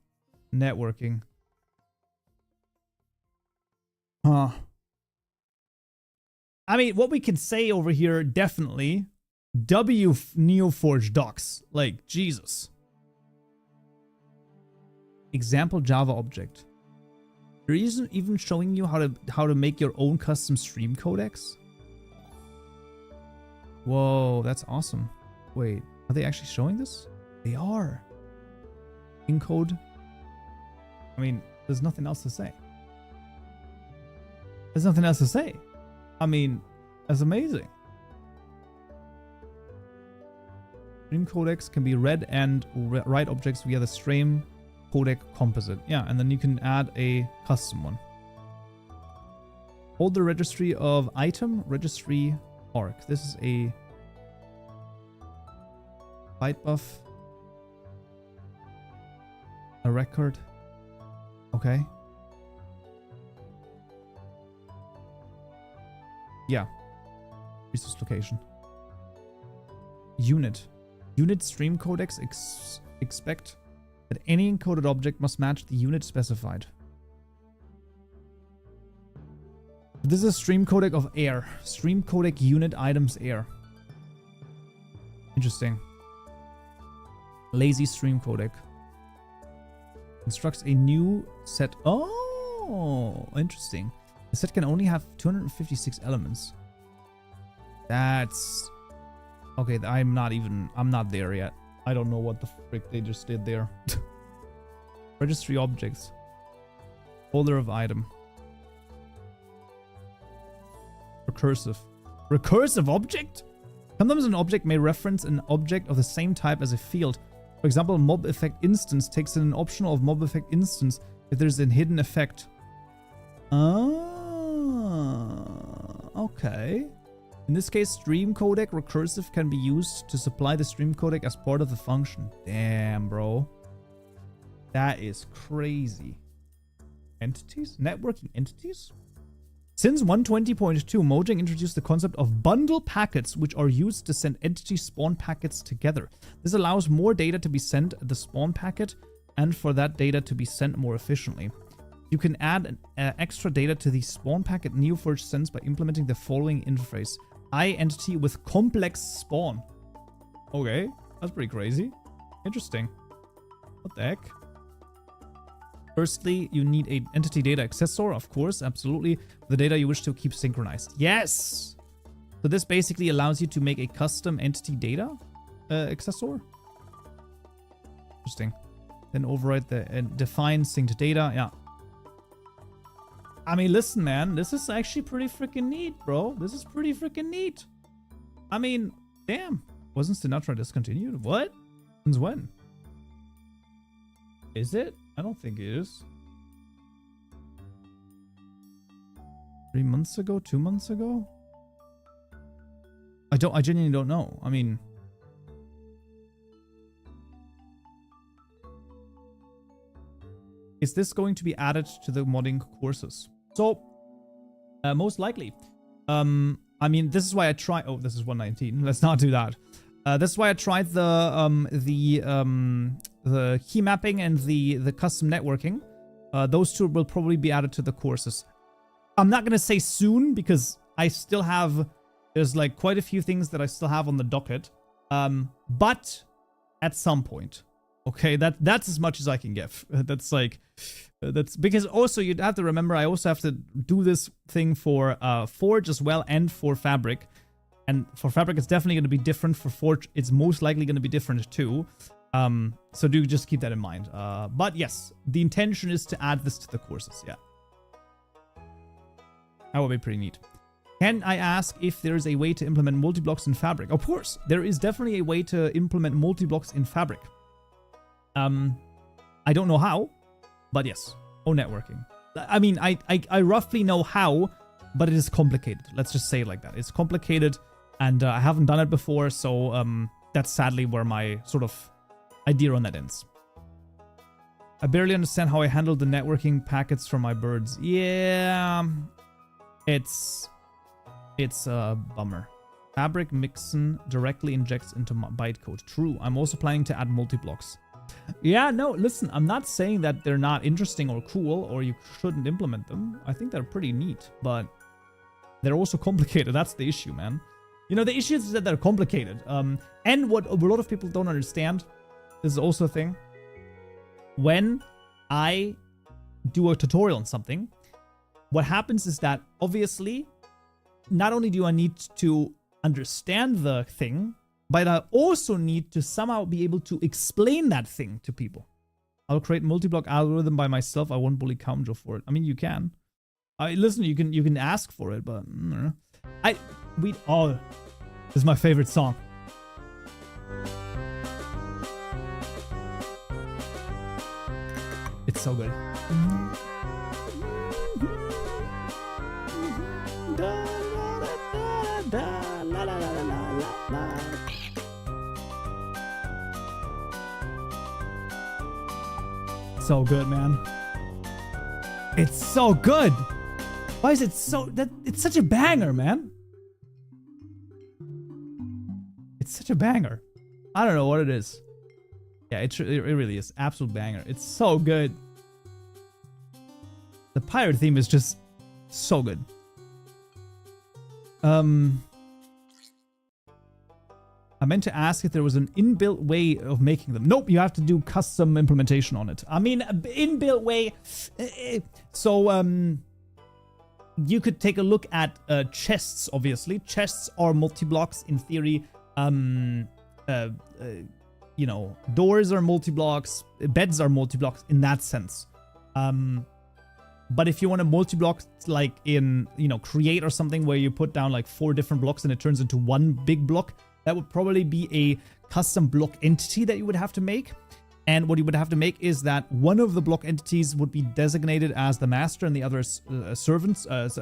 A: Networking. Huh. I mean, what we can say over here, definitely, NeoForge docs. Like, Jesus. Example Java object. There isn't even showing you how to make your own custom stream codecs. Whoa, that's awesome. Wait, are they actually showing this? They are. Encode. I mean, there's nothing else to say. There's nothing else to say. I mean, that's amazing. Stream codecs can be read and write objects via the stream codec composite. Yeah, and then you can add a custom one. Hold the registry of item registry arc. This is a byte buff. A record. Okay. Yeah. Resource location. Unit. Unit stream codecs expect that any encoded object must match the unit specified. This is a stream codec of air. Stream codec unit items air. Interesting. Lazy stream codec. Constructs a new set. Oh, interesting. The set can only have 256 elements. That's... Okay, I'm not there yet. I don't know what the frick they just did there. Registry objects. Folder of item. Recursive. Recursive object? Sometimes an object may reference an object of the same type as a field. For example, mob effect instance takes in an optional of mob effect instance if there's a hidden effect. Okay. In this case, stream codec recursive can be used to supply the stream codec as part of the function. Damn, bro. That is crazy. Entities? Networking entities? Since 120.2, Mojang introduced the concept of bundle packets, which are used to send entity spawn packets together. This allows more data to be sent at the spawn packet and for that data to be sent more efficiently. You can add extra data to the spawn packet NeoForge sends by implementing the following interface. Entity with complex spawn. Okay, that's pretty crazy. Interesting. What the heck? Firstly, you need an entity data accessor, of course, absolutely. The data you wish to keep synchronized. Yes! So this basically allows you to make a custom entity data accessor. Interesting. Then override the define synced data. Yeah. I mean, listen, man. This is actually pretty freaking neat, bro. This is pretty freaking neat. I mean, damn. Wasn't Sinatra discontinued? What? Since when? Is it? I don't think it is. 3 months ago? 2 months ago? I genuinely don't know. I mean... Is this going to be added to the modding courses? So, most likely. I mean, this is why I try... Oh, this is 119. Let's not do that. This is why I tried the key mapping and the custom networking. Those two will probably be added to the courses. I'm not going to say soon because I still have... There's like quite a few things that I still have on the docket. But at some point. Okay, that's as much as I can give. That's like... That's because also you'd have to remember I also have to do this thing for Forge as well and for Fabric. And for Fabric, it's definitely going to be different. For Forge, it's most likely going to be different too. So do just keep that in mind. But yes, the intention is to add this to the courses. Yeah. That would be pretty neat. Can I ask if there is a way to implement multi-blocks in Fabric? Of course, there is definitely a way to implement multi-blocks in Fabric. I don't know how, but yes. Oh, networking. I mean, I roughly know how, but it is complicated. Let's just say it like that. It's complicated, and I haven't done it before, so that's sadly where my sort of idea on that ends. I barely understand how I handle the networking packets from my birds. Yeah, it's a bummer. Fabric Mixin directly injects into bytecode. True. I'm also planning to add multi-blocks. Yeah, no, listen, I'm not saying that they're not interesting or cool or you shouldn't implement them. I think they're pretty neat, but they're also complicated. That's the issue, man. You know, the issue is that they're complicated. And what a lot of people don't understand, this is also a thing. When I do a tutorial on something, what happens is that obviously, not only do I need to understand the thing, but I also need to somehow be able to explain that thing to people. I'll create multi-block algorithm by myself. I won't bully Kaupenjoe for it. I mean, you can. Listen, you can ask for it, but oh, this is my favorite song. It's so good. So good, man. It's so good. Why is it so that it's such a banger, man? It's such a banger. I don't know what it is. Yeah, it really is. Absolute banger. It's so good. The pirate theme is just so good. I meant to ask if there was an inbuilt way of making them. Nope, you have to do custom implementation on it. I mean, inbuilt way. So, you could take a look at chests, obviously. Chests are multi-blocks in theory. You know, doors are multi-blocks. Beds are multi-blocks in that sense. But if you want a multi-block, like in, you know, Create or something where you put down like 4 different blocks and it turns into one big block, that would probably be a custom block entity that you would have to make. And what you would have to make is that one of the block entities would be designated as the master and the other servants as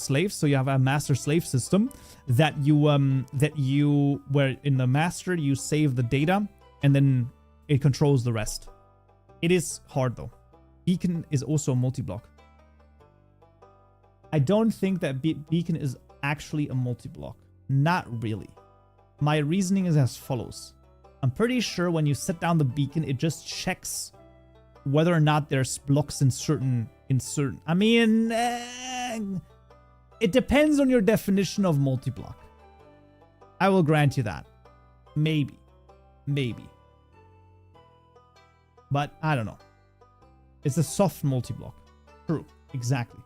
A: slaves. So you have a master-slave system that where in the master you save the data and then it controls the rest. It is hard though. Beacon is also a multi-block. I don't think that Beacon is actually a multi-block. Not really. My reasoning is as follows. I'm pretty sure when you set down the beacon, it just checks whether or not there's blocks in certain. I mean, it depends on your definition of multi-block. I will grant you that. Maybe. But I don't know. It's a soft multi-block. True. Exactly.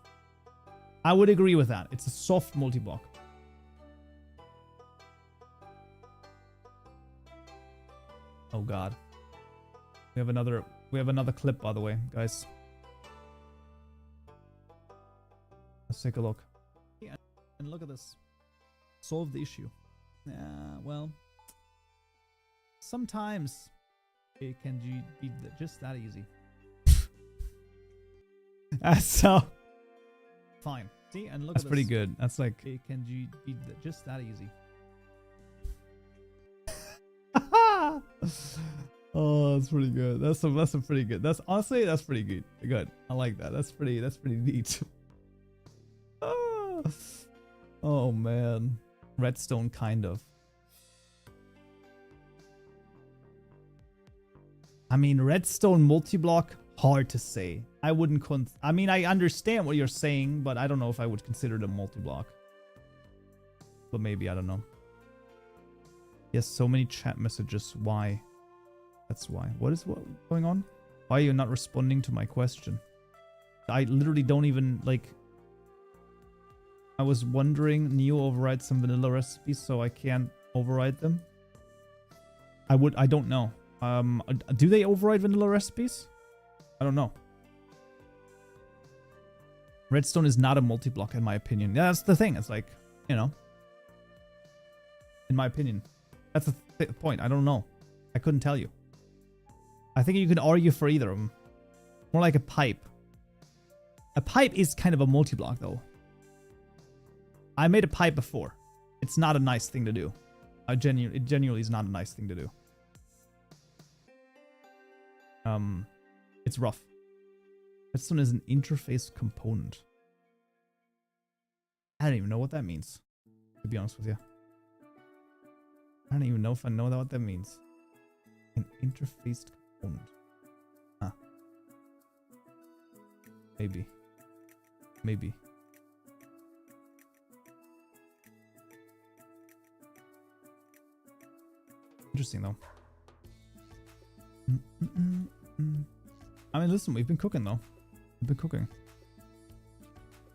A: I would agree with that. It's a soft multi-block. Oh god. We have another clip, by the way, guys. Let's take a look. And look at this. Solve the issue. Well, sometimes it can be just that easy. So fine. See, and look at this. That's pretty good. That's like it can be just that easy. Oh, that's pretty good. That's a pretty good. That's honestly pretty good. Good. I like that. That's pretty neat. Oh man. Redstone kind of. I mean, redstone multi-block, hard to say. I wouldn't I mean, I understand what you're saying, but I don't know if I would consider it a multi-block. But maybe, I don't know. Yes, so many chat messages. Why? That's why. What going on? Why are you not responding to my question? I literally don't even, like... I was wondering, Neo overrides some vanilla recipes, so I can't override them. I don't know. Do they override vanilla recipes? I don't know. Redstone is not a multi-block in my opinion. Yeah, that's the thing. It's like, you know, in my opinion, that's the point. I don't know. I couldn't tell you. I think you can argue for either of them. More like a pipe. A pipe is kind of a multi-block though. I made a pipe before. It's not a nice thing to do. It genuinely is not a nice thing to do. It's rough. Redstone is an interface component. I don't even know what that means, to be honest with you. I don't even know if I know what that means. An interfaced component. Huh. Maybe. Maybe. Interesting though. I mean, listen, we've been cooking though. We've been cooking.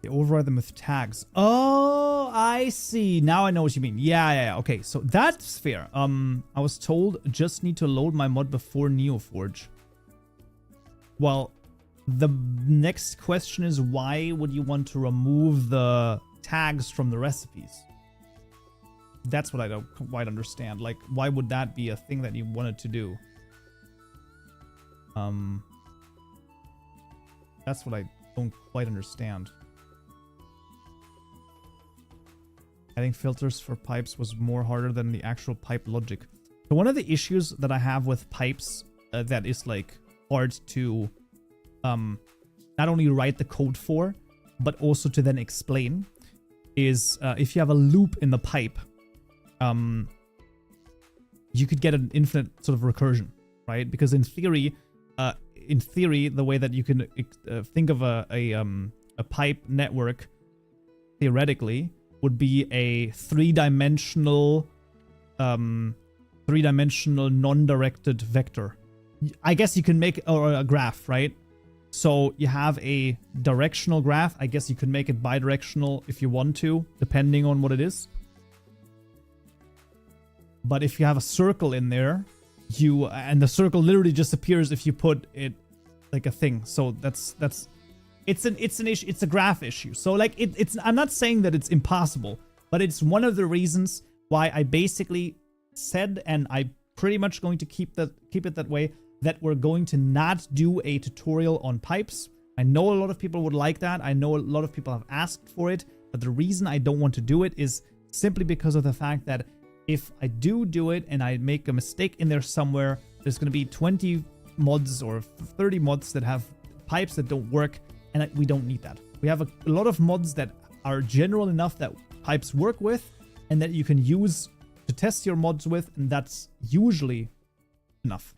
A: They override them with tags. Oh, I see. Now I know what you mean. Yeah. Okay, so that's fair. I was told just need to load my mod before NeoForge. Well, the next question is why would you want to remove the tags from the recipes? That's what I don't quite understand. Like, why would that be a thing that you wanted to do? That's what I don't quite understand. Adding filters for pipes was more harder than the actual pipe logic. So one of the issues that I have with pipes that is like hard to not only write the code for, but also to then explain is if you have a loop in the pipe, you could get an infinite sort of recursion, right? Because in theory, the way that you can think of a pipe network theoretically would be a three-dimensional non-directed vector. I guess you can make a graph, right? So you have a directional graph. I guess you could make it bidirectional if you want to, depending on what it is. But if you have a circle in there, and the circle literally just appears if you put it like a thing. So it's an issue. It's a graph issue. So like it's I'm not saying that it's impossible, but it's one of the reasons why I basically said, and I'm pretty much going to keep it that way, that we're going to not do a tutorial on pipes. I know a lot of people would like that. I know a lot of people have asked for it, but the reason I don't want to do it is simply because of the fact that if I do it and I make a mistake in there somewhere, there's going to be 20 mods or 30 mods that have pipes that don't work, and we don't need that. We have a lot of mods that are general enough that pipes work with and that you can use to test your mods with, and that's usually enough.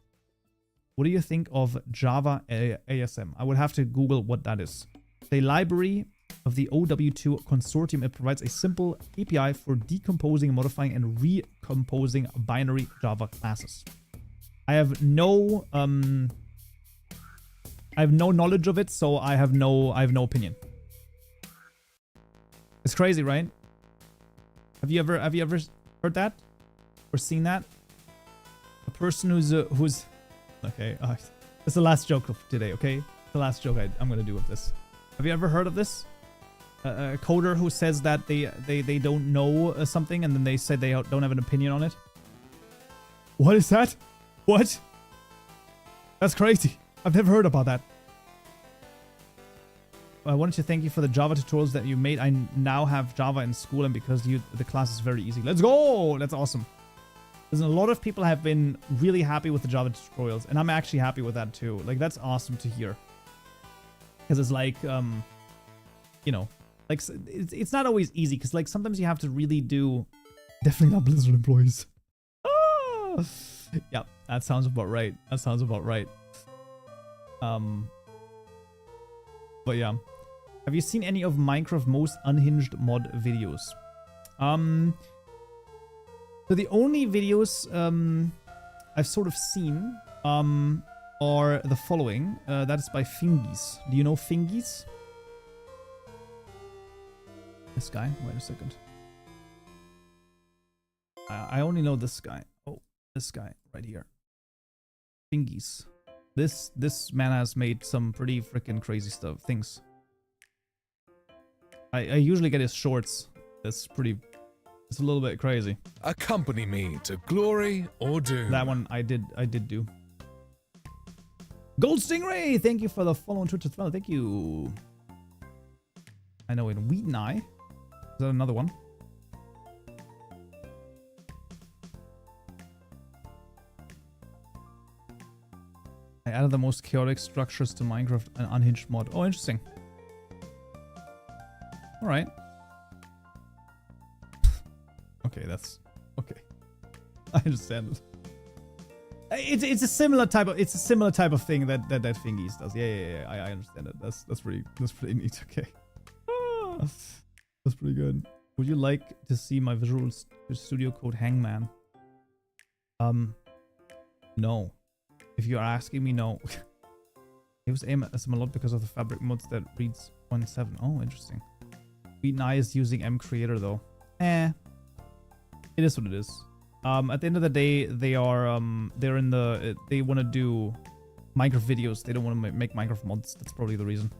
A: What do you think of Java ASM? I would have to Google what that is. The library of the OW2 consortium. It provides a simple API for decomposing, modifying, and recomposing binary Java classes. I have no knowledge of it, so I have no opinion. It's crazy, right? Have you ever heard that or seen that? A person who's okay. It's the last joke of today. Okay, the last joke I'm gonna do with this. Have you ever heard of this? A coder who says that they don't know something, and then they say they don't have an opinion on it. What is that? What? That's crazy. I've never heard about that. I wanted to thank you for the Java tutorials that you made. I now have Java in school, and because the class is very easy. Let's go! That's awesome. There's a lot of people have been really happy with the Java tutorials, and I'm actually happy with that too. Like, that's awesome to hear. Because it's like, you know, like it's not always easy, because like sometimes you have to really do. Definitely not Blizzard employees. Ah! Yep, that sounds about right. That sounds about right. But yeah, have you seen any of Minecraft most unhinged mod videos? So the only videos I've sort of seen are the following. That is by Fingies. Do you know Fingies? This guy? Wait a second. I only know this guy. Oh, this guy right here. Thingies. This man has made some pretty freaking crazy things. I usually get his shorts. It's a little bit crazy.
B: Accompany me to glory or doom.
A: That one I did do. Gold Stingray, thank you for the follow on Twitch as well. Thank you. I know in Wheat and I. Is that another one? I added the most chaotic structures to Minecraft, an unhinged mod. Oh, interesting. All right. Okay, that's okay. I understand it. It's a similar type of thing that Thingies does. Yeah. I understand it. That's pretty neat. Okay. That's pretty good. Would you like to see my Visual Studio Code Hangman? No. If you are asking me, no. It was aimed at SM a lot because of the fabric mods that reads 1.7. Oh, interesting. Wheat and I is using M Creator though. It is what it is. At the end of the day, they are they want to do Minecraft videos. They don't want to make Minecraft mods. That's probably the reason.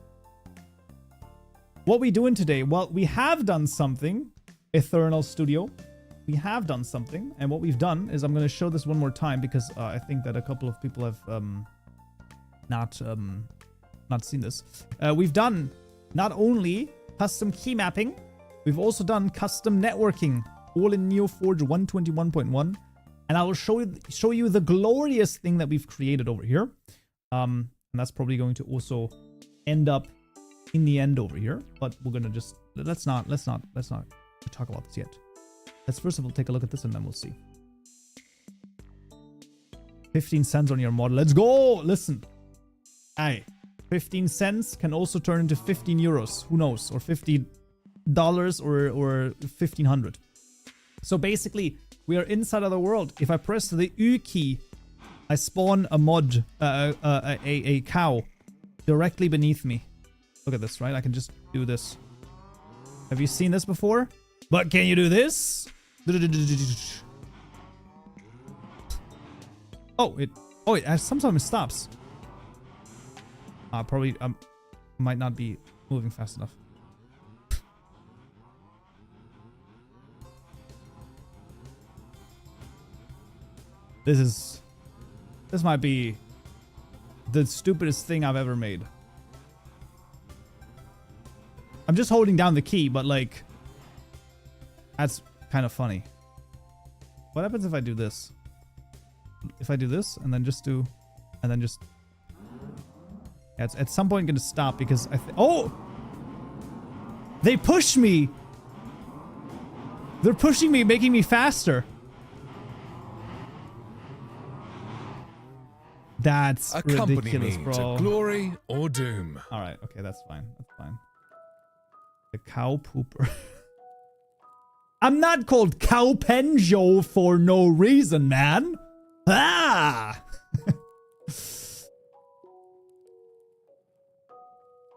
A: What we doing today? Well, we have done something. Eternal Studio. We have done something, and what we've done is I'm going to show this one more time because I think that a couple of people have not seen this. We've done not only custom key mapping, we've also done custom networking, all in NeoForge 121.1, and I will show you the glorious thing that we've created over here. And that's probably going to also end up in the end over here, but we're gonna just let's not talk about this yet. Let's first of all take a look at this and then we'll see. 15 cents on your mod. Let's go! Listen. Hey, 15 cents can also turn into 15 euros. Who knows? Or $50 or 1500. So basically, we are inside of the world. If I press the U key, I spawn a mod, a cow directly beneath me. Look at this, right? I can just do this. Have you seen this before? But can you do this? Oh, it sometimes stops. Probably might not be moving fast enough. This might be the stupidest thing I've ever made. I'm just holding down the key, but like, that's kind of funny. What happens if I do this? If I do this and then just do, and then just, yeah, it's at some point going to stop because oh! They push me! They're pushing me, making me faster. That's ridiculous, bro.
B: Accompany me to glory or doom.
A: All right, okay, that's fine. That's fine. The cow pooper. I'm not called Kaupenjoe for no reason, man. Ah!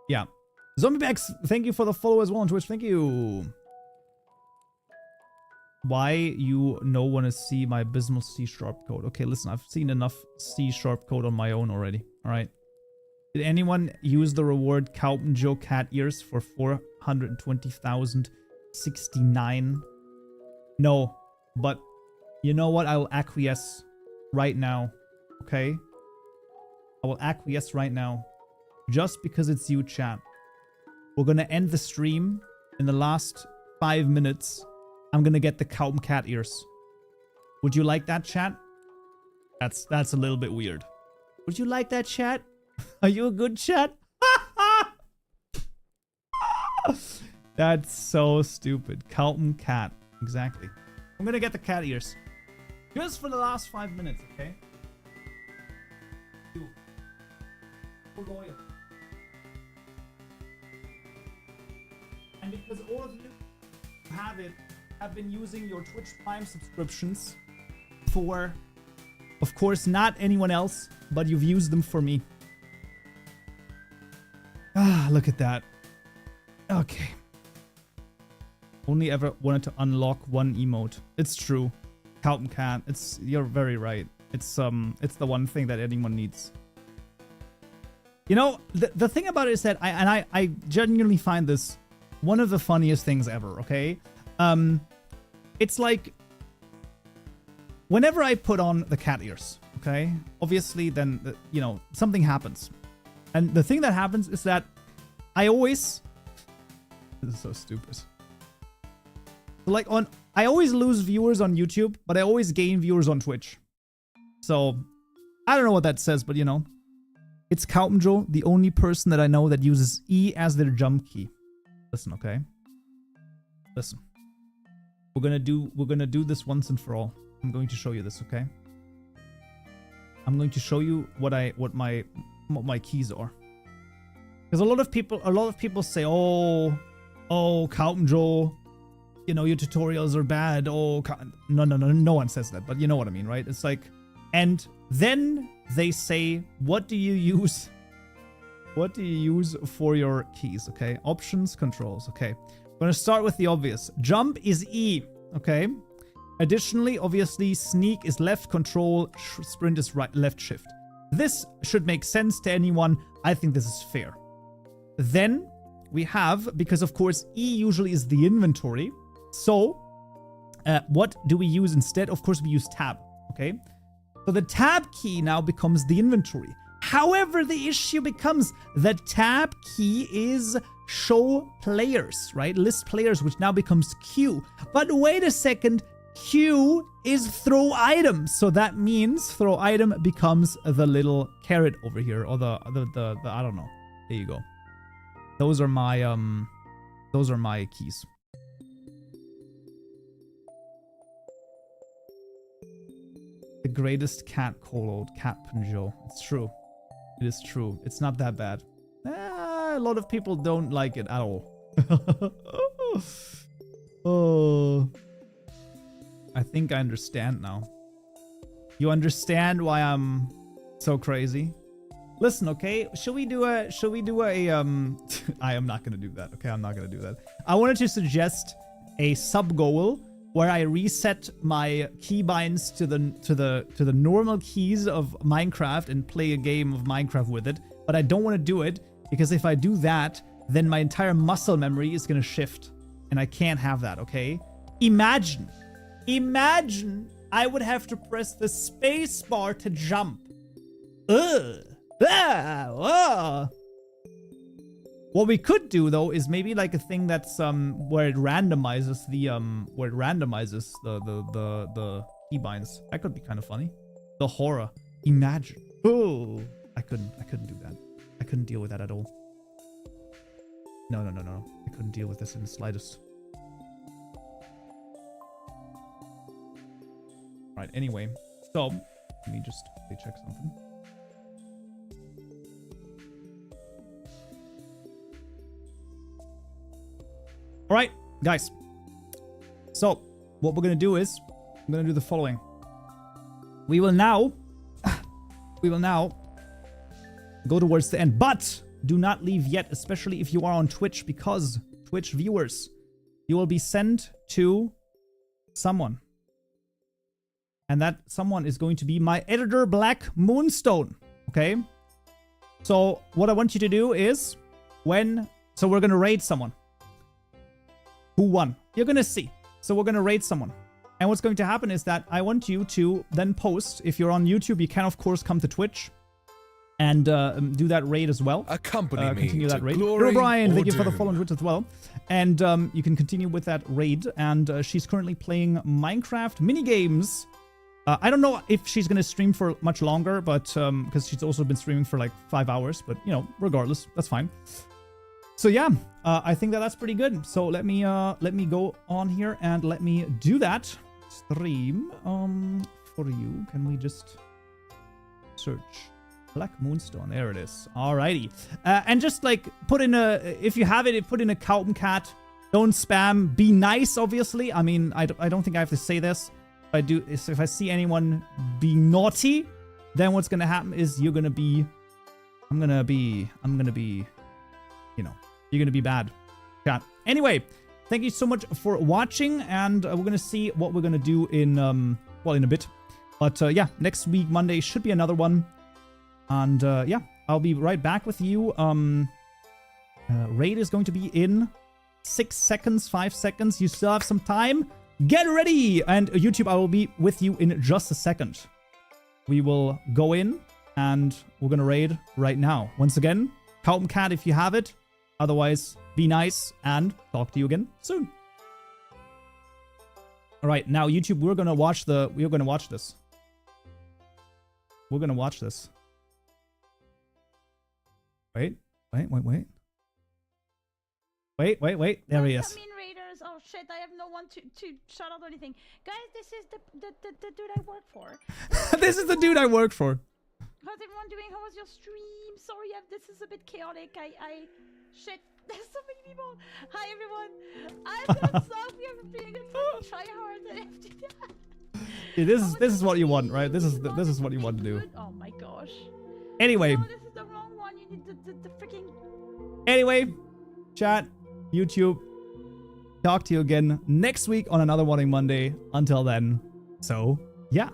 A: Yeah. Zombiebags, thank you for the follow as well on Twitch. Thank you. Why you no want to see my abysmal C# code? Okay, listen, I've seen enough C# code on my own already. All right. Did anyone use the reward Kaupenjoe cat ears for 420,069? No, but you know what? I will acquiesce right now. Okay? I will acquiesce right now. Just because it's you, chat. We're gonna end the stream in the last 5 minutes. I'm gonna get the Kaupen cat ears. Would you like that, chat? That's a little bit weird. Would you like that, chat? Are you a good chat? That's so stupid. Kaupen cat. Exactly. I'm gonna get the cat ears. Just for the last 5 minutes, okay? We're loyal. And because all of you who have it have been using your Twitch Prime subscriptions for, of course, not anyone else, but you've used them for me. Ah, look at that. Okay. Only ever wanted to unlock one emote. It's true. Kaupenjoe. You're very right. It's the one thing that anyone needs. You know, the thing about it is that I genuinely find this one of the funniest things ever, okay? It's like whenever I put on the cat ears, okay? Obviously then, you know, something happens. And the thing that happens is that I always... This is so stupid. Like I always lose viewers on YouTube, but I always gain viewers on Twitch. So, I don't know what that says, but you know. It's Kaupenjoe, the only person that I know that uses E as their jump key. Listen, okay? Listen. We're gonna do this once and for all. I'm going to show you this, okay? I'm going to show you what my keys are. Because a lot of people say, oh, Kaupenjoe, you know, your tutorials are bad. Oh, no one says that, but you know what I mean, right? It's like, and then they say, what do you use? What do you use for your keys? Okay, options, controls. Okay, I'm gonna start with the obvious. Jump is E. Okay. Additionally, obviously, sneak is left control, sprint is right, left shift. This should make sense to anyone. I think this is fair. Then we have, because of course E usually is the inventory. So, what do we use instead? Of course, we use tab, okay? So the tab key now becomes the inventory. However, the issue becomes the tab key is show players, right? List players, which now becomes Q. But wait a second, Q is throw item. So that means throw item becomes the little carrot over here, or the I don't know. There you go. Those are my keys. The greatest cat called Kaupenjoe. It's true. It is true. It's not that bad. A lot of people don't like it at all. Oh. I think I understand now. You understand why I'm so crazy? Listen, okay? Should we do a I am not gonna do that. Okay, I'm not gonna do that. I wanted to suggest a sub goal where I reset my keybinds to the normal keys of Minecraft and play a game of Minecraft with it. But I don't want to do it because if I do that, then my entire muscle memory is gonna shift, and I can't have that. Okay? Imagine I would have to press the space bar to jump. Ugh. What we could do though is maybe like a thing that's where it randomizes the keybinds. That could be kind of funny. The horror. Imagine. Oh, I couldn't do that. I couldn't deal with that at all. No. I couldn't deal with this in the slightest. Right, anyway. So, let me just quickly check something. Alright, guys. So, what we're gonna do is, I'm gonna do the following. We will now go towards the end, but do not leave yet, especially if you are on Twitch, because Twitch viewers, you will be sent to someone. And that someone is going to be my editor, Black Moonstone. Okay? So, what I want you to do is, so we're gonna raid someone. Who won? You're gonna see. So we're gonna raid someone. And what's going to happen is that I want you to then post. If you're on YouTube, you can of course come to Twitch and do that raid as well. Continue that raid. Hello, Brian. Thank you for the follow on Twitch as well. And you can continue with that raid. And she's currently playing Minecraft minigames. I don't know if she's gonna stream for much longer, but because she's also been streaming for like 5 hours. But you know, regardless, that's fine. So yeah, I think that's pretty good. So let me go on here and let me do that stream for you. Can we just search Black Moonstone? There it is. Alrighty, and just like put in if you have it, put in a Kaupenjoe. Don't spam. Be nice, obviously. I mean, I don't think I have to say this. But I do. If I see anyone being naughty, then what's gonna happen is I'm gonna be. You know, you're gonna be bad. Yeah. Anyway, thank you so much for watching, and we're gonna see what we're gonna do in well, in a bit. But yeah, next week Monday should be another one, and yeah, I'll be right back with you. Raid is going to be in 6 seconds, 5 seconds. You still have some time. Get ready! And YouTube, I will be with you in just a second. We will go in, and we're gonna raid right now. Once again, Kaupenjoe if you have it. Otherwise, be nice, and talk to you again soon. All right, now YouTube, we're gonna watch this. We're gonna watch this. Wait. Wait. There he is.
C: Come in, Raiders. Oh shit, I have no one to shout out or anything. Guys, this is the dude I work for.
A: This is the dude I work for.
C: How's everyone doing? How was your stream? Sorry, this is a bit chaotic. Shit, there's so many people. Hi everyone. I'm gonna stop. We have being a fucking tryhard.
A: Yeah, this is what you want, right? This is what you want to do.
C: Oh my gosh.
A: Anyway.
C: No, this is the wrong one. You need the freaking.
A: Anyway, chat, YouTube, talk to you again next week on another Modding Monday. Until then, so yeah.